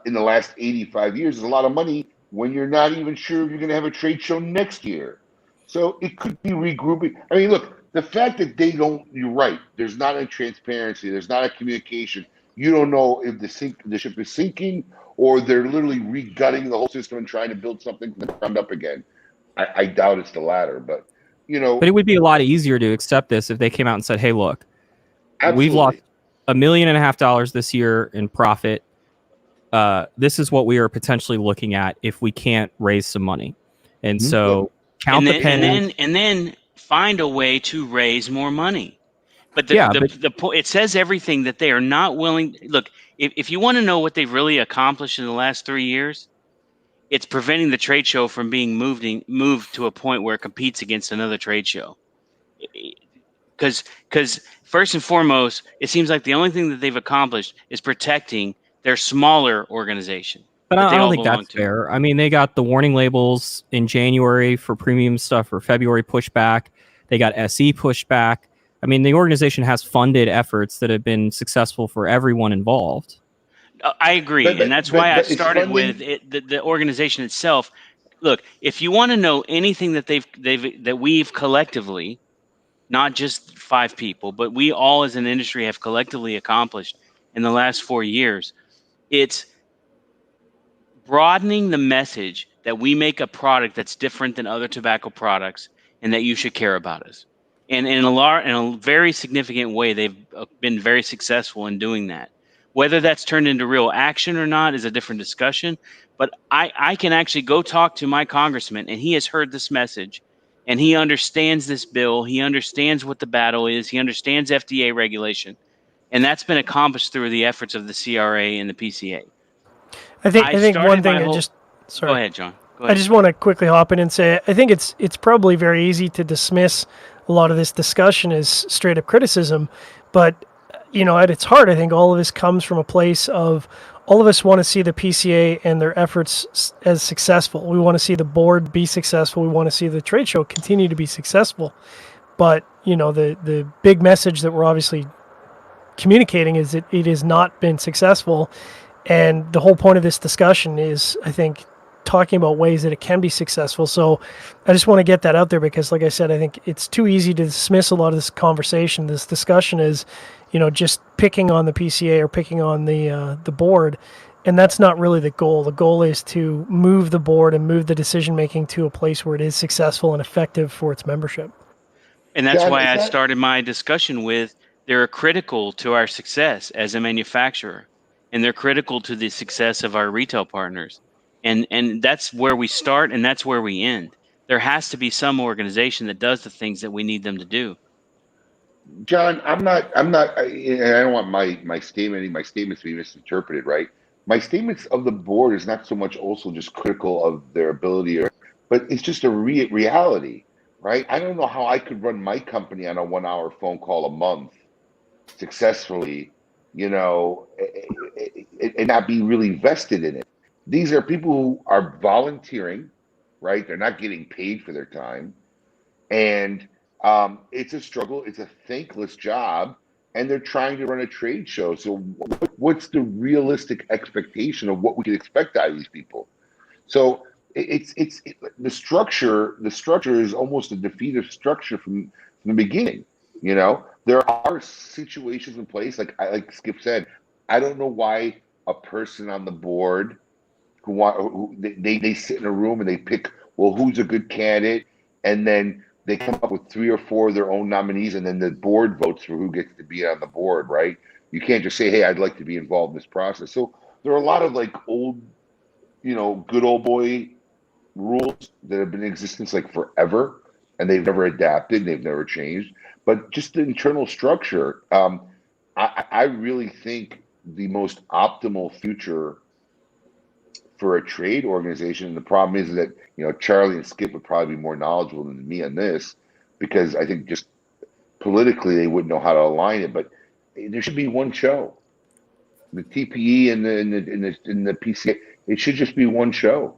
in the last 85 years, is a lot of money when you're not even sure if you're going to have a trade show next year. So it could be regrouping. I mean, look, the fact that they don't, you're right, there's not a transparency, there's not a communication. You don't know if the ship is sinking or they're literally regutting the whole system and trying to build something from the ground up again. I doubt it's the latter, but But it would be a lot easier to accept this if they came out and said, hey, look, absolutely. we've lost $1.5 million this year in profit. This is what we are potentially looking at if we can't raise some money. And so count the pennies. And then find a way to raise more money. But it says everything that they are not willing. Look, if you want to know what they've really accomplished in the last 3 years, it's preventing the trade show from being moved to a point where it competes against another trade show. Because first and foremost, it seems like the only thing that they've accomplished is protecting their smaller organization. But I don't think that's fair. I mean, they got the warning labels in January for premium stuff, for February pushback. They got SE pushback. I mean, the organization has funded efforts that have been successful for everyone involved. I agree, and that's why I started with the organization itself. Look, if you want to know anything that we've collectively, not just 5 people, but we all as an industry have collectively accomplished in the last 4 years, it's broadening the message that we make a product that's different than other tobacco products, and that you should care about us. And in a very significant way, they've been very successful in doing that. Whether that's turned into real action or not is a different discussion. But I can actually go talk to my congressman, and he has heard this message, and he understands this bill. He understands what the battle is. He understands FDA regulation. And that's been accomplished through the efforts of the CRA and the PCA. I think one thing Go ahead, John. Go ahead. I just want to quickly hop in and say I think it's probably very easy to dismiss a lot of this discussion as straight up criticism, but at its heart, I think all of this comes from a place of all of us want to see the PCA and their efforts as successful. We want to see the board be successful. We want to see the trade show continue to be successful. But the big message that we're obviously communicating is that it has not been successful. And the whole point of this discussion is, I think, talking about ways that it can be successful. So I just want to get that out there because, like I said, I think it's too easy to dismiss a lot of this conversation. This discussion is, just picking on the PCA or picking on the board. And that's not really the goal. The goal is to move the board and move the decision-making to a place where it is successful and effective for its membership. And that's why I started my discussion with they're critical to our success as a manufacturer. And they're critical to the success of our retail partners. And that's where we start and that's where we end. There has to be some organization that does the things that we need them to do. John, I don't want my statements to be misinterpreted, right? My statements of the board is not so much also just critical of their ability, but it's just a reality, right? I don't know how I could run my company on a 1-hour phone call a month successfully, and not be really vested in it. These are people who are volunteering, right? They're not getting paid for their time. And it's a struggle. It's a thankless job. And they're trying to run a trade show. So what's the realistic expectation of what we can expect out of these people? So the structure. The structure is almost a defeated structure from the beginning. There are situations in place, like Skip said. I don't know why a person on the board they sit in a room and they pick, well, who's a good candidate, and then they come up with 3 or 4 of their own nominees, and then the board votes for who gets to be on the board, right? You can't just say, hey, I'd like to be involved in this process. So there are a lot of like old, good old boy rules that have been in existence like forever, and they've never adapted, they've never changed. But just the internal structure, I really think the most optimal future for a trade organization. And the problem is that, Charlie and Skip would probably be more knowledgeable than me on this, because I think just politically they wouldn't know how to align it. But there should be one show. The TPE and the PCA, it should just be one show.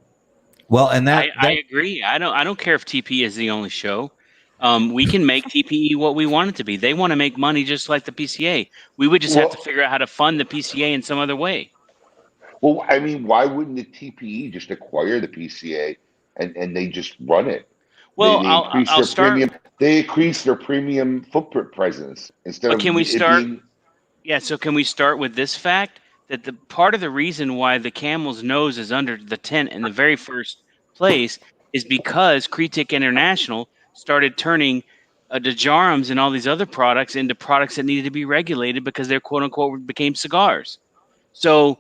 Well, and I agree. I don't care if TPE is the only show. We can make TPE what we want it to be. They want to make money just like the PCA. We would just have to figure out how to fund the PCA in some other way. Well, I mean, why wouldn't the TPE just acquire the PCA and they just run it? Well, They increase their premium footprint presence instead of. Can we start? Yeah. So can we start with this fact that the part of the reason why the camel's nose is under the tent in the very first place is because Critic International started turning Dejarums and all these other products into products that needed to be regulated because they're quote unquote became cigars. So,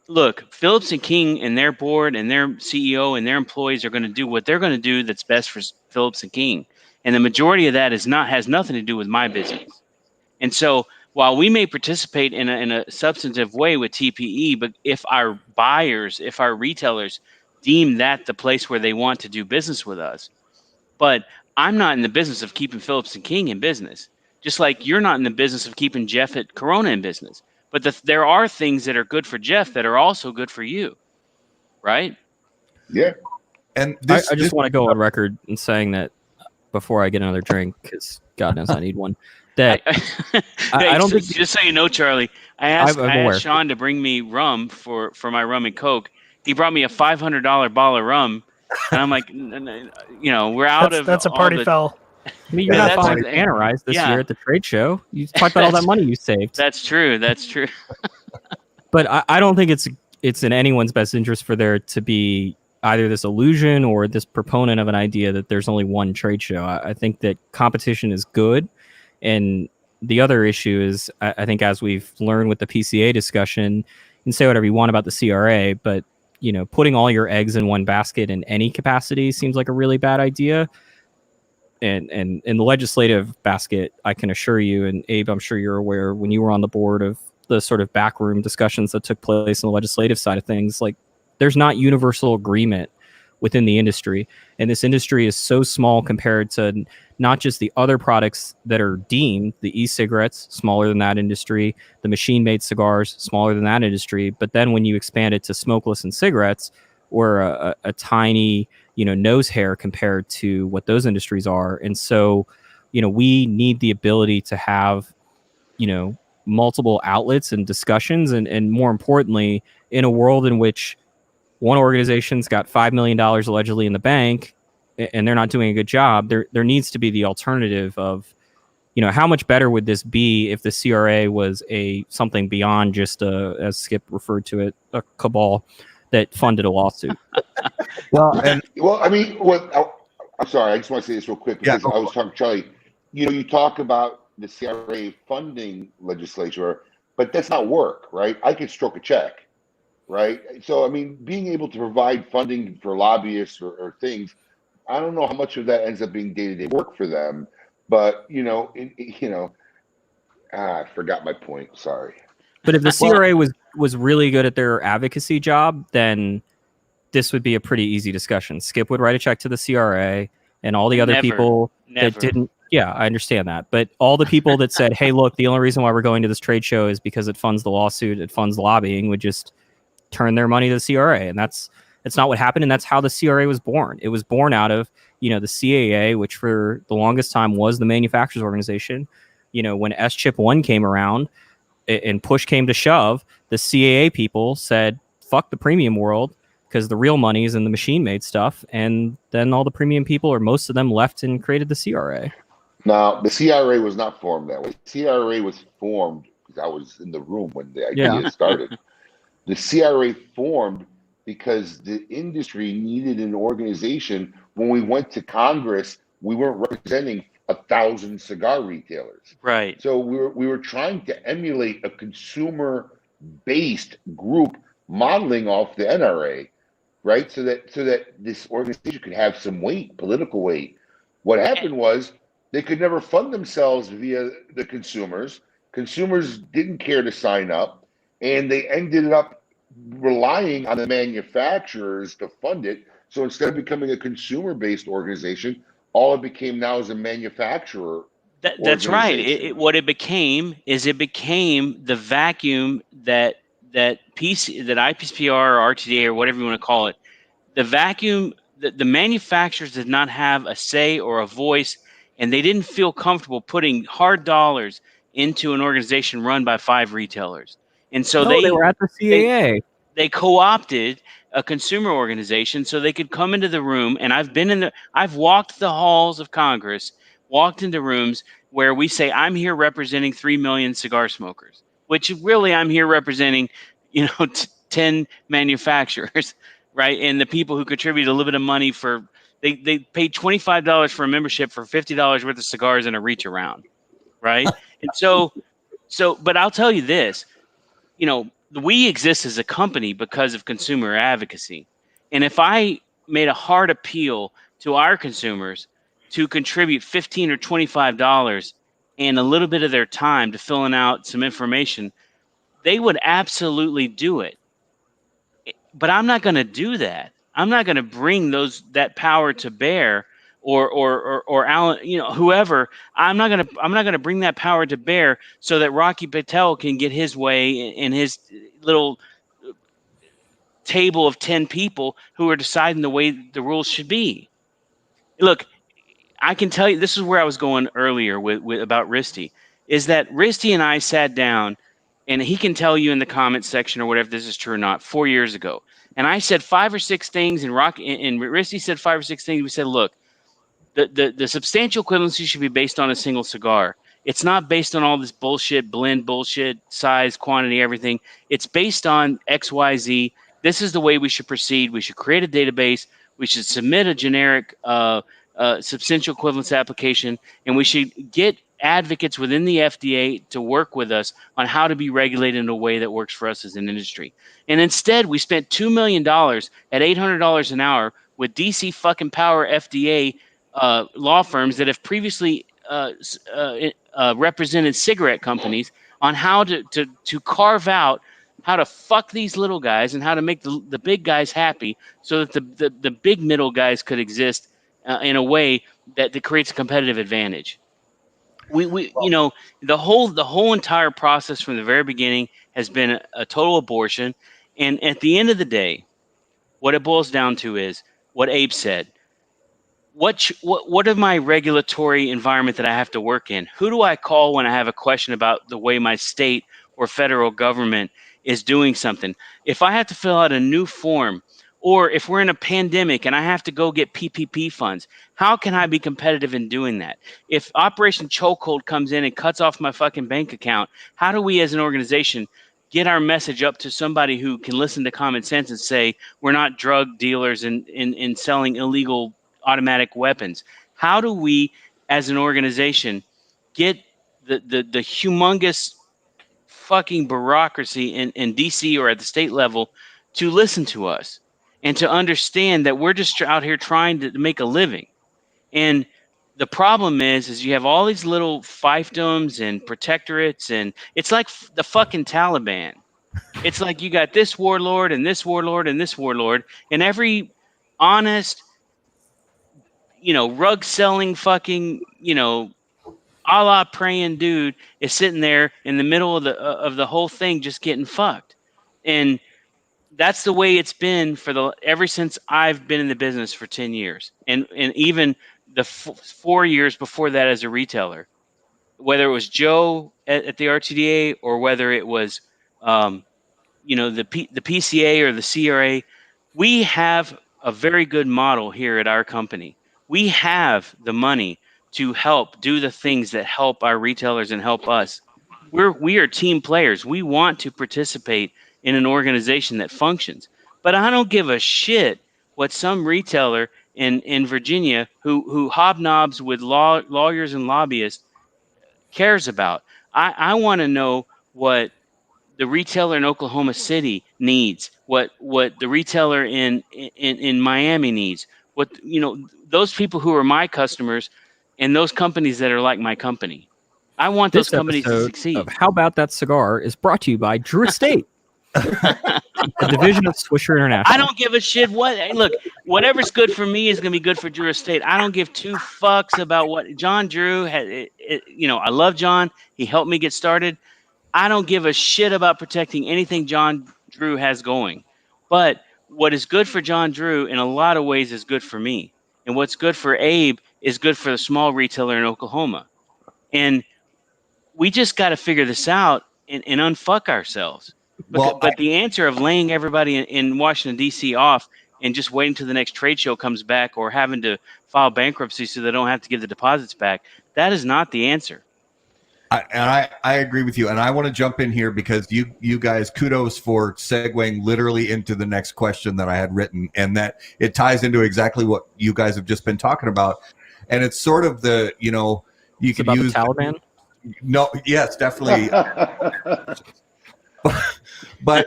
look, Phillips and King and their board and their CEO and their employees are going to do what they're going to do that's best for Phillips and King. And the majority of that has nothing to do with my business. And so while we may participate in a substantive way with TPE, but if our buyers, if our retailers deem that the place where they want to do business with us, but I'm not in the business of keeping Phillips and King in business, just like you're not in the business of keeping Jeff at Corona in business. But there are things that are good for Jeff that are also good for you, right? Yeah. And I just want to go on record in saying that before I get another drink, because God knows I need one. That I don't think. Just so you know, Charlie, I asked Sean to bring me rum for my rum and Coke. He brought me a $500 bottle of rum, and I'm like, we're out of. That's a party foul. I mean, you're not buying Anarize this year at the trade show. You talked about all that money you saved. That's true. But I don't think it's in anyone's best interest for there to be either this illusion or this proponent of an idea that there's only one trade show. I think that competition is good. And the other issue is, I think, as we've learned with the PCA discussion, you can say whatever you want about the CRA, but putting all your eggs in one basket in any capacity seems like a really bad idea. And in the legislative basket, I can assure you, and Abe, I'm sure you're aware, when you were on the board of the sort of backroom discussions that took place on the legislative side of things, like there's not universal agreement within the industry. And this industry is so small compared to not just the other products that are deemed, the e-cigarettes, smaller than that industry, the machine-made cigars, smaller than that industry. But then when you expand it to smokeless and cigarettes, we're a tiny, nose hair compared to what those industries are. And so, we need the ability to have, multiple outlets and discussions. And more importantly, in a world in which one organization's got $5 million allegedly in the bank and they're not doing a good job, there needs to be the alternative of, how much better would this be if the CRA was something beyond just as Skip referred to it, a cabal that funded a lawsuit. I'm sorry, I just want to say this real quick because I was talking to Charlie. You talk about the CRA funding legislature, but that's not work, right? I could stroke a check, right? So, I mean, being able to provide funding for lobbyists or things, I don't know how much of that ends up being day-to-day work for them, but I forgot my point. Sorry. But if the CRA was really good at their advocacy job, then this would be a pretty easy discussion. Skip would write a check to the CRA, and all the other people that didn't. Yeah, I understand that. But all the people that said, hey, look, the only reason why we're going to this trade show is because it funds the lawsuit, it funds lobbying, would just turn their money to the CRA. And that's not what happened. And that's how the CRA was born. It was born out of, the CAA, which for the longest time was the manufacturers organization. When S-Chip 1 came around and push came to shove, the CAA people said, fuck the premium world. because the real money is in the machine made stuff. And then all the premium people, or most of them, left and created the CRA. Now, the CRA was not formed that way. CRA was formed because I was in the room when the idea started. The CRA formed because the industry needed an organization. When we went to Congress, we weren't representing 1,000 cigar retailers. Right. So we were trying to emulate a consumer-based group modeling off the NRA, right? So that this organization could have some weight, political weight. What happened was they could never fund themselves via the consumers. Consumers didn't care to sign up, and they ended up relying on the manufacturers to fund it. So instead of becoming a consumer-based organization, all it became now is a manufacturer. That's right. What it became is it became the vacuum that IPSPR or RTDA or whatever you want to call it, the vacuum that the manufacturers did not have a say or a voice, and they didn't feel comfortable putting hard dollars into an organization run by 5 retailers. And so they were at the CAA. They co-opted a consumer organization so they could come into the room. And I've walked the halls of Congress, walked into rooms where we say, I'm here representing 3 million cigar smokers, which really I'm here representing, 10 manufacturers, right? And the people who contribute a little bit of money they paid $25 for a membership for $50 worth of cigars and a reach around, right? And but I'll tell you this, we exist as a company because of consumer advocacy. And if I made a hard appeal to our consumers to contribute $15 or $25 and a little bit of their time to filling out some information, they would absolutely do it. But I'm not going to do that. I'm not going to bring that power to bear, or Alan, whoever. I'm not going to bring that power to bear so that Rocky Patel can get his way in his little table of 10 people who are deciding the way the rules should be. Look, I can tell you, this is where I was going earlier with about Risty, is that Risty and I sat down, and he can tell you in the comments section or whatever this is true or not, 4 years ago. And I said 5 or 6 things, and Risty said 5 or 6 things. We said, look, the substantial equivalency should be based on a single cigar. It's not based on all this bullshit, blend bullshit, size, quantity, everything. It's based on XYZ. This is the way we should proceed. We should create a database. We should submit a generic substantial equivalence application, and we should get advocates within the FDA to work with us on how to be regulated in a way that works for us as an industry. And instead, we spent $2 million at $800 an hour with DC fucking Power FDA law firms that have previously represented cigarette companies on how to carve out how to fuck these little guys and how to make the big guys happy so that the big middle guys could exist in a way that creates a competitive advantage. The whole entire process from the very beginning has been a total abortion. And at the end of the day, what it boils down to is what Abe said. What is my regulatory environment that I have to work in? Who do I call when I have a question about the way my state or federal government is doing something? If I have to fill out a new form, or if we're in a pandemic and I have to go get PPP funds, how can I be competitive in doing that? If Operation Chokehold comes in and cuts off my fucking bank account, how do we as an organization get our message up to somebody who can listen to common sense and say, we're not drug dealers and selling illegal automatic weapons? How do we as an organization get the humongous fucking bureaucracy in DC or at the state level to listen to us and to understand that we're just out here trying to make a living? And the problem is you have all these little fiefdoms and protectorates, and it's like the fucking Taliban. It's like you got this warlord and this warlord and this warlord, and every honest, rug selling fucking, Allah praying dude is sitting there in the middle of the whole thing, just getting fucked. And that's the way it's been ever since I've been in the business for 10 years, and even the 4 years before that as a retailer. Whether it was Joe at the RTDA or whether it was, the PCA or the CRA, We have a very good model here at our company. We have the money to help do the things that help our retailers and help us. We are team players. We want to participate in an organization that functions. But I don't give a shit what some retailer in Virginia who hobnobs with lawyers and lobbyists cares about. I want to know what the retailer in Oklahoma City needs, what the retailer in Miami needs, what those people who are my customers, and those companies that are like my company. I want those This companies to episode succeed. of How About That Cigar is brought to you by Drew Estate, a division of Swisher International. I don't give a shit what. Hey, look, whatever's good for me is going to be good for Drew Estate. I don't give two fucks about what John Drew had. I love John. He helped me get started. I don't give a shit about protecting anything John Drew has going. But what is good for John Drew in a lot of ways is good for me. And what's good for Abe is good for the small retailer in Oklahoma. And we just got to figure this out and unfuck ourselves. But the answer of laying everybody in Washington, D.C. off and just waiting till the next trade show comes back or having to file bankruptcy so they don't have to give the deposits back, that is not the answer. I agree with you, and I want to jump in here because you guys, kudos for segueing literally into the next question that I had written, and that it ties into exactly what you guys have just been talking about, and it's sort of the you could use the Taliban. No, yes, definitely, but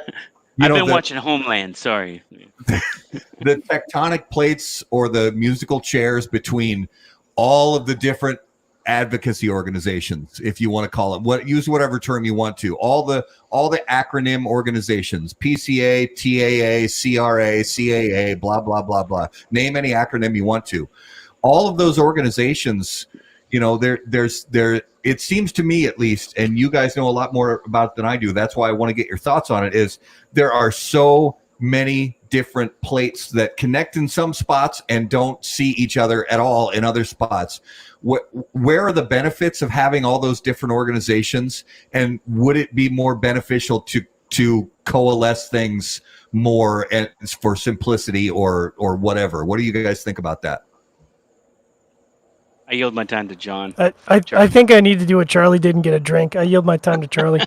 I've been watching Homeland. Sorry, the tectonic plates or the musical chairs between all of the different advocacy organizations, if you want to call it, use whatever term you want to, all the acronym organizations, PCA, TAA, CRA, CAA, blah blah blah blah, name any acronym you want to. All of those organizations, there's it seems to me, at least, and you guys know a lot more about it than I do, that's why I want to get your thoughts on it, is there are so many different plates that connect in some spots and don't see each other at all in other spots. Where are the benefits of having all those different organizations, and would it be more beneficial to coalesce things more for simplicity or whatever? What do you guys think about that? I yield my time to John. I think I need to do what Charlie did and get a drink. I yield my time to Charlie.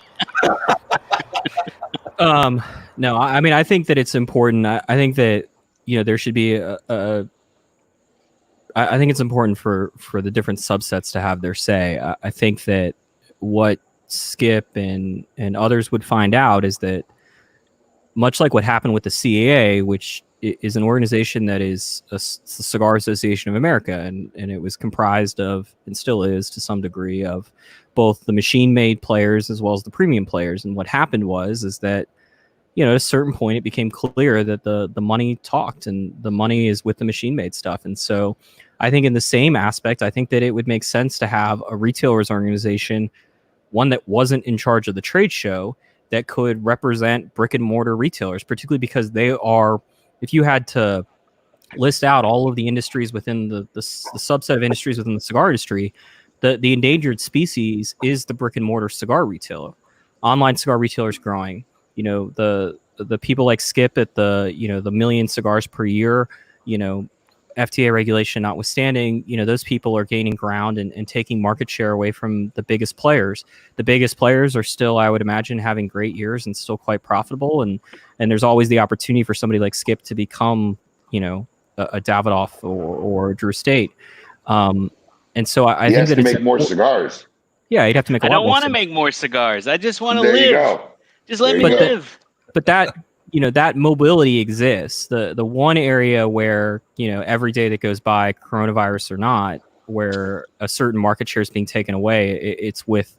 No, I mean, I think that it's important. I think that there should be I think it's important for the different subsets to have their say. I think that what Skip and others would find out is that, much like what happened with the CAA, which is an organization that is the Cigar Association of America, and it was comprised of, and still is to some degree, of both the machine-made players as well as the premium players. And what happened is that at a certain point, it became clear that the money talked, and the money is with the machine-made stuff. And so I think in the same aspect, I think that it would make sense to have a retailers organization, one that wasn't in charge of the trade show, that could represent brick and mortar retailers, particularly because they are, if you had to list out all of the industries within the subset of industries within the cigar industry, the endangered species is the brick and mortar cigar retailer. Online cigar retailers growing. The people like Skip at the million cigars per year, FTA regulation notwithstanding, those people are gaining ground and taking market share away from the biggest players. The biggest players are still, I would imagine, having great years and still quite profitable. And there's always the opportunity for somebody like Skip to become, a Davidoff or Drew Estate. And so I think that it's make more cigars. Yeah, you'd have to make. I don't want to make more cigars. I just want to live. There you go. Just let me live. But that that mobility exists. The one area where every day that goes by, coronavirus or not, where a certain market share is being taken away, it's with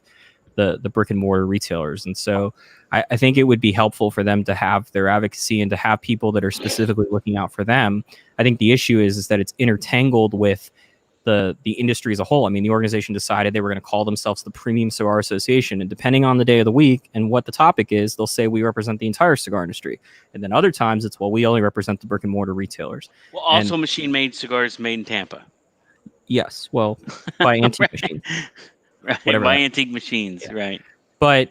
the brick and mortar retailers. And so I think it would be helpful for them to have their advocacy and to have people that are specifically looking out for them. I think the issue is that it's intertangled with the industry as a whole. I mean, the organization decided they were going to call themselves the Premium Cigar Association, and depending on the day of the week and what the topic is, they'll say we represent the entire cigar industry. And then other times it's, well, we only represent the brick and mortar retailers. Well, also machine-made cigars made in Tampa. Yes, well, by antique machines. Right, by antique machines, right. But,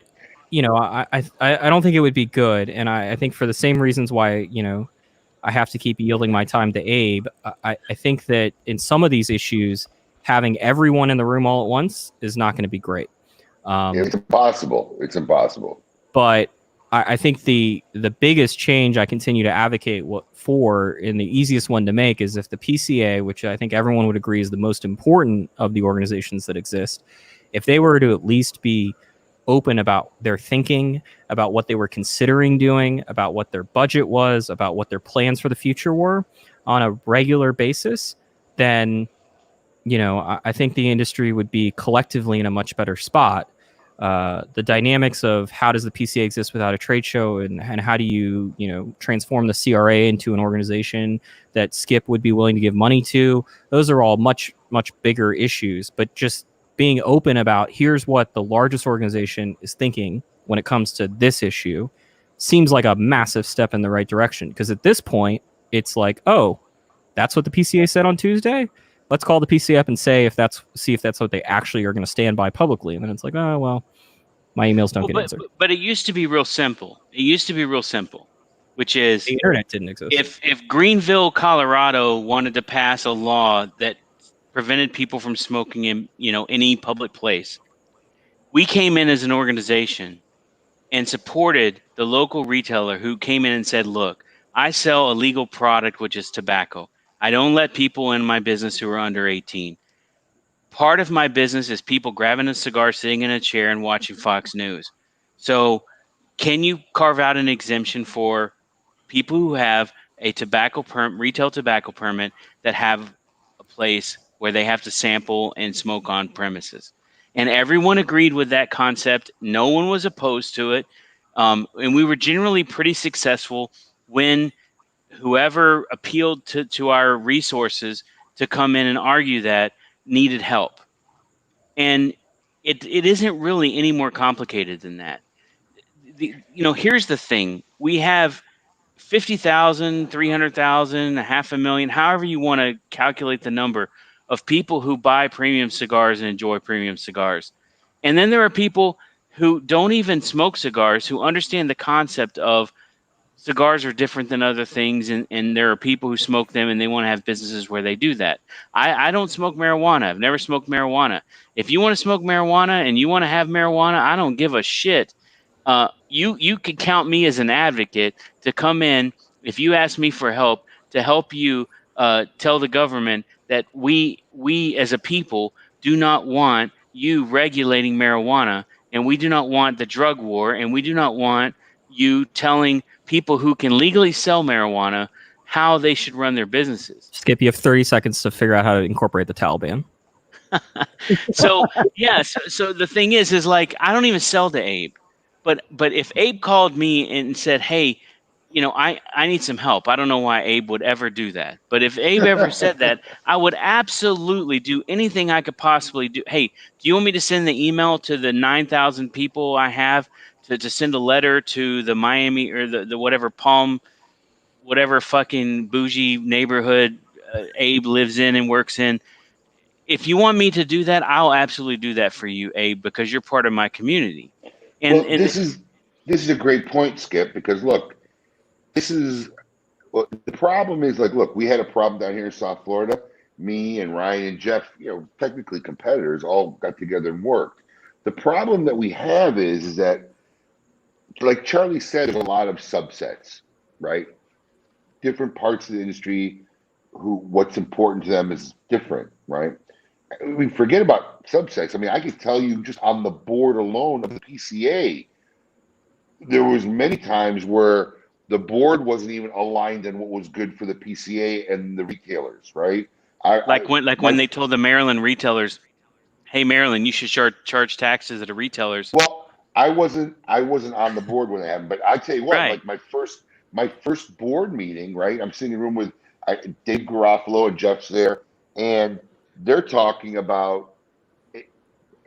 I don't think it would be good, and I think for the same reasons why, I have to keep yielding my time to Abe. I think that in some of these issues, having everyone in the room all at once is not going to be great. It's impossible. It's impossible. But I think the biggest change I continue to advocate for, and the easiest one to make, is if the PCA, which I think everyone would agree is the most important of the organizations that exist, if they were to at least be open about their thinking, about what they were considering doing, about what their budget was, about what their plans for the future were on a regular basis, then, you know, I think the industry would be collectively in a much better spot. The dynamics of how does the PCA exist without a trade show, and how do you, you know, transform the CRA into an organization that Skip would be willing to give money to, those are all much, much bigger issues. But just being open about here's what the largest organization is thinking when it comes to this issue seems like a massive step in the right direction. Because at this point, it's like, oh, that's what the PCA said on Tuesday. Let's call the PCA up and see if that's what they actually are going to stand by publicly. And then it's like, oh, well, my emails don't get answered. But it used to be real simple. Which is The internet didn't exist. If Greenville, Colorado wanted to pass a law that prevented people from smoking in, you know, any public place, we came in as an organization and supported the local retailer who came in and said, look, I sell a legal product, which is tobacco. I don't let people in my business who are under 18. Part of my business is people grabbing a cigar, sitting in a chair and watching Fox News. So can you carve out an exemption for people who have a retail tobacco permit that have a place where they have to sample and smoke on premises? And everyone agreed with that concept. No one was opposed to it. And we were generally pretty successful when whoever appealed to our resources to come in and argue that needed help. And it isn't really any more complicated than that. Here's the thing. We have 50,000, 300,000, 500,000, however you want to calculate the number of people who buy premium cigars and enjoy premium cigars. And then there are people who don't even smoke cigars, who understand the concept of cigars are different than other things, and there are people who smoke them and they want to have businesses where they do that. I don't smoke marijuana. I've never smoked marijuana. If you want to smoke marijuana and you want to have marijuana, I don't give a shit. You could count me as an advocate to come in if you ask me for help to help you tell the government that we as a people do not want you regulating marijuana, and we do not want the drug war, and we do not want you telling people who can legally sell marijuana how they should run their businesses. Skip, you have 30 seconds to figure out how to incorporate the Taliban. So the thing is like, I don't even sell to Abe, but if Abe called me and said, hey, you know, I need some help, I don't know why Abe would ever do that. But if Abe ever said that, I would absolutely do anything I could possibly do. Hey, do you want me to send the email to the 9,000 people I have to send a letter to the Miami or the whatever Palm, whatever fucking bougie neighborhood Abe lives in and works in? If you want me to do that, I'll absolutely do that for you, Abe, because you're part of my community. And this is a great point, Skip, because look, the problem is, like, look, we had a problem down here in South Florida. Me and Ryan and Jeff, you know, technically competitors, all got together and worked. The problem that we have is that, like Charlie said, there's a lot of subsets, right? Different parts of the industry, what's important to them is different, right? We forget about subsets. I mean, I could tell you just on the board alone of the PCA, there was many times where the board wasn't even aligned on what was good for the PCA and the retailers, right? When they told the Maryland retailers, hey, Maryland, you should charge taxes to the retailers. Well, I wasn't on the board when it happened, but I tell you what, right. Like my first board meeting, right? I'm sitting in a room with Dave Garofalo and Jeff's there, and they're talking about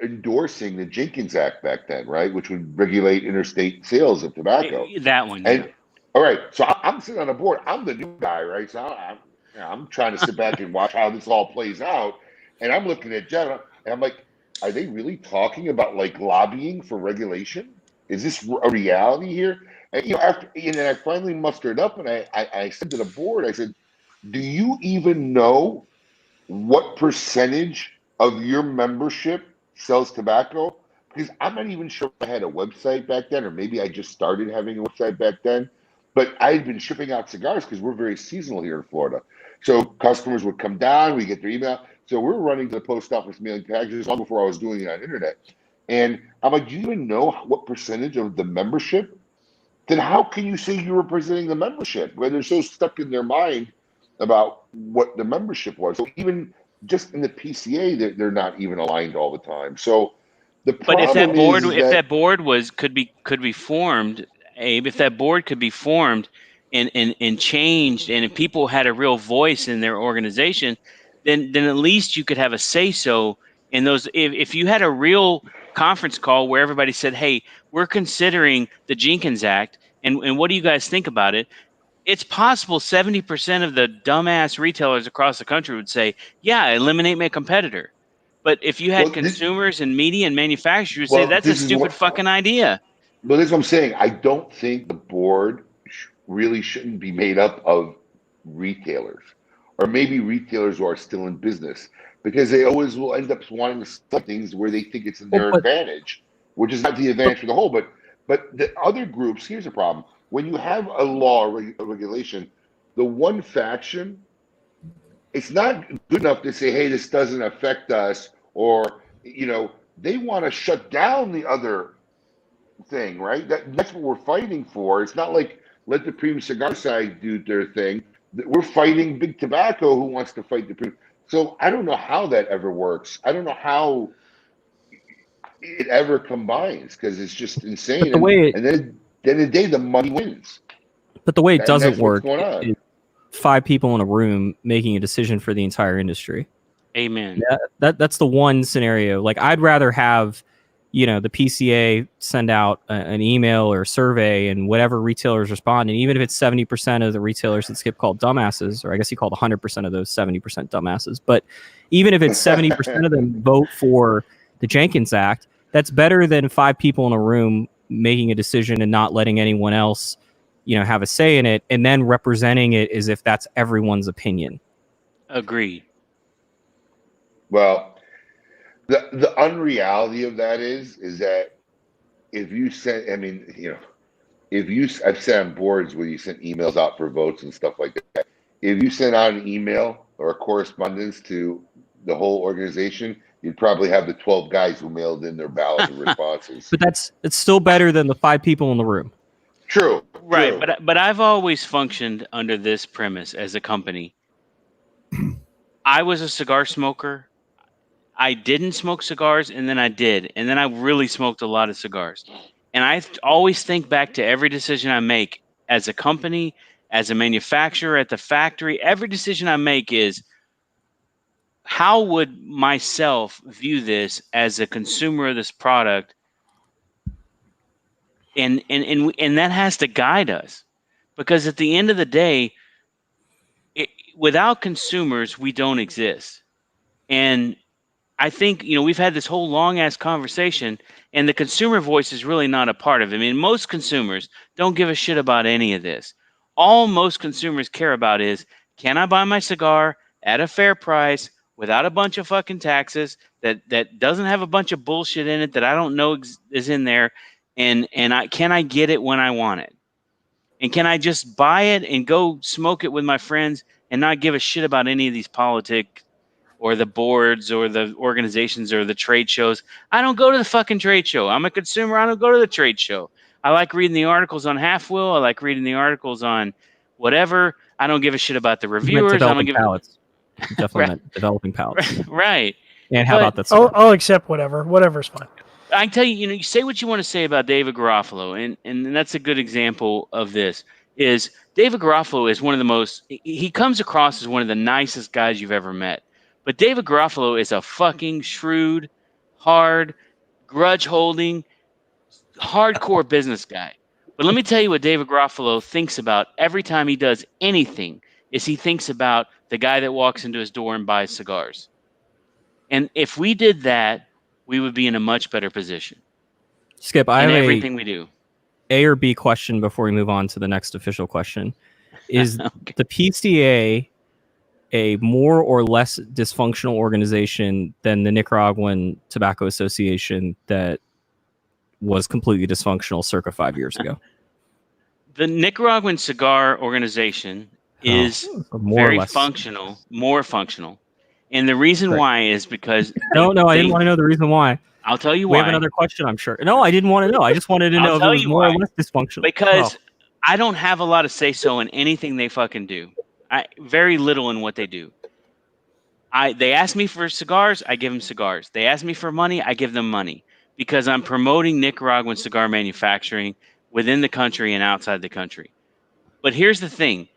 endorsing the Jenkins Act back then, right? Which would regulate interstate sales of tobacco. That one, and, yeah. All right, so I'm sitting on the board. I'm the new guy, right? So I'm trying to sit back and watch how this all plays out, and I'm looking at Jeff, and I'm like, are they really talking about like lobbying for regulation? Is this a reality here? And after I finally mustered up, and I said to the board, I said, do you even know what percentage of your membership sells tobacco? Because I'm not even sure if I had a website back then, or maybe I just started having a website back then. But I had been shipping out cigars because we're very seasonal here in Florida. So customers would come down, we get their email. So we're running to the post office mailing packages long before I was doing it on internet. And I'm like, do you even know what percentage of the membership? Then how can you say you're representing the membership when they're so stuck in their mind about what the membership was? So even just in the PCA, they're not even aligned all the time. So the But problem is if that that board could be formed, Abe, if that board could be formed and changed, and if people had a real voice in their organization, then at least you could have a say so in those. If you had a real conference call where everybody said, "Hey, we're considering the Jenkins Act, and what do you guys think about it?" It's possible 70% of the dumbass retailers across the country would say, "Yeah, eliminate my competitor." But if you had well, consumers and media and manufacturers who say that's a this is stupid what fucking idea. But that's what I'm saying. I don't think the board really shouldn't be made up of retailers, or maybe retailers who are still in business, because they always will end up wanting to sell things where they think it's in Well, their advantage, which is not the but advantage for the whole. But the other groups, here's the problem: when you have a law or a regulation, the one faction, it's not good enough to say, "Hey, this doesn't affect us," or they want to shut down the other thing, right? That's what we're fighting for. It's not like let the premium cigar side do their thing. We're fighting big tobacco who wants to fight the premium. So I don't know how that ever works. I don't know how it ever combines because it's just but insane. the way it And then at the end of the day, the money wins, and doesn't that's what's work going on. is 5 people in a room making a decision for the entire industry. Amen. That's the one scenario. Like, I'd rather have, the PCA send out an email or survey, and whatever retailers respond, and even if it's 70% of the retailers that Skip called dumbasses, or I guess he called 100% of those 70% dumbasses, but even if it's 70% of them vote for the Jenkins Act, that's better than 5 people in a room making a decision and not letting anyone else, have a say in it, and then representing it as if that's everyone's opinion. Agreed. Well, the unreality of that is that if you send, I mean, if you, I've sat on boards where you send emails out for votes and stuff like that. If you send out an email or a correspondence to the whole organization, you'd probably have the 12 guys who mailed in their ballots and responses. But it's still better than the 5 people in the room. True. Right, but I've always functioned under this premise as a company. I was a cigar smoker. I didn't smoke cigars, and then I did, and then I really smoked a lot of cigars. And I always think back to every decision I make as a company, as a manufacturer, at the factory. Every decision I make is, how would myself view this as a consumer of this product? And that has to guide us, because at the end of the day, without consumers, we don't exist. And I think, we've had this whole long ass conversation, and the consumer voice is really not a part of it. I mean, most consumers don't give a shit about any of this. All most consumers care about is, can I buy my cigar at a fair price without a bunch of fucking taxes, that doesn't have a bunch of bullshit in it that I don't know is in there, and can I get it when I want it? And can I just buy it and go smoke it with my friends and not give a shit about any of these politics or the boards or the organizations or the trade shows? I don't go to the fucking trade show. I'm a consumer. I don't go to the trade show. I like reading the articles on Half Wheel. I like reading the articles on whatever. I don't give a shit about the You meant reviewers. I don't developing give palettes. You definitely right, meant developing palettes. right. And how But about that cigar? I'll accept whatever. Whatever's fine. I can tell you, you say what you want to say about David Garofalo, and that's a good example of this. Is David Garofalo is one of the most. He comes across as one of the nicest guys you've ever met. But David Garofalo is a fucking shrewd, hard, grudge holding, hardcore business guy. But let me tell you what David Garofalo thinks about every time he does anything. Is he thinks about the guy that walks into his door and buys cigars. And if we did that, we would be in a much better position. Skip, I in have everything we do. A or B question before we move on to the next official question. Is Okay. the PCA a more or less dysfunctional organization than the Nicaraguan Tobacco Association that was completely dysfunctional circa 5 years ago? The Nicaraguan Cigar Organization is More or very less. functional, more functional. And the reason Right. why is because No, I didn't want to know the reason why. I'll tell you We why. have another question, I'm sure. No, I didn't want to know. I just wanted to I'll know if it tell was you more or why. less dysfunctional. Because I don't have a lot of say-so in anything they fucking do. Very little in what they do. They ask me for cigars, I give them cigars. They ask me for money, I give them money. Because I'm promoting Nicaraguan cigar manufacturing within the country and outside the country. But here's the thing.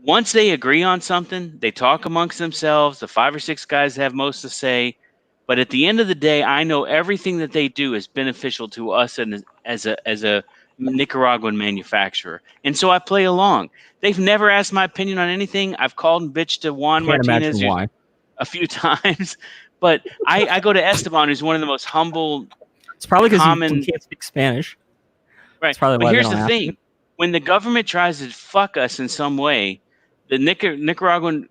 Once they agree on something, they talk amongst themselves. The 5 or 6 guys have most to say. But at the end of the day, I know everything that they do is beneficial to us and as a Nicaraguan manufacturer. And so I play along. They've never asked my opinion on anything. I've called and bitched to Juan Can't Martinez imagine why. a few times. But I go to Esteban, who's one of the most humble. It's probably because common- you can't speak Spanish. Right. That's probably But why they here's don't the ask thing. you. When the government tries to fuck us in some way, the Nicaraguan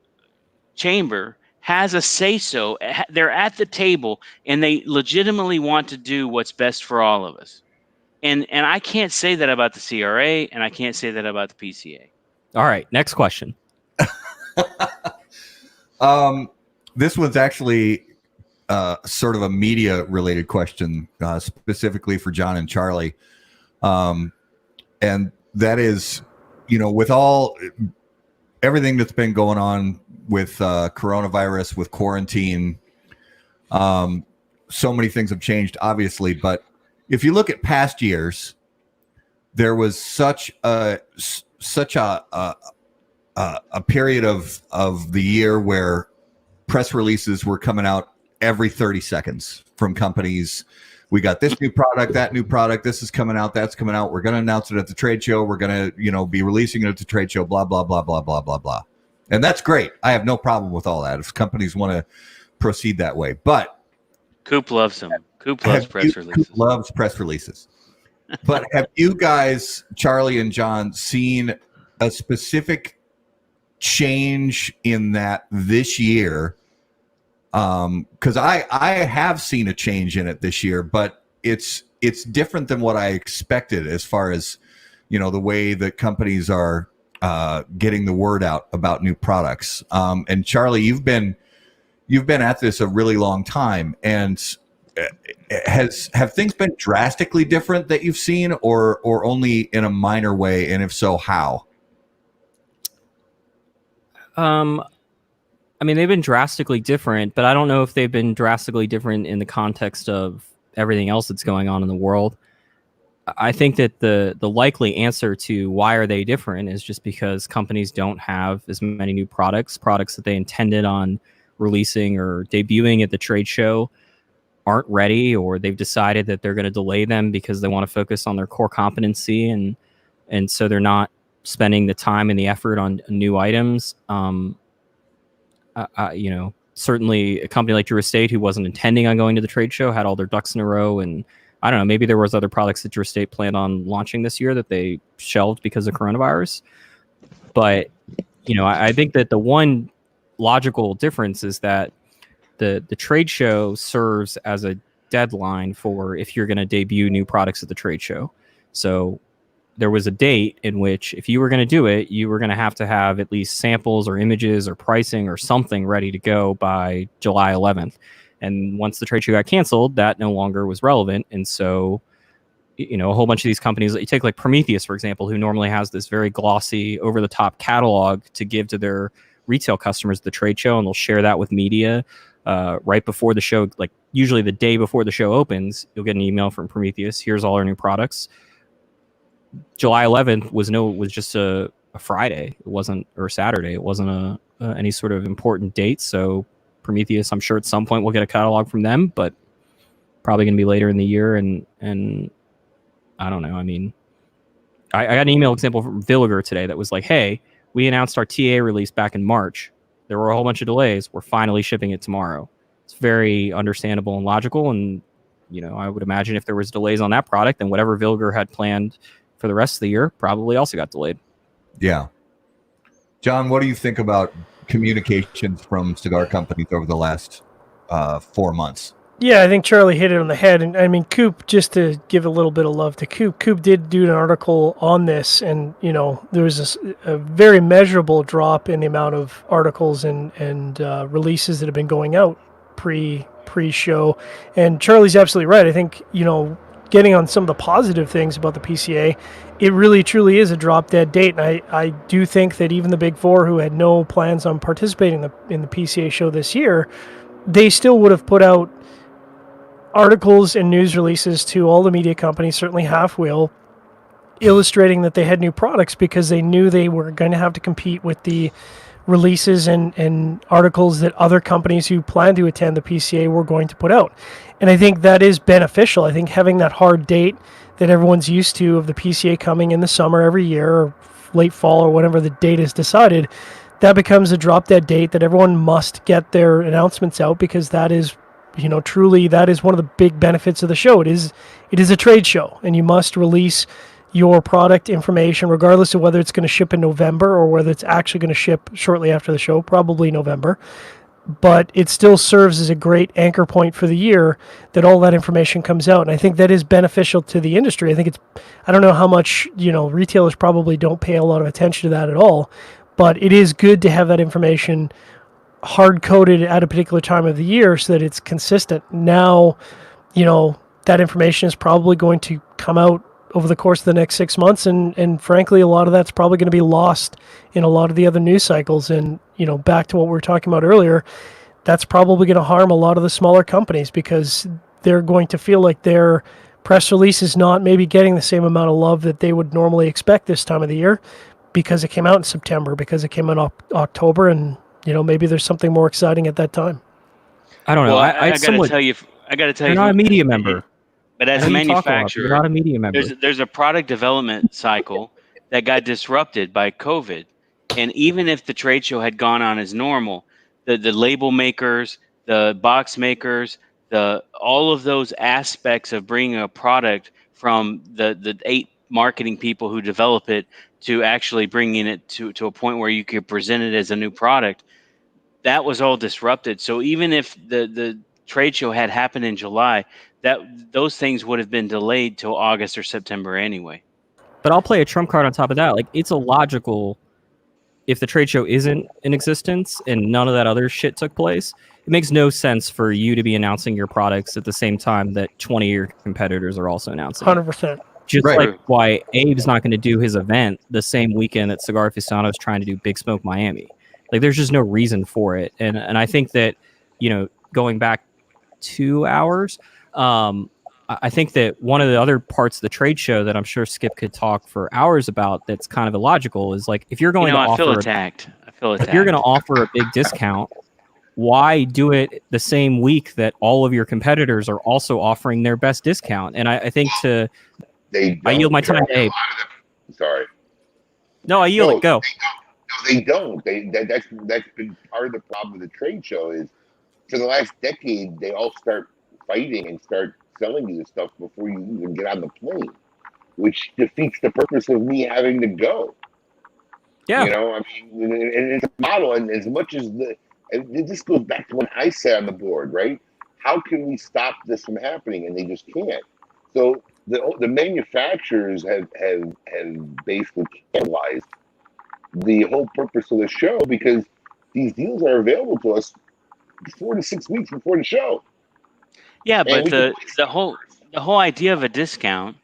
chamber has a say-so. They're at the table, and they legitimately want to do what's best for all of us. And I can't say that about the CRA, and I can't say that about the PCA. All right, next question. This was actually sort of a media-related question, specifically for John and Charlie. And that is, with everything that's been going on with coronavirus, with quarantine, so many things have changed, obviously. But if you look at past years, there was such a period of the year where press releases were coming out every 30 seconds from companies. We got this new product, that new product, this is coming out, that's coming out. We're going to announce it at the trade show. We're going to, be releasing it at the trade show, blah, blah, blah, blah, blah, blah, blah. And that's great. I have no problem with all that if companies want to proceed that way. But Coop loves them. Coop loves press releases. Coop loves press releases. But have you guys, Charlie and John, seen a specific change in that this year? Because I have seen a change in it this year, but it's different than what I expected as far as the way that companies are getting the word out about new products. And Charlie, you've been at this a really long time, and have things been drastically different that you've seen, or only in a minor way? And if so, how? I mean, they've been drastically different, but I don't know if they've been drastically different in the context of everything else that's going on in the world. I think that the likely answer to why are they different is just because companies don't have as many new products that they intended on releasing or debuting at the trade show aren't ready, or they've decided that they're going to delay them because they want to focus on their core competency, and so they're not spending the time and the effort on new items. Certainly a company like Drew Estate, who wasn't intending on going to the trade show, had all their ducks in a row, and I don't know, maybe there was other products that Drew Estate planned on launching this year that they shelved because of coronavirus. But I think that the one logical difference is that the trade show serves as a deadline for if you're going to debut new products at the trade show. So there was a date in which if you were going to do it, you were going to have at least samples or images or pricing or something ready to go by July 11th. And once the trade show got canceled, that no longer was relevant. And so, a whole bunch of these companies, you take like Prometheus, for example, who normally has this very glossy, over-the-top catalog to give to their retail customers at the trade show, and they'll share that with media right before the show. Like usually the day before the show opens, you'll get an email from Prometheus. Here's all our new products. July 11th was just a Friday. It wasn't, or Saturday. It wasn't any sort of important date. So Prometheus, I'm sure at some point we'll get a catalog from them, but probably going to be later in the year. And I don't know. I mean, I got an email example from Villiger today that was like, hey, we announced our TA release back in March. There were a whole bunch of delays. We're finally shipping it tomorrow. It's very understandable and logical. And I would imagine if there was delays on that product, then whatever Vilger had planned for the rest of the year probably also got delayed. Yeah. John, what do you think about communications from cigar companies over the last 4 months? Yeah, I think Charlie hit it on the head. And I mean, Coop, just to give a little bit of love to Coop, Coop did do an article on this. And, there was a very measurable drop in the amount of articles and releases that have been going out pre-show. And Charlie's absolutely right. I think, getting on some of the positive things about the PCA, it really truly is a drop dead date. And I do think that even the Big Four, who had no plans on participating in the PCA show this year, they still would have put out articles and news releases to all the media companies, certainly Half Wheel, illustrating that they had new products because they knew they were going to have to compete with the releases and articles that other companies who plan to attend the PCA were going to put out. And I think that is beneficial. I think having that hard date that everyone's used to of the PCA coming in the summer every year or late fall or whenever the date is decided, that becomes a drop dead date that everyone must get their announcements out, because that is, truly that is one of the big benefits of the show. It is a trade show, and you must release your product information regardless of whether it's going to ship in November or whether it's actually going to ship shortly after the show, probably November. But it still serves as a great anchor point for the year that all that information comes out. And I think that is beneficial to the industry. I don't know how much, retailers probably don't pay a lot of attention to that at all, but it is good to have that information hard-coded at a particular time of the year so that it's consistent. Now, that information is probably going to come out over the course of the next 6 months, and frankly, a lot of that's probably going to be lost in a lot of the other news cycles. And, back to what we were talking about earlier, that's probably going to harm a lot of the smaller companies because they're going to feel like their press release is not maybe getting the same amount of love that they would normally expect this time of the year because it came out in September, because it came out in October, and maybe there's something more exciting at that time. I don't know. Well, I got to tell you, you're not a media member. But as a manufacturer, you're not a media member. There's a product development cycle that got disrupted by COVID. And even if the trade show had gone on as normal, the label makers, the box makers, all of those aspects of bringing a product from the 8 marketing people who develop it to actually bringing it to a point where you could present it as a new product, that was all disrupted. So even if the trade show had happened in July, those things would have been delayed till August or September anyway. But I'll play a trump card on top of that. Like, it's illogical if the trade show isn't in existence and none of that other shit took place. It makes no sense for you to be announcing your products at the same time that 20 of your competitors are also announcing. 100%. Just like why Abe's not going to do his event the same weekend that Cigar Aficionado is trying to do Big Smoke Miami. Like, there's just no reason for it. And I think that, going back 2 hours, I think that one of the other parts of the trade show that I'm sure Skip could talk for hours about that's kind of illogical is, like, if you're going to offer... I feel attacked. If you're going to offer a big discount, why do it the same week that all of your competitors are also offering their best discount? And I think I yield my time to Abe. Sorry. No, I yield it. Go. They don't. That's been part of the problem with the trade show is for the last decade, they all start fighting and start selling you the stuff before you even get on the plane, which defeats the purpose of me having to go. Yeah. I mean, and it's a model, and as much as this goes back to when I sat on the board, right? How can we stop this from happening? And they just can't. So the manufacturers have basically cannibalized the whole purpose of the show because these deals are available to us 4 to 6 weeks before the show. Yeah, but the whole idea of a discount.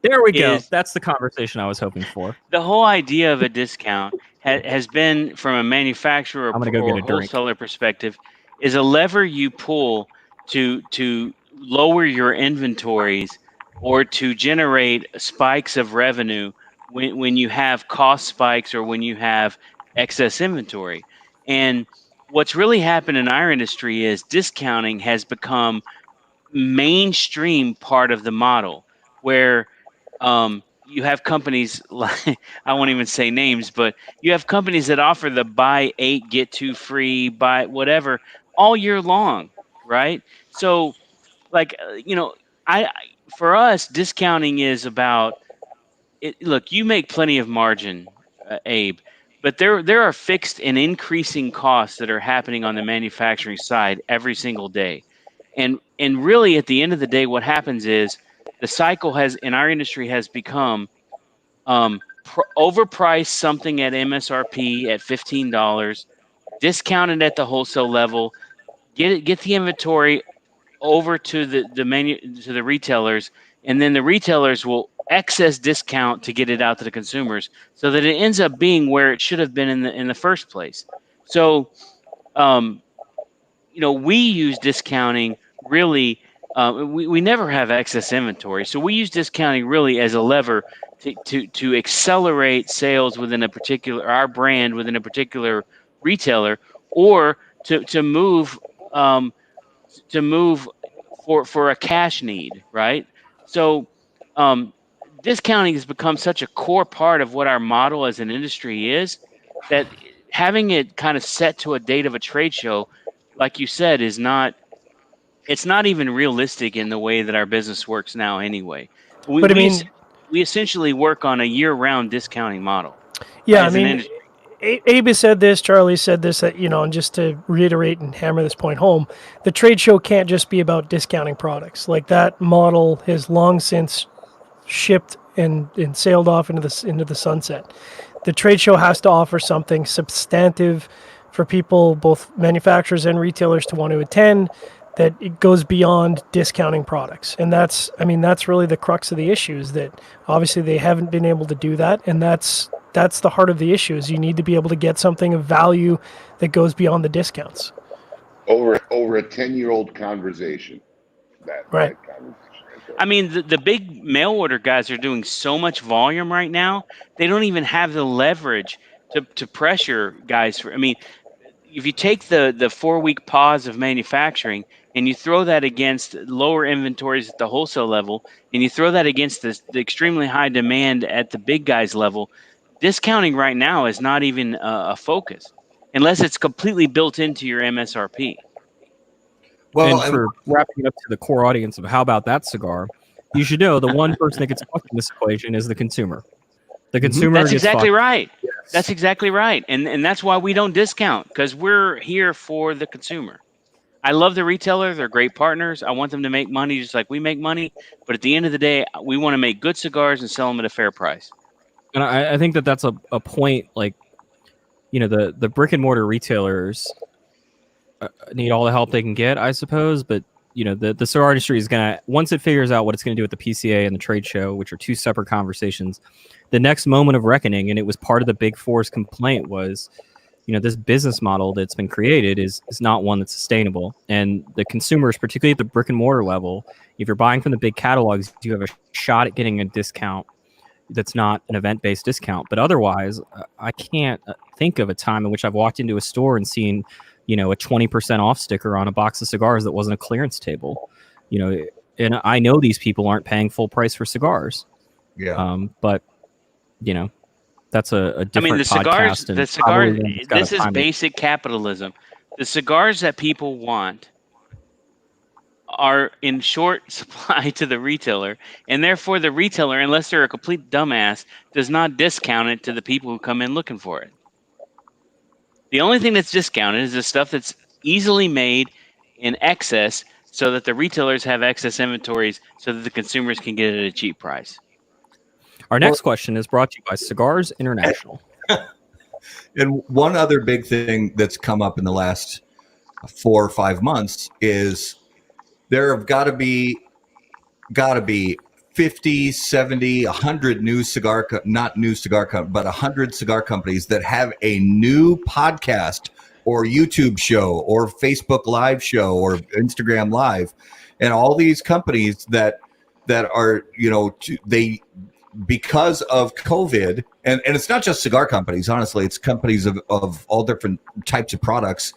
There we go. That's the conversation I was hoping for. The whole idea of a discount has been, from a manufacturer or wholesaler perspective, is a lever you pull to lower your inventories or to generate spikes of revenue when you have cost spikes or when you have excess inventory. And what's really happened in our industry is discounting has become mainstream part of the model, where you have companies like, I won't even say names, but you have companies that offer the buy 8 get 2 free, buy whatever all year long, right? So, like, For us, discounting is about it. Look, you make plenty of margin, Abe, but there are fixed and increasing costs that are happening on the manufacturing side every single day, and really at the end of the day, what happens is the cycle has in our industry has become overprice something at MSRP at $15, discount it at the wholesale level, get the inventory over to the retailers, and then the retailers will excess discount to get it out to the consumers, so that it ends up being where it should have been in the first place. So, um, we use discounting really. We never have excess inventory, so we use discounting really as a lever to accelerate sales within our brand within a particular retailer, or to move um, to move for a cash need, right? So, um, discounting has become such a core part of what our model as an industry is, that having it kind of set to a date of a trade show, like you said, it's not even realistic in the way that our business works now anyway. But I mean, We essentially work on a year-round discounting model yeah, I as an mean, industry. Abe has said this, Charlie said this, that, and just to reiterate and hammer this point home, the trade show can't just be about discounting products. Like, that model has long since shipped and sailed off into the sunset. The trade show has to offer something substantive for people, both manufacturers and retailers, to want to attend, that it goes beyond discounting products. And that's really the crux of the issue, is that obviously they haven't been able to do that. And that's the heart of the issue, is you need to be able to get something of value that goes beyond the discounts. Over a 10-year-old conversation. Right. That conversation right there. I mean, the big mail order guys are doing so much volume right now, they don't even have the leverage to pressure guys for. I mean, if you take the 4-week pause of manufacturing and you throw that against lower inventories at the wholesale level, and you throw that against the extremely high demand at the big guys level, discounting right now is not even a focus unless it's completely built into your MSRP. Well, And for wrapping it up to the core audience of how about that cigar, you should know the one person that gets fucked in this equation is the consumer. The consumer That's gets exactly fucked. right. Yes. That's exactly right. And that's why we don't discount, because we're here for the consumer. I love the retailer. They're great partners. I want them to make money just like we make money. But at the end of the day, we want to make good cigars and sell them at a fair price. And I think that's a point, like, the brick and mortar retailers need all the help they can get, I suppose. But, the cigar industry is going to, once it figures out what it's going to do with the PCA and the trade show, which are two separate conversations, the next moment of reckoning, and it was part of the Big Four's complaint, was, this business model that's been created is not one that's sustainable. And the consumers, particularly at the brick and mortar level, if you're buying from the big catalogs, you have a shot at getting a discount that's not an event-based discount. But otherwise, I can't think of a time in which I've walked into a store and seen, a 20% off sticker on a box of cigars that wasn't a clearance table. And I know these people aren't paying full price for cigars. yeah. But that's a different the podcast. cigars, this is basic capitalism. The cigars that people want are in short supply to the retailer, and therefore the retailer, unless they're a complete dumbass, does not discount it to the people who come in looking for it. The only thing that's discounted is the stuff that's easily made in excess, so that the retailers have excess inventories, so that the consumers can get it at a cheap price. Our next question is brought to you by Cigars International. And one other big thing that's come up in the last 4 or 5 months is there have got to be 50, 70, 100 new cigar, not new cigar companies, but 100 cigar companies that have a new podcast or YouTube show or Facebook Live show or Instagram Live. And all these companies that are, they, because of COVID, and it's not just cigar companies, honestly, it's companies of all different types of products,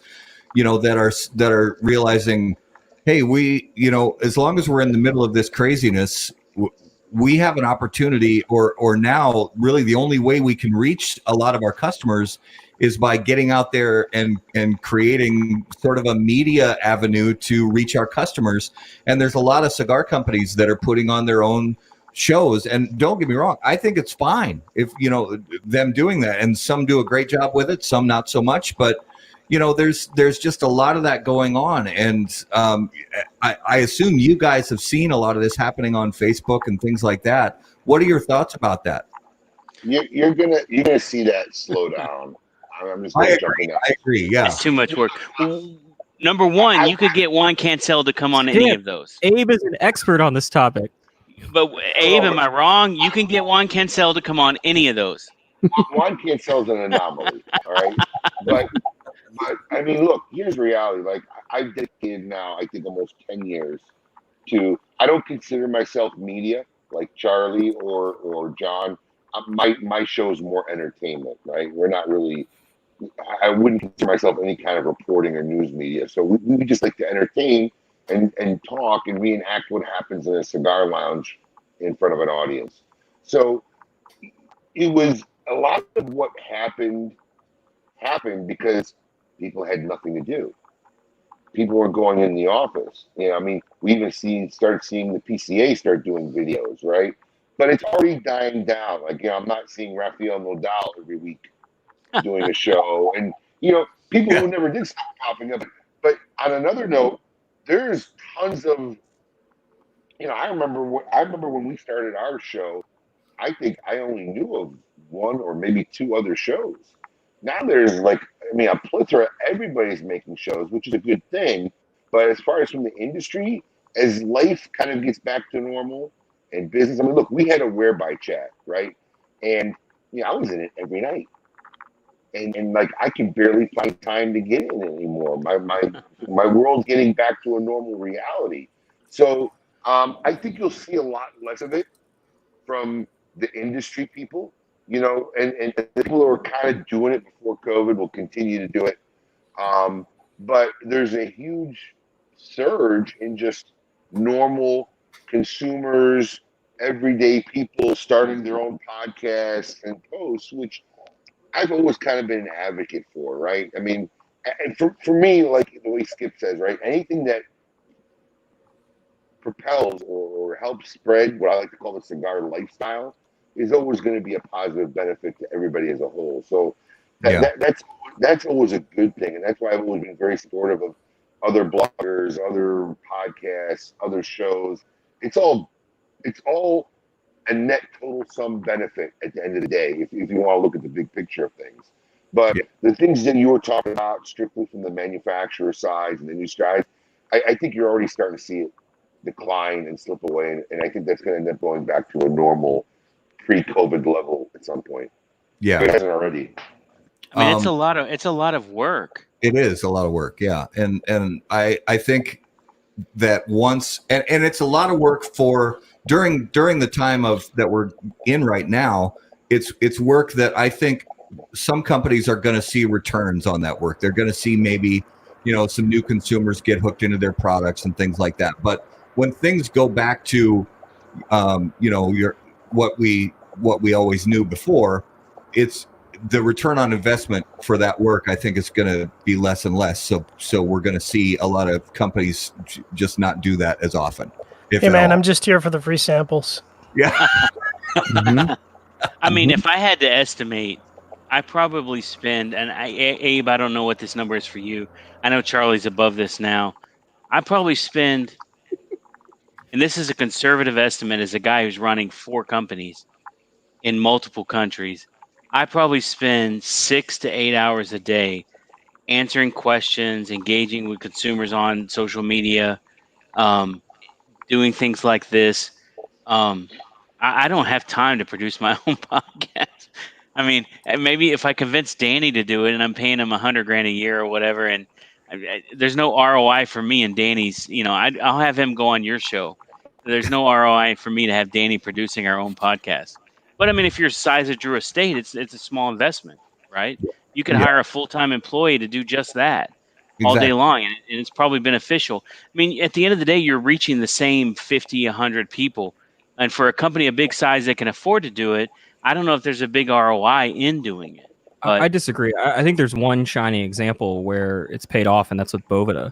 that are realizing, hey, we, as long as we're in the middle of this craziness, we have an opportunity, or now really the only way we can reach a lot of our customers is by getting out there and creating sort of a media avenue to reach our customers. And there's a lot of cigar companies that are putting on their own shows, and don't get me wrong, I think it's fine if them doing that, and some do a great job with it, some not so much, but there's just a lot of that going on. And I assume you guys have seen a lot of this happening on Facebook and things like that. What are your thoughts about that? You're gonna see that slow down. I'm just I jumping out. agree. Yeah. It's too much work. Number one, you could get Juan Cancel to come on any of those. Abe is an expert on this topic. But Abe, am I wrong? You can get Juan Cancel to come on any of those. Juan Cancel's an anomaly, all right? But I mean, look, here's reality. Like, I've dedicated now, I think, almost 10 years to. I don't consider myself media like Charlie or John. My show is more entertainment, right? We're not really. I wouldn't consider myself any kind of reporting or news media. So we just like to entertain and talk and reenact what happens in a cigar lounge in front of an audience. So it was a lot of what happened because people had nothing to do. People were going in the office. I mean, we even started seeing the PCA start doing videos, right? But it's already dying down. Like, I'm not seeing Rafael Nadal every week doing a show, and people who never did stop popping up. But on another note, there's tons of I remember when we started our show, I think I only knew of one or maybe two other shows. Now there's a plethora. Everybody's making shows, which is a good thing. But as far as from the industry, as life kind of gets back to normal and business, I mean, look, we had a whereby chat, right? And I was in it every night. And I can barely find time to get in anymore. My world's getting back to a normal reality. So I think you'll see a lot less of it from the industry people, and the people who are kind of doing it before COVID will continue to do it. But there's a huge surge in just normal consumers, everyday people starting their own podcasts and posts, which I've always kind of been an advocate for, right? I mean, and for me, like the way Skip says, right, anything that propels or helps spread what I like to call the cigar lifestyle is always going to be a positive benefit to everybody as a whole. So that's always a good thing, and that's why I've always been very supportive of other bloggers, other podcasts, other shows. It's all a net total sum benefit at the end of the day, if you want to look at the big picture of things. But the things that you were talking about strictly from the manufacturer side and the new guys, I think you're already starting to see it decline and slip away. And I think that's going to end up going back to a normal pre-COVID level at some point. Yeah. It hasn't already. I mean, it's a lot of work. It is a lot of work. Yeah. And I think that once, and it's a lot of work for during the time of that we're in right now, it's work that I think some companies are going to see returns on that work. They're going to see maybe, some new consumers get hooked into their products and things like that. But when things go back to, what we always knew before, it's the return on investment for that work. I think it's going to be less and less. So we're going to see a lot of companies just not do that as often. Hey man, I'm just here for the free samples. Yeah. Mm-hmm. I mean, if I had to estimate, I probably spend, and Abe, I don't know what this number is for you. I know Charlie's above this now. I probably spend, and this is a conservative estimate as a guy who's running 4 companies in multiple countries, I probably spend 6 to 8 hours a day answering questions, engaging with consumers on social media, doing things like this. I don't have time to produce my own podcast. I mean, maybe if I convince Danny to do it and I'm paying him $100,000 a year or whatever, and there's no ROI for me and Danny's, I'll have him go on your show. There's no ROI for me to have Danny producing our own podcast. But I mean, if you're the size of Drew Estate, it's a small investment, right? You can hire a full-time employee to do just that all day long, and it's probably beneficial. I mean, at the end of the day, you're reaching the same 50, 100 people And for a company of big size that can afford to do it, I don't know if there's a big ROI in doing it. But I disagree. I think there's one shining example where it's paid off, and that's with Bovida.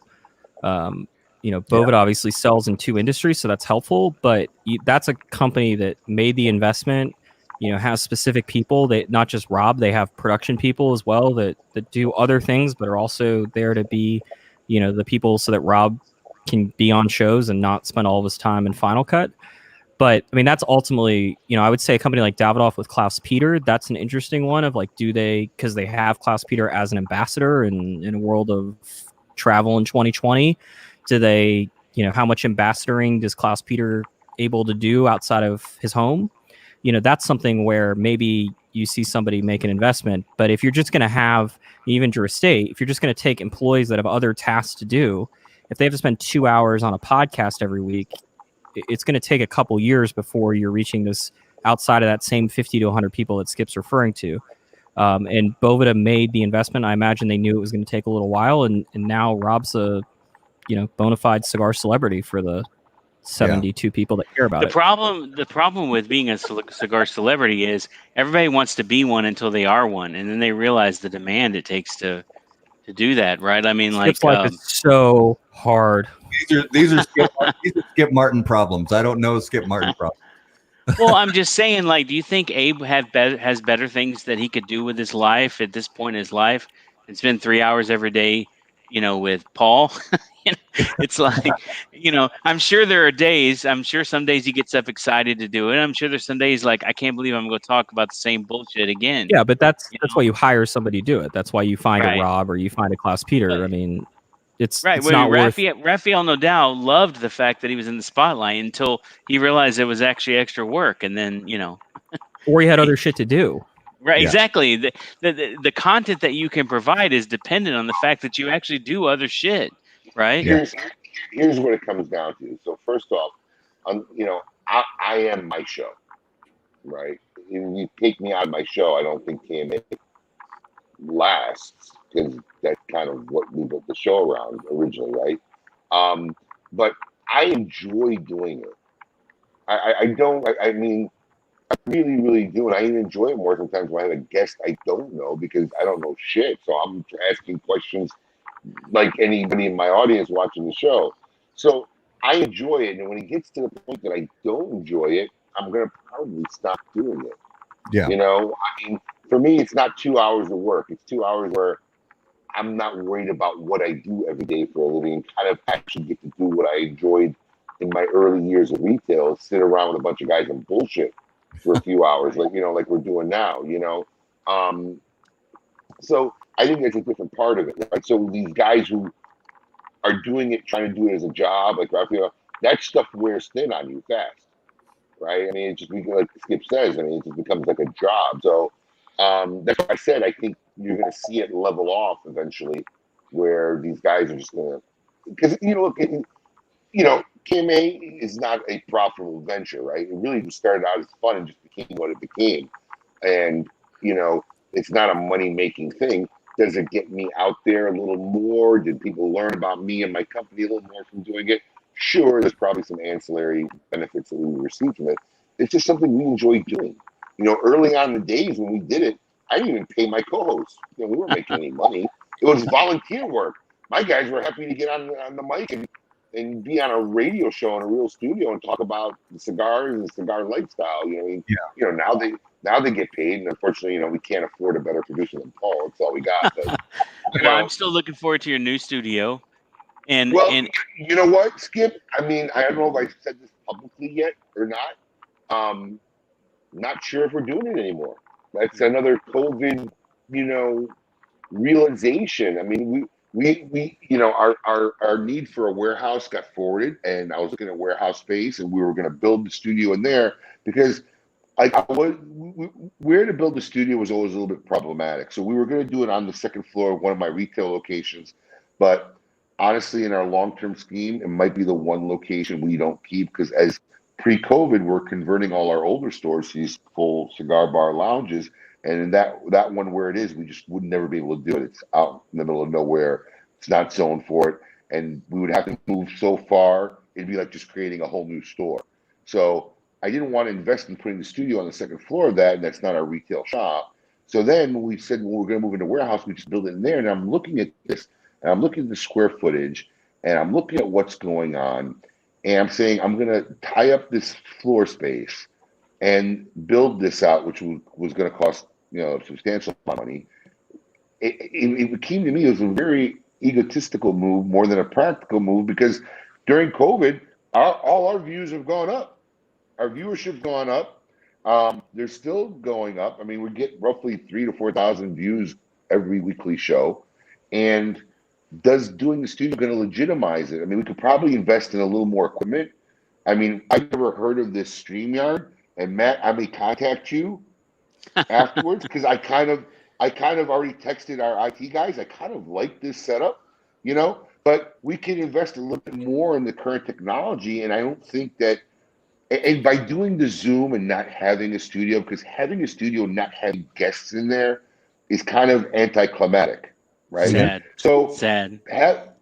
Bovida obviously sells in 2 industries, so that's helpful. But that's a company that made the investment. Has specific people that not just Rob, they have production people as well that do other things, but are also there to be, the people so that Rob can be on shows and not spend all of his time in Final Cut. But I mean, that's ultimately, I would say a company like Davidoff with Klaus Peter, that's an interesting one of like, do they, because they have Klaus Peter as an ambassador in a world of travel in 2020, do they, how much ambassadoring does Klaus Peter able to do outside of his home? That's something where maybe you see somebody make an investment. But if you're just going to have, even Drew Estate, if you're just going to take employees that have other tasks to do, if they have to spend 2 hours on a podcast every week, it's going to take a couple years before you're reaching this outside of that same 50 to 100 people that Skip's referring to. And Bovida made the investment. I imagine they knew it was going to take a little while. And now Rob's a, bona fide cigar celebrity for the 72 people that care about the it. problem with being a cigar celebrity is everybody wants to be one until they are one. And then they realize the demand it takes to do that. Right. I mean, Skip's life is so hard. These are Skip Martin problems. I don't know Skip Martin problems. Well, I'm just saying, like, do you think Abe has better things that he could do with his life at this point in his life and spend 3 hours every day, with Paul? It's like, I'm sure there are days, I'm sure some days he gets up excited to do it. I'm sure there's some days like, I can't believe I'm going to talk about the same bullshit again. Yeah, but that's why you hire somebody to do it. That's why you find Right. a Rob or you find a Klaus Peter. Right. I mean, it's right. it's not worth. Raphael Nadal loved the fact that he was in the spotlight until he realized it was actually extra work. And then, or he had other shit to do. Right, Yeah. exactly. The content that you can provide is dependent on the fact that you actually do other shit, right? Yeah. Here's what it comes down to. So first off, I am my show, right? If you take me out of my show, I don't think KMA lasts because that's kind of what we built the show around originally, right? But I enjoy doing it. I don't. I mean, I really, really do, and I even enjoy it more sometimes when I have a guest I don't know because I don't know shit. So I'm asking questions like anybody in my audience watching the show. So I enjoy it, and when it gets to the point that I don't enjoy it, I'm gonna probably stop doing it. Yeah. I mean, for me, it's not 2 hours of work. It's 2 hours where I'm not worried about what I do every day for a living and kind of actually get to do what I enjoyed in my early years of retail, sit around with a bunch of guys and bullshit for a few hours, like we're doing now, So I think that's a different part of it. Right? So these guys who are doing it, trying to do it as a job, like Raphael, that stuff wears thin on you fast, right? I mean, it just like Skip says, I mean, it just becomes like a job. So that's why I said I think you're going to see it level off eventually, where these guys are just going to, because look, KMA is not a profitable venture, right? It really just started out as fun and just became what it became. And, it's not a money-making thing. Does it get me out there a little more? Did people learn about me and my company a little more from doing it? Sure, there's probably some ancillary benefits that we received from it. It's just something we enjoy doing. Early on in the days when we did it, I didn't even pay my co-hosts. We weren't making any money. It was volunteer work. My guys were happy to get on the mic and be on a radio show in a real studio and talk about the cigars and the cigar lifestyle. Now they get paid, and unfortunately, we can't afford a better producer than Paul. That's all we got. But, Well, I'm still looking forward to your new studio. And you know what, Skip? I mean, I don't know if I said this publicly yet or not. Not sure if we're doing it anymore. That's another COVID, realization. I mean, our need for a warehouse got forwarded, and I was looking at warehouse space, and we were going to build the studio in there because where to build the studio was always a little bit problematic. So we were going to do it on the second floor of one of my retail locations, but honestly, in our long-term scheme, it might be the one location we don't keep because as pre-COVID, we're converting all our older stores to these full cigar bar lounges. And in that one where it is, we just would never be able to do it. It's out in the middle of nowhere. It's not zoned for it. And we would have to move so far, it'd be like just creating a whole new store. So I didn't want to invest in putting the studio on the second floor of that, and that's not our retail shop. So then we said, well, we're going to move into a warehouse. We just build it in there. And I'm looking at this, and I'm looking at the square footage, and I'm looking at what's going on, and I'm saying I'm going to tie up this floor space and build this out, which was going to cost a substantial amount of money. It came to me as a very egotistical move more than a practical move, because during COVID, all our views have gone up. Our viewership's gone up. They're still going up. I mean, we get roughly 3,000 to 4,000 views every weekly show. And does doing the studio going to legitimize it? I mean, we could probably invest in a little more equipment. I mean, I've never heard of this StreamYard. And Matt, I may contact you afterwards, because I kind of already texted our IT guys. I kind of like this setup, but we can invest a little bit more in the current technology. And I don't think that, and by doing the Zoom and not having a studio, because having a studio and not having guests in there is kind of anticlimactic, right? Sad. So Sad.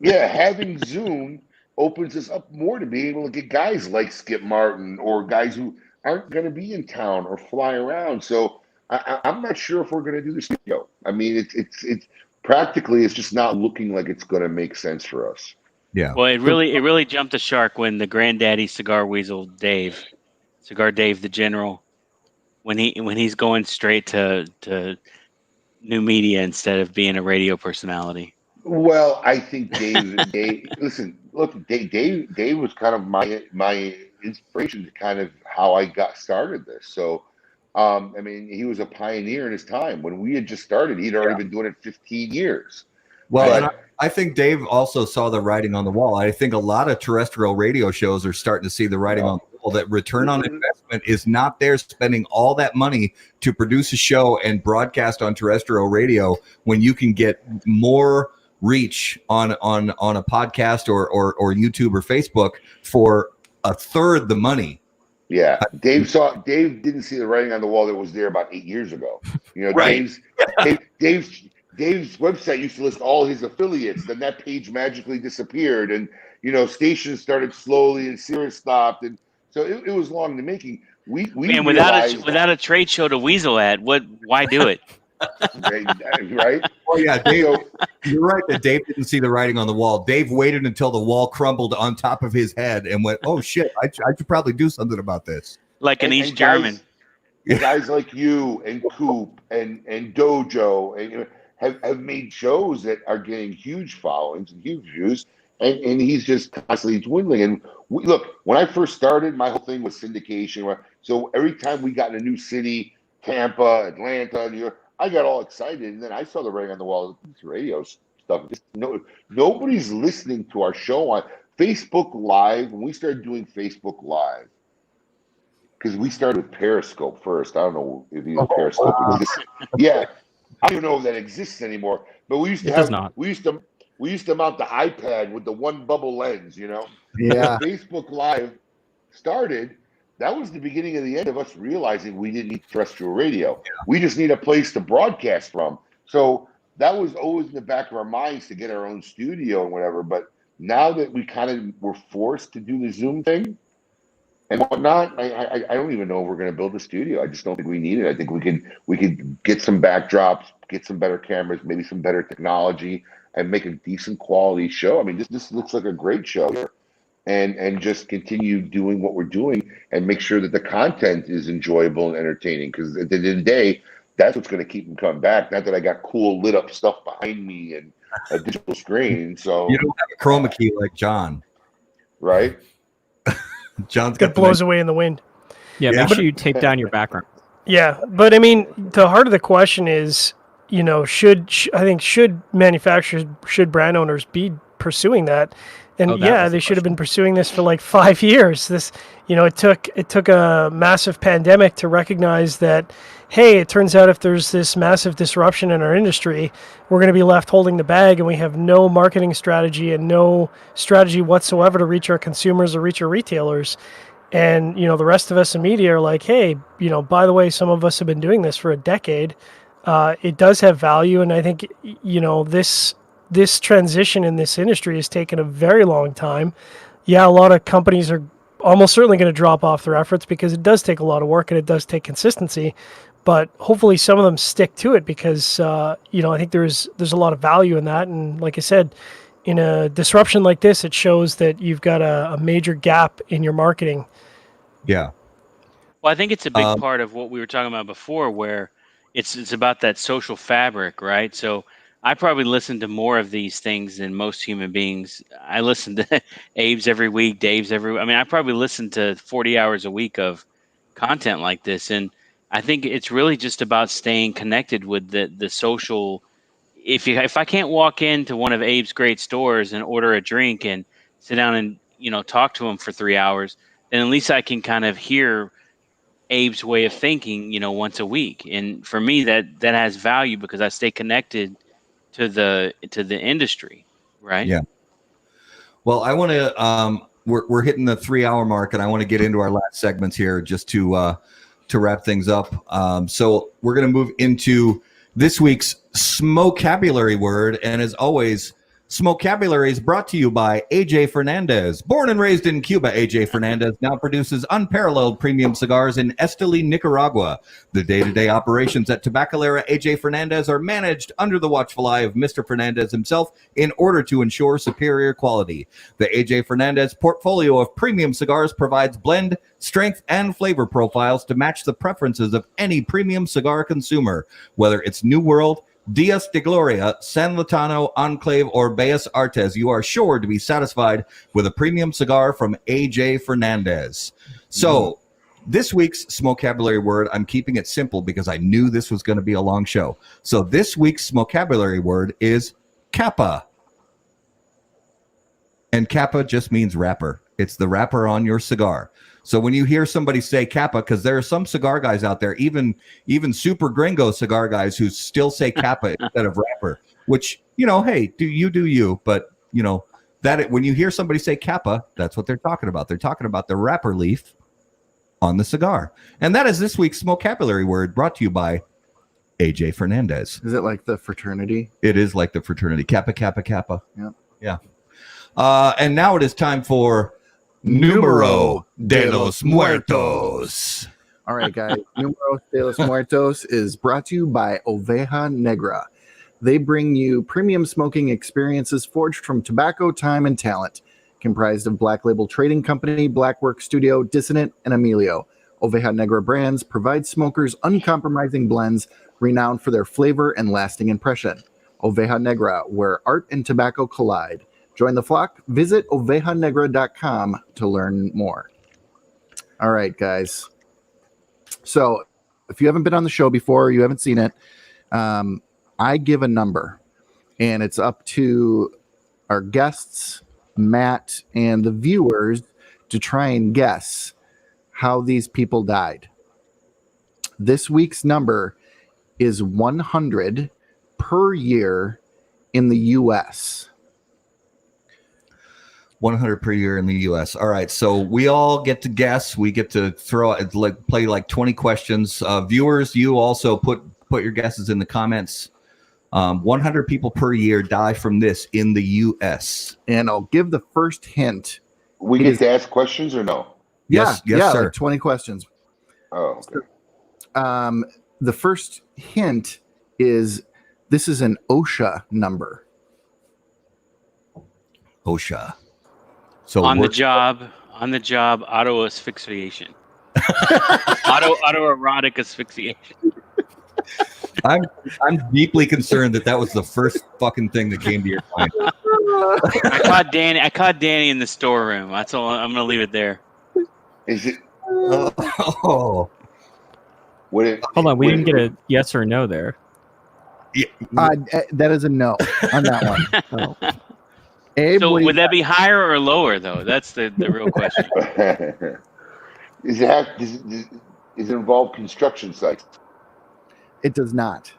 Having Zoom opens us up more to be able to get guys like Skip Martin or guys who aren't going to be in town or fly around. So I'm not sure if we're going to do the studio. I mean, it's practically, it's just not looking like it's going to make sense for us. Yeah. Well, it really jumped the shark when the granddaddy cigar weasel Cigar Dave the General, when he's going straight to new media instead of being a radio personality. Well, I think Dave, listen, look, Dave was kind of my inspiration to kind of how I got started this. So, I mean, he was a pioneer in his time. When we had just started, he'd already been doing it 15 years. Well, and I think Dave also saw the writing on the wall. I think a lot of terrestrial radio shows are starting to see the writing on the wall, that return on investment is not there, spending all that money to produce a show and broadcast on terrestrial radio when you can get more reach on a podcast or YouTube or Facebook for a third the money. Yeah, Dave didn't see the writing on the wall that was there about 8 years ago. Right. Dave's website used to list all his affiliates. Then that page magically disappeared, and stations started slowly, and Sirius stopped, and so it was long in the making. We without a trade show to weasel at, why do it? Right? Oh yeah, Dave, you're right that Dave didn't see the writing on the wall. Dave waited until the wall crumbled on top of his head and went, "Oh shit, I should probably do something about this." Like an East German. Guys like you and Coop and Dojo and have made shows that are getting huge followings and huge views, and he's just constantly dwindling. And look, when I first started, my whole thing was syndication. So every time we got in a new city, Tampa, Atlanta, New York, I got all excited, and then I saw the writing on the wall. This radio stuff. Nobody's listening to our show on Facebook Live. When we started doing Facebook Live, because we started with Periscope first. I don't know if you Periscope exists. Yeah, I don't even know if that exists anymore. But we used to we used to mount the iPad with the one bubble lens. Yeah. When Facebook Live started, that was the beginning of the end of us realizing we didn't need terrestrial radio. Yeah. We just need a place to broadcast from. So that was always in the back of our minds to get our own studio and whatever. But now that we kind of were forced to do the Zoom thing and whatnot, I don't even know if we're going to build a studio. I just don't think we need it. I think we could get some backdrops, get some better cameras, maybe some better technology, and make a decent quality show. I mean, this looks like a great show here. And just continue doing what we're doing and make sure that the content is enjoyable and entertaining. Because at the end of the day, that's what's going to keep them coming back. Not that I got cool lit up stuff behind me and a digital screen. So you don't have a chroma key like John, right? John's got blows away in the wind. Yeah, make sure you take down your background. Yeah, but I mean, the heart of the question is, should manufacturers, should brand owners be pursuing that? And they should have been pursuing this for like 5 years. This, it took a massive pandemic to recognize that, hey, it turns out if there's this massive disruption in our industry, we're going to be left holding the bag, and we have no marketing strategy and no strategy whatsoever to reach our consumers or reach our retailers. And, the rest of us in media are like, hey, by the way, some of us have been doing this for a decade. It does have value. And I think, this transition in this industry has taken a very long time. Yeah, a lot of companies are almost certainly going to drop off their efforts because it does take a lot of work and it does take consistency. But hopefully some of them stick to it because, I think there's a lot of value in that. And like I said, in a disruption like this, it shows that you've got a major gap in your marketing. Yeah. Well, I think it's a big part of what we were talking about before, where it's about that social fabric, right? So I probably listen to more of these things than most human beings. I listen to Abe's every week, Dave's every. I mean, I probably listen to 40 hours a week of content like this, and I think it's really just about staying connected with the social. If I can't walk into one of Abe's great stores and order a drink and sit down and talk to him for 3 hours, then at least I can kind of hear Abe's way of thinking, once a week. And for me, that has value because I stay connected to the industry, right? Yeah. Well, I want to. We're hitting the 3-hour mark, and I want to get into our last segments here just to wrap things up. So we're going to move into this week's Smokabulary word, and as always, Smokabulary is brought to you by AJ Fernandez. Born and raised in Cuba, AJ Fernandez now produces unparalleled premium cigars in Esteli, Nicaragua. The day-to-day operations at Tabacalera AJ Fernandez are managed under the watchful eye of Mr. Fernandez himself in order to ensure superior quality. The AJ Fernandez portfolio of premium cigars provides blend, strength, and flavor profiles to match the preferences of any premium cigar consumer, whether it's New World, Dias de Gloria, San Latano, Enclave, or Bellas Artes. You are sure to be satisfied with a premium cigar from AJ Fernandez. So this week's Smokabulary word, I'm keeping it simple because I knew this was going to be a long show. So this week's Smokabulary word is kappa. And kappa just means wrapper. It's the wrapper on your cigar. So when you hear somebody say kappa, because there are some cigar guys out there, even super gringo cigar guys who still say kappa instead of wrapper, which, hey, do you, but when you hear somebody say kappa, that's what they're talking about. They're talking about the wrapper leaf on the cigar. And that is this week's Smokabulary word, brought to you by AJ Fernandez. Is it like the fraternity? It is like the fraternity. Kappa, kappa, kappa. Yeah. And now it is time for Numero de los Muertos. All right, guys. Numero de los Muertos is brought to you by Oveja Negra. They bring you premium smoking experiences forged from tobacco, time, and talent. Comprised of Black Label Trading Company, Blackwork Studio, Dissonant, and Emilio. Oveja Negra brands provide smokers uncompromising blends renowned for their flavor and lasting impression. Oveja Negra, where art and tobacco collide. Join the flock. Visit ovejanegra.com to learn more. All right, guys. So if you haven't been on the show before, or you haven't seen it, I give a number, and it's up to our guests, Matt, and the viewers to try and guess how these people died. This week's number is 100 per year in the U.S. 100 per year in the U.S. All right, so we all get to guess. We get to play like 20 questions. Viewers, you also put your guesses in the comments. 100 people per year die from this in the U.S. And I'll give the first hint. We get to ask questions or no? Yes, sir. Like 20 questions. Oh, okay. The first hint is this is an OSHA number. OSHA. So on the job, auto asphyxiation. Autoerotic asphyxiation. I'm deeply concerned that was the first fucking thing that came to your mind. I caught Danny in the storeroom. That's all. I'm gonna leave it there. Is it? Oh. Hold on, we didn't get a yes or no there. Yeah. That is a no on that one. Oh. Abe, so would that be higher or lower, though? That's the real question. Does it involve construction sites? It does not.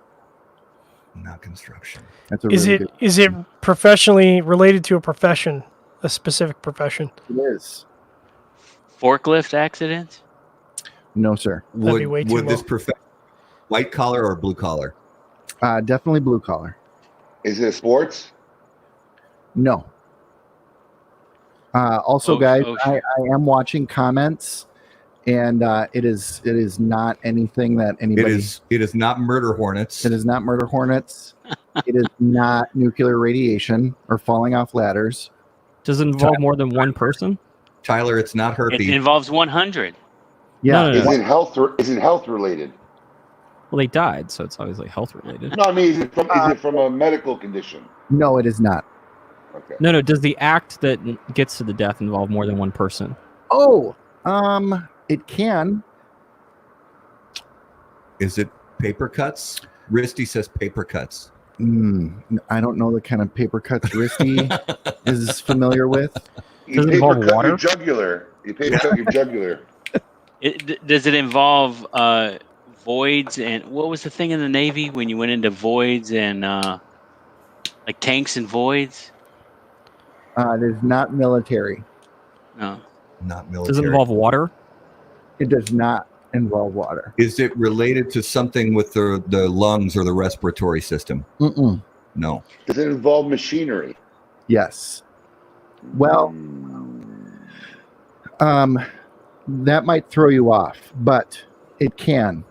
Not construction. That's a Is it professionally related to a profession, a specific profession? It is. Forklift accidents? No, sir. That'd be way too would this low. profession white collar or blue collar? Definitely blue collar. Is it sports? No. Also, Oh, guys, oh, I am watching comments, and it is not anything that anybody. It is not murder hornets. It is not murder hornets. It is not nuclear radiation or falling off ladders. Does it involve more than one person? Tyler, it's not It herpes. involves 100. Yeah. No. Is it health related? Well, they died, so it's obviously health related. No, I mean, is it from a medical condition? No, it is not. Okay. No. Does the act that gets to the death involve more than one person? Oh, it can. Is it paper cuts? Risty says paper cuts. I don't know the kind of paper cuts Risty is familiar with. Does it involve water? Your jugular. You paper cut your jugular. Does it involve voids? And what was the thing in the Navy when you went into voids and like tanks and voids? It is not military. No. Not military. Does it involve water? It does not involve water. Is it related to something with the lungs or the respiratory system? Mm-mm. No. Does it involve machinery? Yes. Well, that might throw you off, but it can.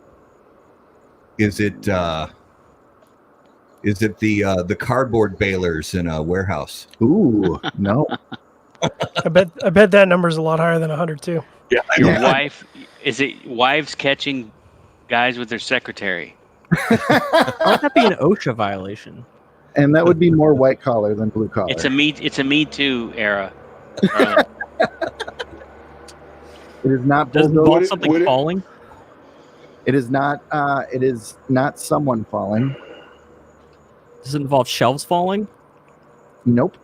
Is it the cardboard balers in a warehouse? Ooh, no. I bet that number's a lot higher than 100 too. Yeah. Your wife, is it wives catching guys with their secretary? How would that be an OSHA violation? And that would be more white collar than blue collar. It's a Me Too era. It is not. Does it bulldozer. involve something falling? It is not. It is not someone falling. Does it involve shelves falling? Nope.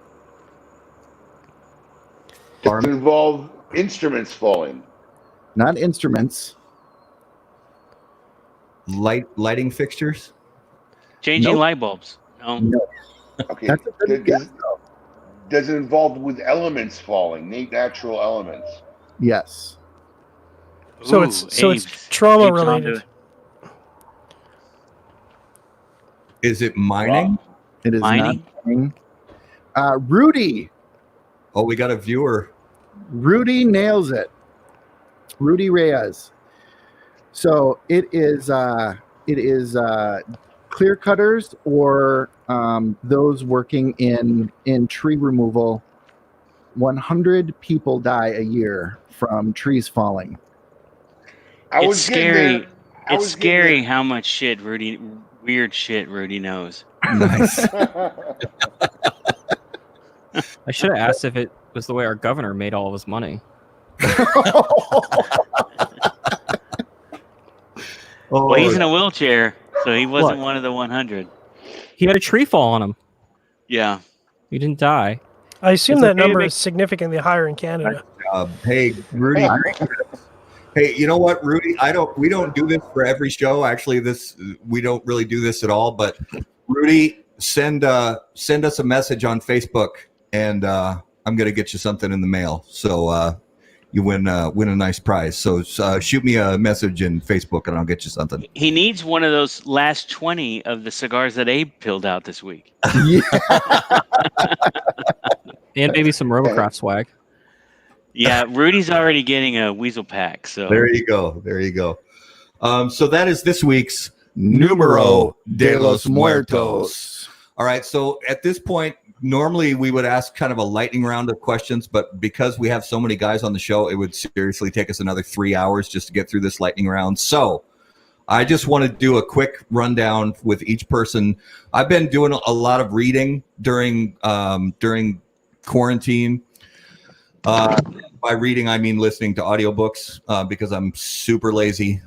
Does it involve instruments falling? Not instruments. Lighting fixtures? Changing Nope. light bulbs. No. No. Okay. That's a good guess, though. Does it involve with elements falling, natural elements? Yes. So Ooh, it's Abe's trauma onto related. it. Is it mining? It is Mining? not mining. Rudy. Oh, we got a viewer. Rudy nails it. Rudy Reyes. So it is clear cutters or those working in tree removal. 100 people die a year from trees falling. It's scary. It's scary how much weird shit Rudy knows. Nice. I should have asked if it was the way our governor made all of his money. Well, he's in a wheelchair, so he wasn't What? one of the 100. He had a tree fall on him. Yeah. He didn't die. I assume It's that okay to number make- is significantly higher in Canada. Hey, Rudy. Hey, you know what, Rudy? We don't do this for every show. Actually, we don't really do this at all. But Rudy, send us a message on Facebook, and I'm gonna get you something in the mail. So you win a nice prize. So shoot me a message in Facebook, and I'll get you something. He needs one of those last 20 of the cigars that Abe pilled out this week. Yeah. And maybe some Robocraft swag. Yeah, Rudy's already getting a weasel pack. So There you go. So that is this week's Numero de los Muertos. All right. So at this point, normally we would ask kind of a lightning round of questions, but because we have so many guys on the show, it would seriously take us another 3 hours just to get through this lightning round. So I just want to do a quick rundown with each person. I've been doing a lot of reading during quarantine. By reading, I mean listening to audiobooks because I'm super lazy.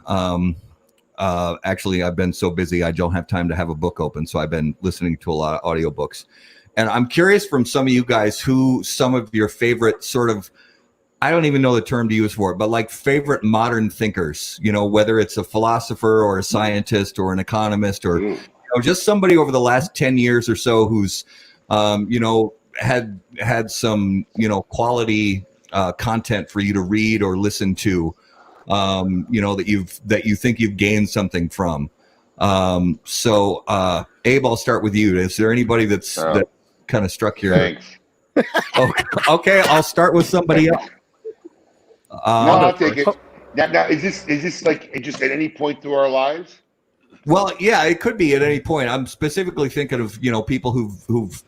Actually, I've been so busy, I don't have time to have a book open. So I've been listening to a lot of audiobooks. And I'm curious from some of you guys who some of your favorite sort of, I don't even know the term to use for it, but like favorite modern thinkers, whether it's a philosopher or a scientist or an economist or just somebody over the last 10 years or so who's, had some, quality content for you to read or listen to, that you think you've gained something from. So Abe, I'll start with you. Is there anybody that kind of struck your? Thanks. Okay, I'll start with somebody else. No, I'll take it. Oh. Now, is this like just at any point through our lives? Well, yeah, it could be at any point. I'm specifically thinking of people who've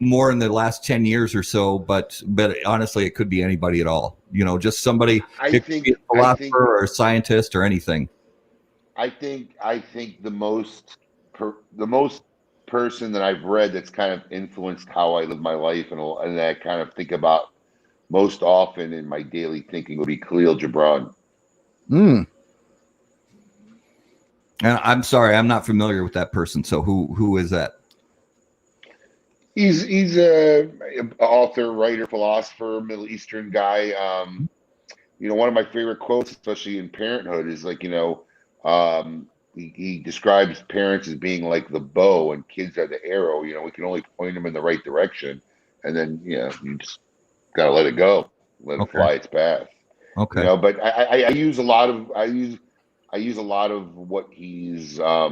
more in the last 10 years or so, but honestly, it could be anybody at all. Just somebody. It could be a philosopher or a scientist or anything. I think the most person that I've read that's kind of influenced how I live my life and that I kind of think about most often in my daily thinking would be Khalil Gibran. Mm. And I'm sorry, I'm not familiar with that person. So who is that? He's a author, writer, philosopher, Middle Eastern guy. One of my favorite quotes, especially in parenthood, is like, he describes parents as being like the bow and kids are the arrow. We can only point them in the right direction, and then you just gotta let it go, let it fly its path. Okay. But I use a lot of what he's a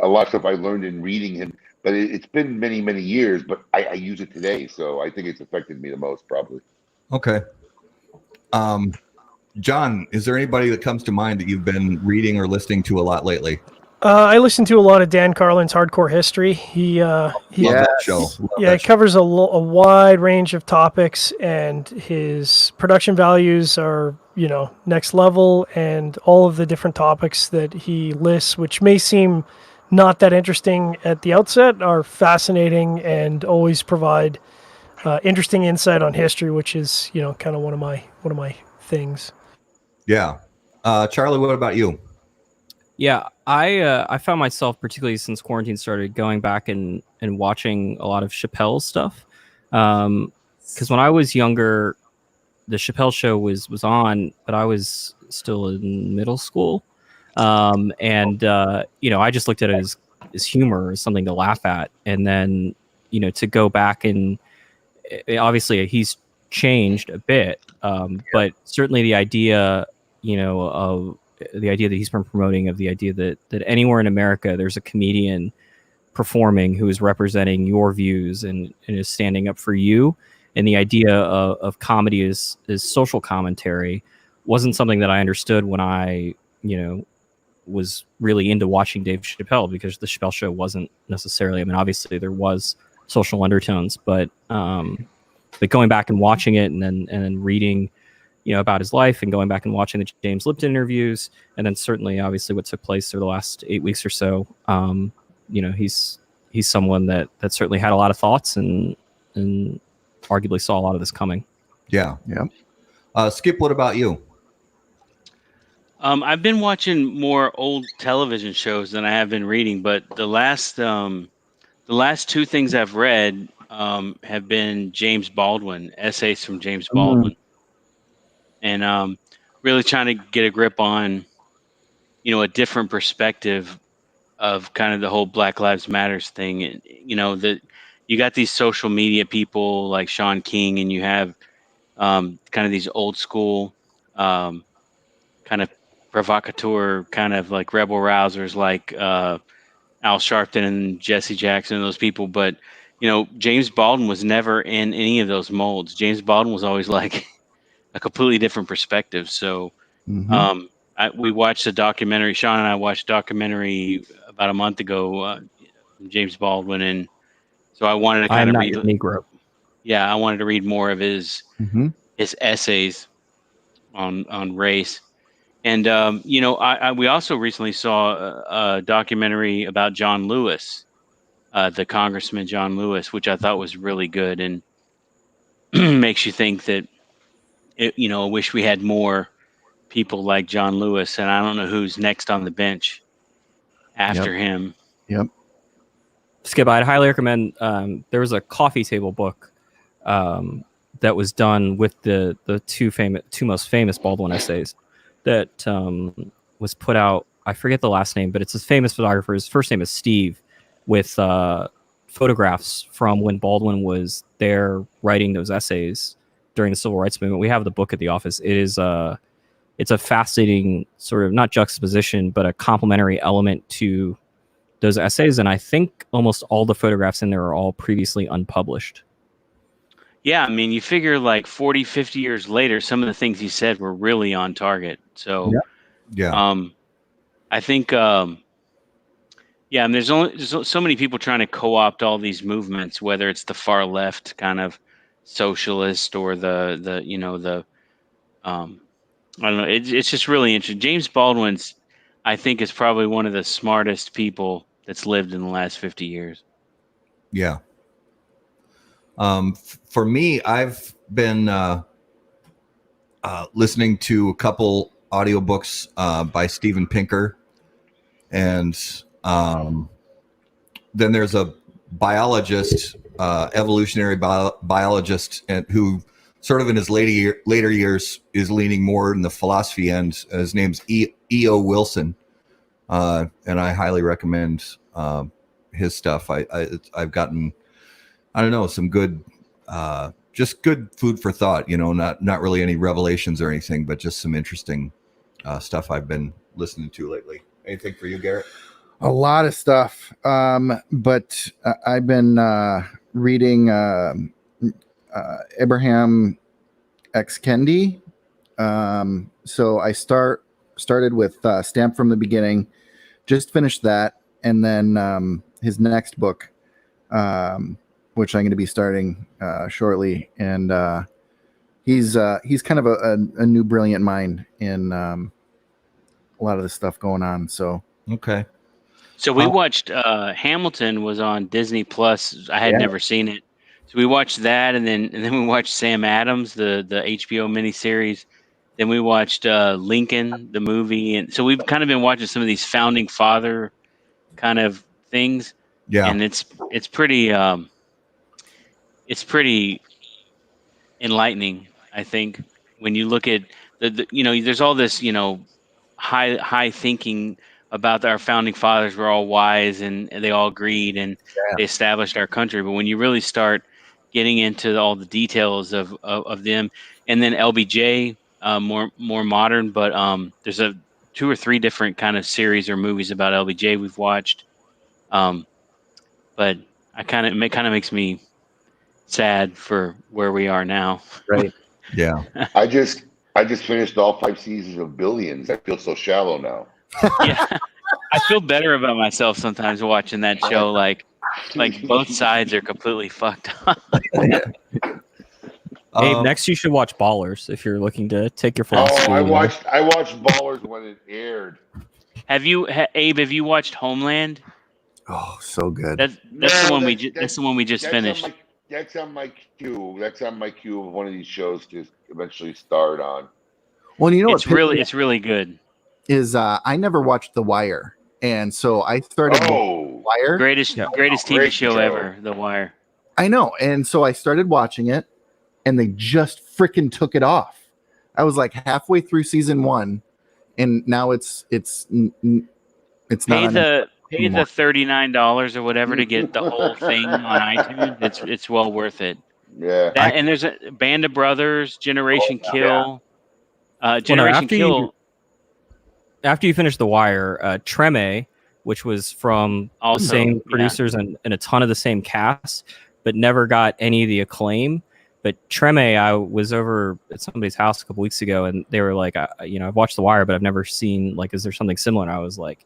lot of stuff I learned in reading him, but it's been many, many years, but I use it today. So I think it's affected me the most, probably. Okay. John, is there anybody that comes to mind that you've been reading or listening to a lot lately? I listen to a lot of Dan Carlin's Hardcore History. He Love that show. It covers a wide range of topics, and his production values are next level, and all of the different topics that he lists, which may seem not that interesting at the outset, are fascinating and always provide interesting insight on history, which is kind of one of my things. Yeah. Charlie, what about you? Yeah, I found myself, particularly since quarantine started, going back and watching a lot of Chappelle's stuff. Because when I was younger, the Chappelle show was on, but I was still in middle school. I just looked at it as humor, as something to laugh at. And then, to go back and obviously he's changed a bit. But certainly the idea, of the idea that he's been promoting, of the idea that anywhere in America there's a comedian performing who is representing your views and is standing up for you, and the idea of comedy is social commentary wasn't something that I understood when I was really into watching Dave Chappelle, because the Chappelle show wasn't necessarily, obviously there was social undertones, but going back and watching it and then reading about his life and going back and watching the James Lipton interviews, and then certainly obviously what took place over the last 8 weeks or so, he's someone that certainly had a lot of thoughts and arguably saw a lot of this coming. Yeah. Skip, what about you? I've been watching more old television shows than I have been reading, but the last two things I've read have been James Baldwin, essays from James Baldwin. And really trying to get a grip on, a different perspective of kind of the whole Black Lives Matters thing. And, that you got these social media people like Sean King, and you have kind of these old school kind of provocateur, kind of like rebel rousers like Al Sharpton and Jesse Jackson and those people. But, James Baldwin was never in any of those molds. James Baldwin was always like a completely different perspective. So we watched a documentary. Sean and I watched a documentary about a month ago from James Baldwin, and so I wanted to kind of read. Negro. Yeah, I wanted to read more of his essays on race. And we also recently saw a documentary about John Lewis, the Congressman John Lewis, which I thought was really good and makes you think that. I wish we had more people like John Lewis, and I don't know who's next on the bench after him. Yep. Skip, I'd highly recommend. There was a coffee table book that was done with the two most famous Baldwin essays that was put out. I forget the last name, but it's a famous photographer. His first name is Steve, with photographs from when Baldwin was there writing those essays during the Civil Rights Movement. We have the book at the office. It's a fascinating sort of, not juxtaposition, but a complementary element to those essays, and I think almost all the photographs in there are all previously unpublished. Yeah, I mean, you figure like 40, 50 years later, some of the things he said were really on target. So, Yeah. I think, yeah, and there's so many people trying to co-opt all these movements, whether it's the far left kind of socialist or the I don't know. It's just really interesting. James Baldwin's, I think, is probably one of the smartest people that's lived in the last 50 years. Yeah. For me, I've been listening to a couple audiobooks by Steven Pinker, and then there's a biologist, evolutionary biologist, who sort of in his later years is leaning more in the philosophy end. His name's E.O. Wilson, and I highly recommend his stuff. I've gotten, I don't know, some good, just good food for thought. Not really any revelations or anything, but just some interesting stuff I've been listening to lately. Anything for you, Garrett? A lot of stuff, but I've been reading Abraham X. Kendi. So I started with Stamp from the Beginning, just finished that, and then his next book, which I'm going to be starting shortly. And he's kind of a new brilliant mind in a lot of the stuff going on. So Okay. So we watched Hamilton was on Disney Plus. I had never seen it, so we watched that, and then we watched Sam Adams, the HBO miniseries. Then we watched Lincoln, the movie, and so we've kind of been watching some of these founding father kind of things. Yeah. And it's pretty enlightening, I think, when you look at the there's all this high thinking about our founding fathers were all wise and they all agreed and they established our country. But when you really start getting into all the details of them, and then LBJ, more modern, but there's a 2 or 3 different kind of series or movies about LBJ we've watched. But it kind of makes me sad for where we are now. right. Yeah. I just finished all 5 seasons of Billions. I feel so shallow now. Yeah, I feel better about myself sometimes watching that show. Like both sides are completely fucked up. Abe, next you should watch Ballers if you're looking to take your philosophy. I watched Ballers when it aired. Abe? Have you watched Homeland? Oh, so good. That's the one we just finished. That's on my queue. That's on my queue of one of these shows to eventually start on. Well, it's really good. Is I never watched The Wire, and so I started Wire. Greatest TV show ever, The Wire. I know, and so I started watching it, and they just freaking took it off. I was like halfway through season 1, and now it's not. Pay the $39 or whatever to get the whole thing on iTunes. It's well worth it. Yeah. And there's a Band of Brothers, Generation Kill, Generation Kill. After you finish The Wire, Treme, which was from the same producers and a ton of the same cast, but never got any of the acclaim. But Treme, I was over at somebody's house a couple weeks ago, and they were like, I've watched The Wire, but I've never seen, is there something similar? And I was like,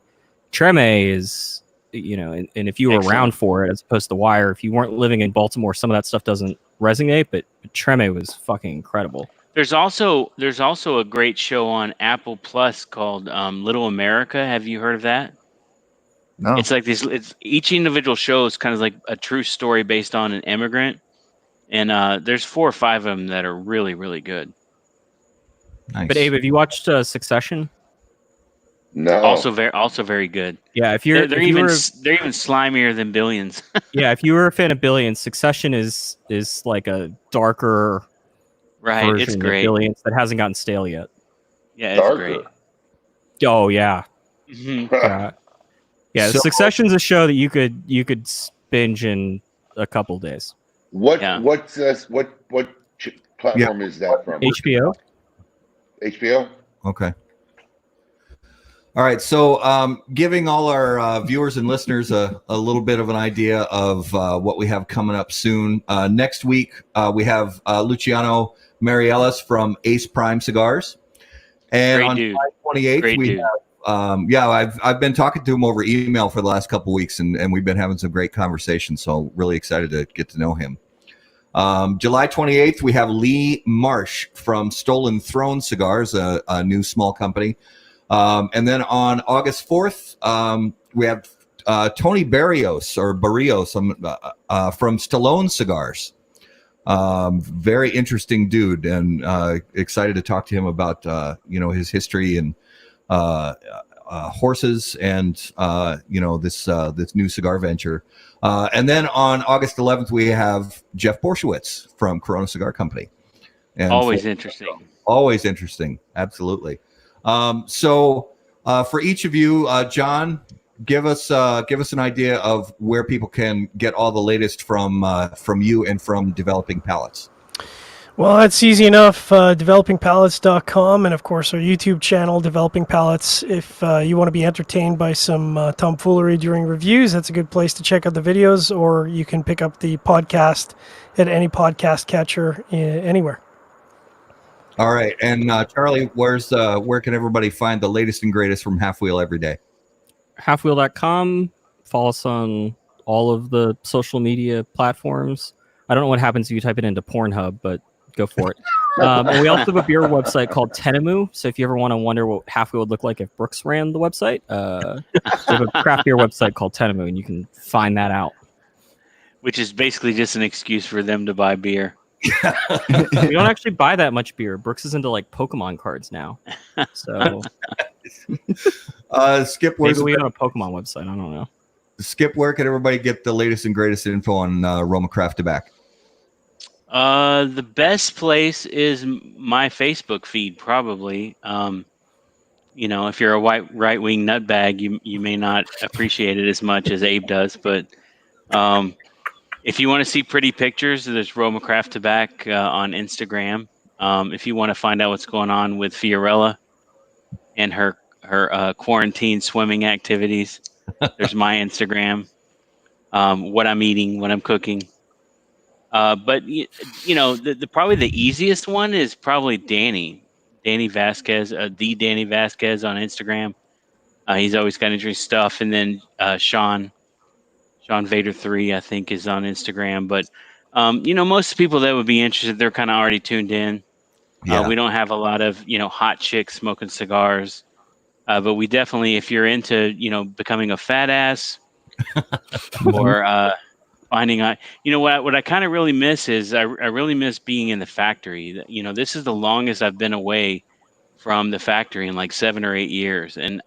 Treme is, and if you were around for it, as opposed to The Wire, if you weren't living in Baltimore, some of that stuff doesn't resonate, but Treme was fucking incredible. There's also a great show on Apple Plus called Little America. Have you heard of that? No. It's like this. It's each individual show is kind of like a true story based on an immigrant, and there's 4 or 5 of them that are really, really good. Nice. But Abe, have you watched Succession? No. Also very good. Yeah, they're even slimier than Billions. Yeah, if you were a fan of Billions, Succession is like a darker. Right, it's great. Billions that hasn't gotten stale yet. Yeah, it's great. Oh yeah, mm-hmm. Yeah. So, Succession's a show that you could binge in a couple days. What platform is that from? HBO. HBO. Okay. All right, so giving all our viewers and listeners a little bit of an idea of what we have coming up soon. Next week, we have Luciano Mariellis from Ace Prime Cigars. And Great on dude. July 28th, Great we dude. have, I've been talking to him over email for the last couple of weeks, and we've been having some great conversations, so really excited to get to know him. July 28th, we have Lee Marsh from Stolen Throne Cigars, a new small company. And then on August 4th, we have Tony Barrios from Stallone Cigars. Very interesting dude, and excited to talk to him about his history and horses and this new cigar venture. And then on August 11th, we have Jeff Borshowitz from Corona Cigar Company. And Always interesting. Always interesting. Absolutely. So for each of you, John, give us an idea of where people can get all the latest from you and from Developing Palates. Well, that's easy enough. Developingpalates.com, and of course our YouTube channel, Developing Palates. If you want to be entertained by some tomfoolery during reviews, that's a good place to check out the videos, or you can pick up the podcast at any podcast catcher anywhere. All right, and Charlie, where can everybody find the latest and greatest from Half Wheel every day? Halfwheel.com. Follow us on all of the social media platforms. I don't know what happens if you type it into Pornhub, but go for it. And we also have a beer website called Tenemu. So if you ever want to wonder what Halfwheel would look like if Brooks ran the website, we have a craft beer website called Tenemu, and you can find that out. Which is basically just an excuse for them to buy beer. We don't actually buy that much beer. Brooks is into like Pokemon cards now. So Skip, maybe we have a Pokemon website. I don't know. Skip, where can everybody get the latest and greatest info on Roma Craft Tobacco? The best place is my Facebook feed, probably. If you're a right-wing nutbag, you may not appreciate it as much as Abe does, but if you want to see pretty pictures, there's Roma Craft Tobacco on Instagram. If you want to find out what's going on with Fiorella and her quarantine swimming activities, there's my Instagram. What I'm eating, what I'm cooking. But probably the easiest one is probably Danny Vasquez, the Danny Vasquez on Instagram. He's always got interesting stuff, and then Sean Vader 3, I think, is on Instagram. But most people that would be interested, they're kind of already tuned in. Yeah. We don't have a lot of hot chicks smoking cigars, but we definitely, if you're into becoming a fat ass or finding out, what I kind of really miss is I really miss being in the factory. This is the longest I've been away from the factory in like 7 or 8 years, and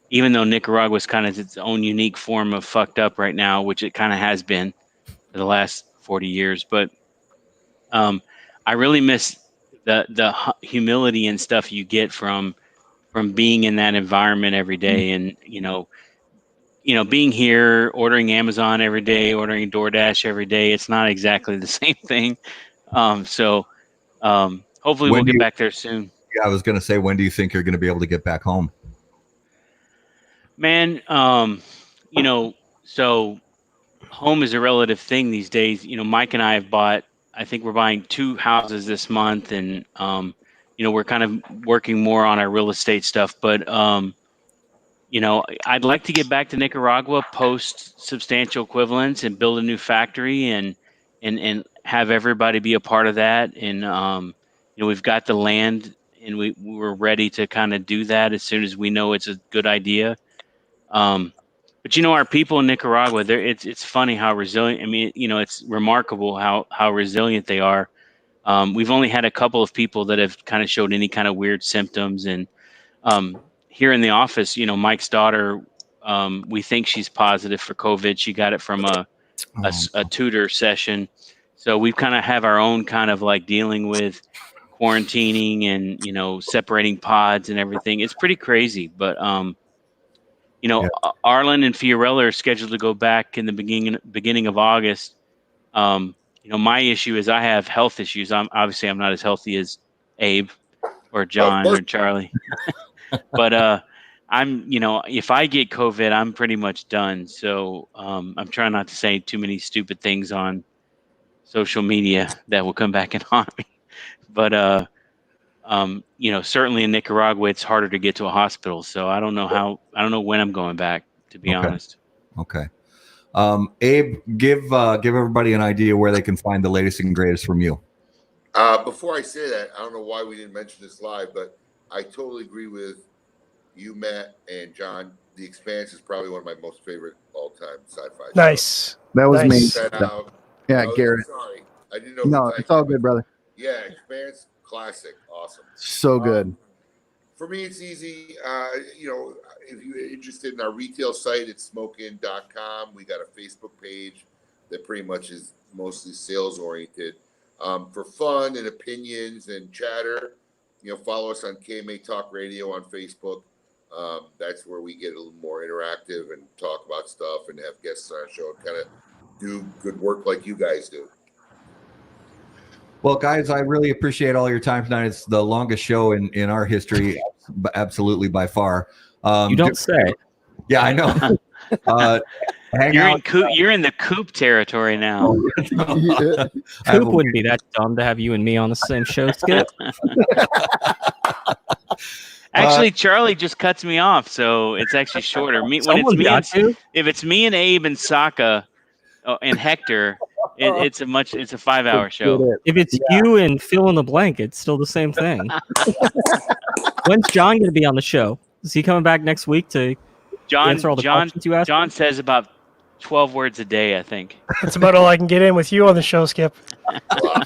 even though Nicaragua is kind of its own unique form of fucked up right now, which it kind of has been for the last 40 years, but I really miss the humility and stuff you get from being in that environment every day, and being here, ordering Amazon every day, ordering DoorDash every day. It's not exactly the same thing. So hopefully we'll get back there soon. Yeah, I was going to say, when do you think you're going to be able to get back home? Man, so home is a relative thing these days. Mike and I have I think we're buying 2 houses this month, and we're kind of working more on our real estate stuff, but I'd like to get back to Nicaragua post substantial equivalence and build a new factory and have everybody be a part of that. And we've got the land, and we're ready to kind of do that as soon as we know it's a good idea. But our people in Nicaragua, it's funny how resilient. I mean, it's remarkable how resilient they are. We've only had a couple of people that have kind of showed any kind of weird symptoms, and here in the office, Mike's daughter, we think she's positive for COVID. She got it from a tutor session. So we've kind of have our own kind of like dealing with quarantining and, separating pods and everything. It's pretty crazy. But, Arlen and Fiorella are scheduled to go back in the beginning of August. My issue is I have health issues. I'm not as healthy as Abe or John or Charlie. But if I get COVID, I'm pretty much done. So I'm trying not to say too many stupid things on social media that will come back and haunt me. But certainly in Nicaragua, it's harder to get to a hospital. So I don't know when I'm going back, to be honest. Okay. Abe, give everybody an idea where they can find the latest and greatest from you. Before I say that, I don't know why we didn't mention this live, but I totally agree with you, Matt, and John. The Expanse is probably one of my most favorite all-time sci-fi shows. Nice. That was me. Set out. Yeah, Oh, Garrett. Sorry, I didn't know. No, it's all good, brother. Yeah, Expanse, classic, awesome. So good. For me, it's easy. If you're interested in our retail site, it's smokein.com. We got a Facebook page that pretty much is mostly sales oriented. For fun and opinions and chatter, follow us on KMA Talk Radio on Facebook. That's where we get a little more interactive and talk about stuff and have guests on our show and kind of do good work like you guys do. Well, guys, I really appreciate all your time tonight. It's the longest show in our history, absolutely by far. You don't say. Yeah, I know. You're in the Coop territory now. Coop wouldn't be that dumb to have you and me on the same show, Skip. Actually, Charlie just cuts me off, so it's actually shorter. If it's me and Abe and Sokka and Hector, it's a 5-hour show. If it's you and fill in the blank, it's still the same thing. When's John going to be on the show? Is he coming back next week to answer all the questions you asked? John says about 12 words a day, I think. That's about all I can get in with you on the show, Skip. Wow.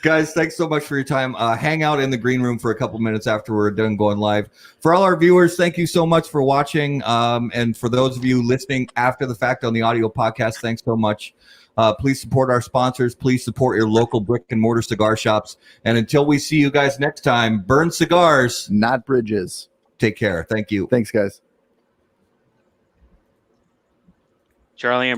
Guys, thanks so much for your time. Hang out in the green room for a couple minutes after we're done going live. For all our viewers, thank you so much for watching. And for those of you listening after the fact on the audio podcast, thanks so much. Please support our sponsors. Please support your local brick and mortar cigar shops. And until we see you guys next time, burn cigars, not bridges. Take care. Thank you. Thanks, guys. Charlie, I'm really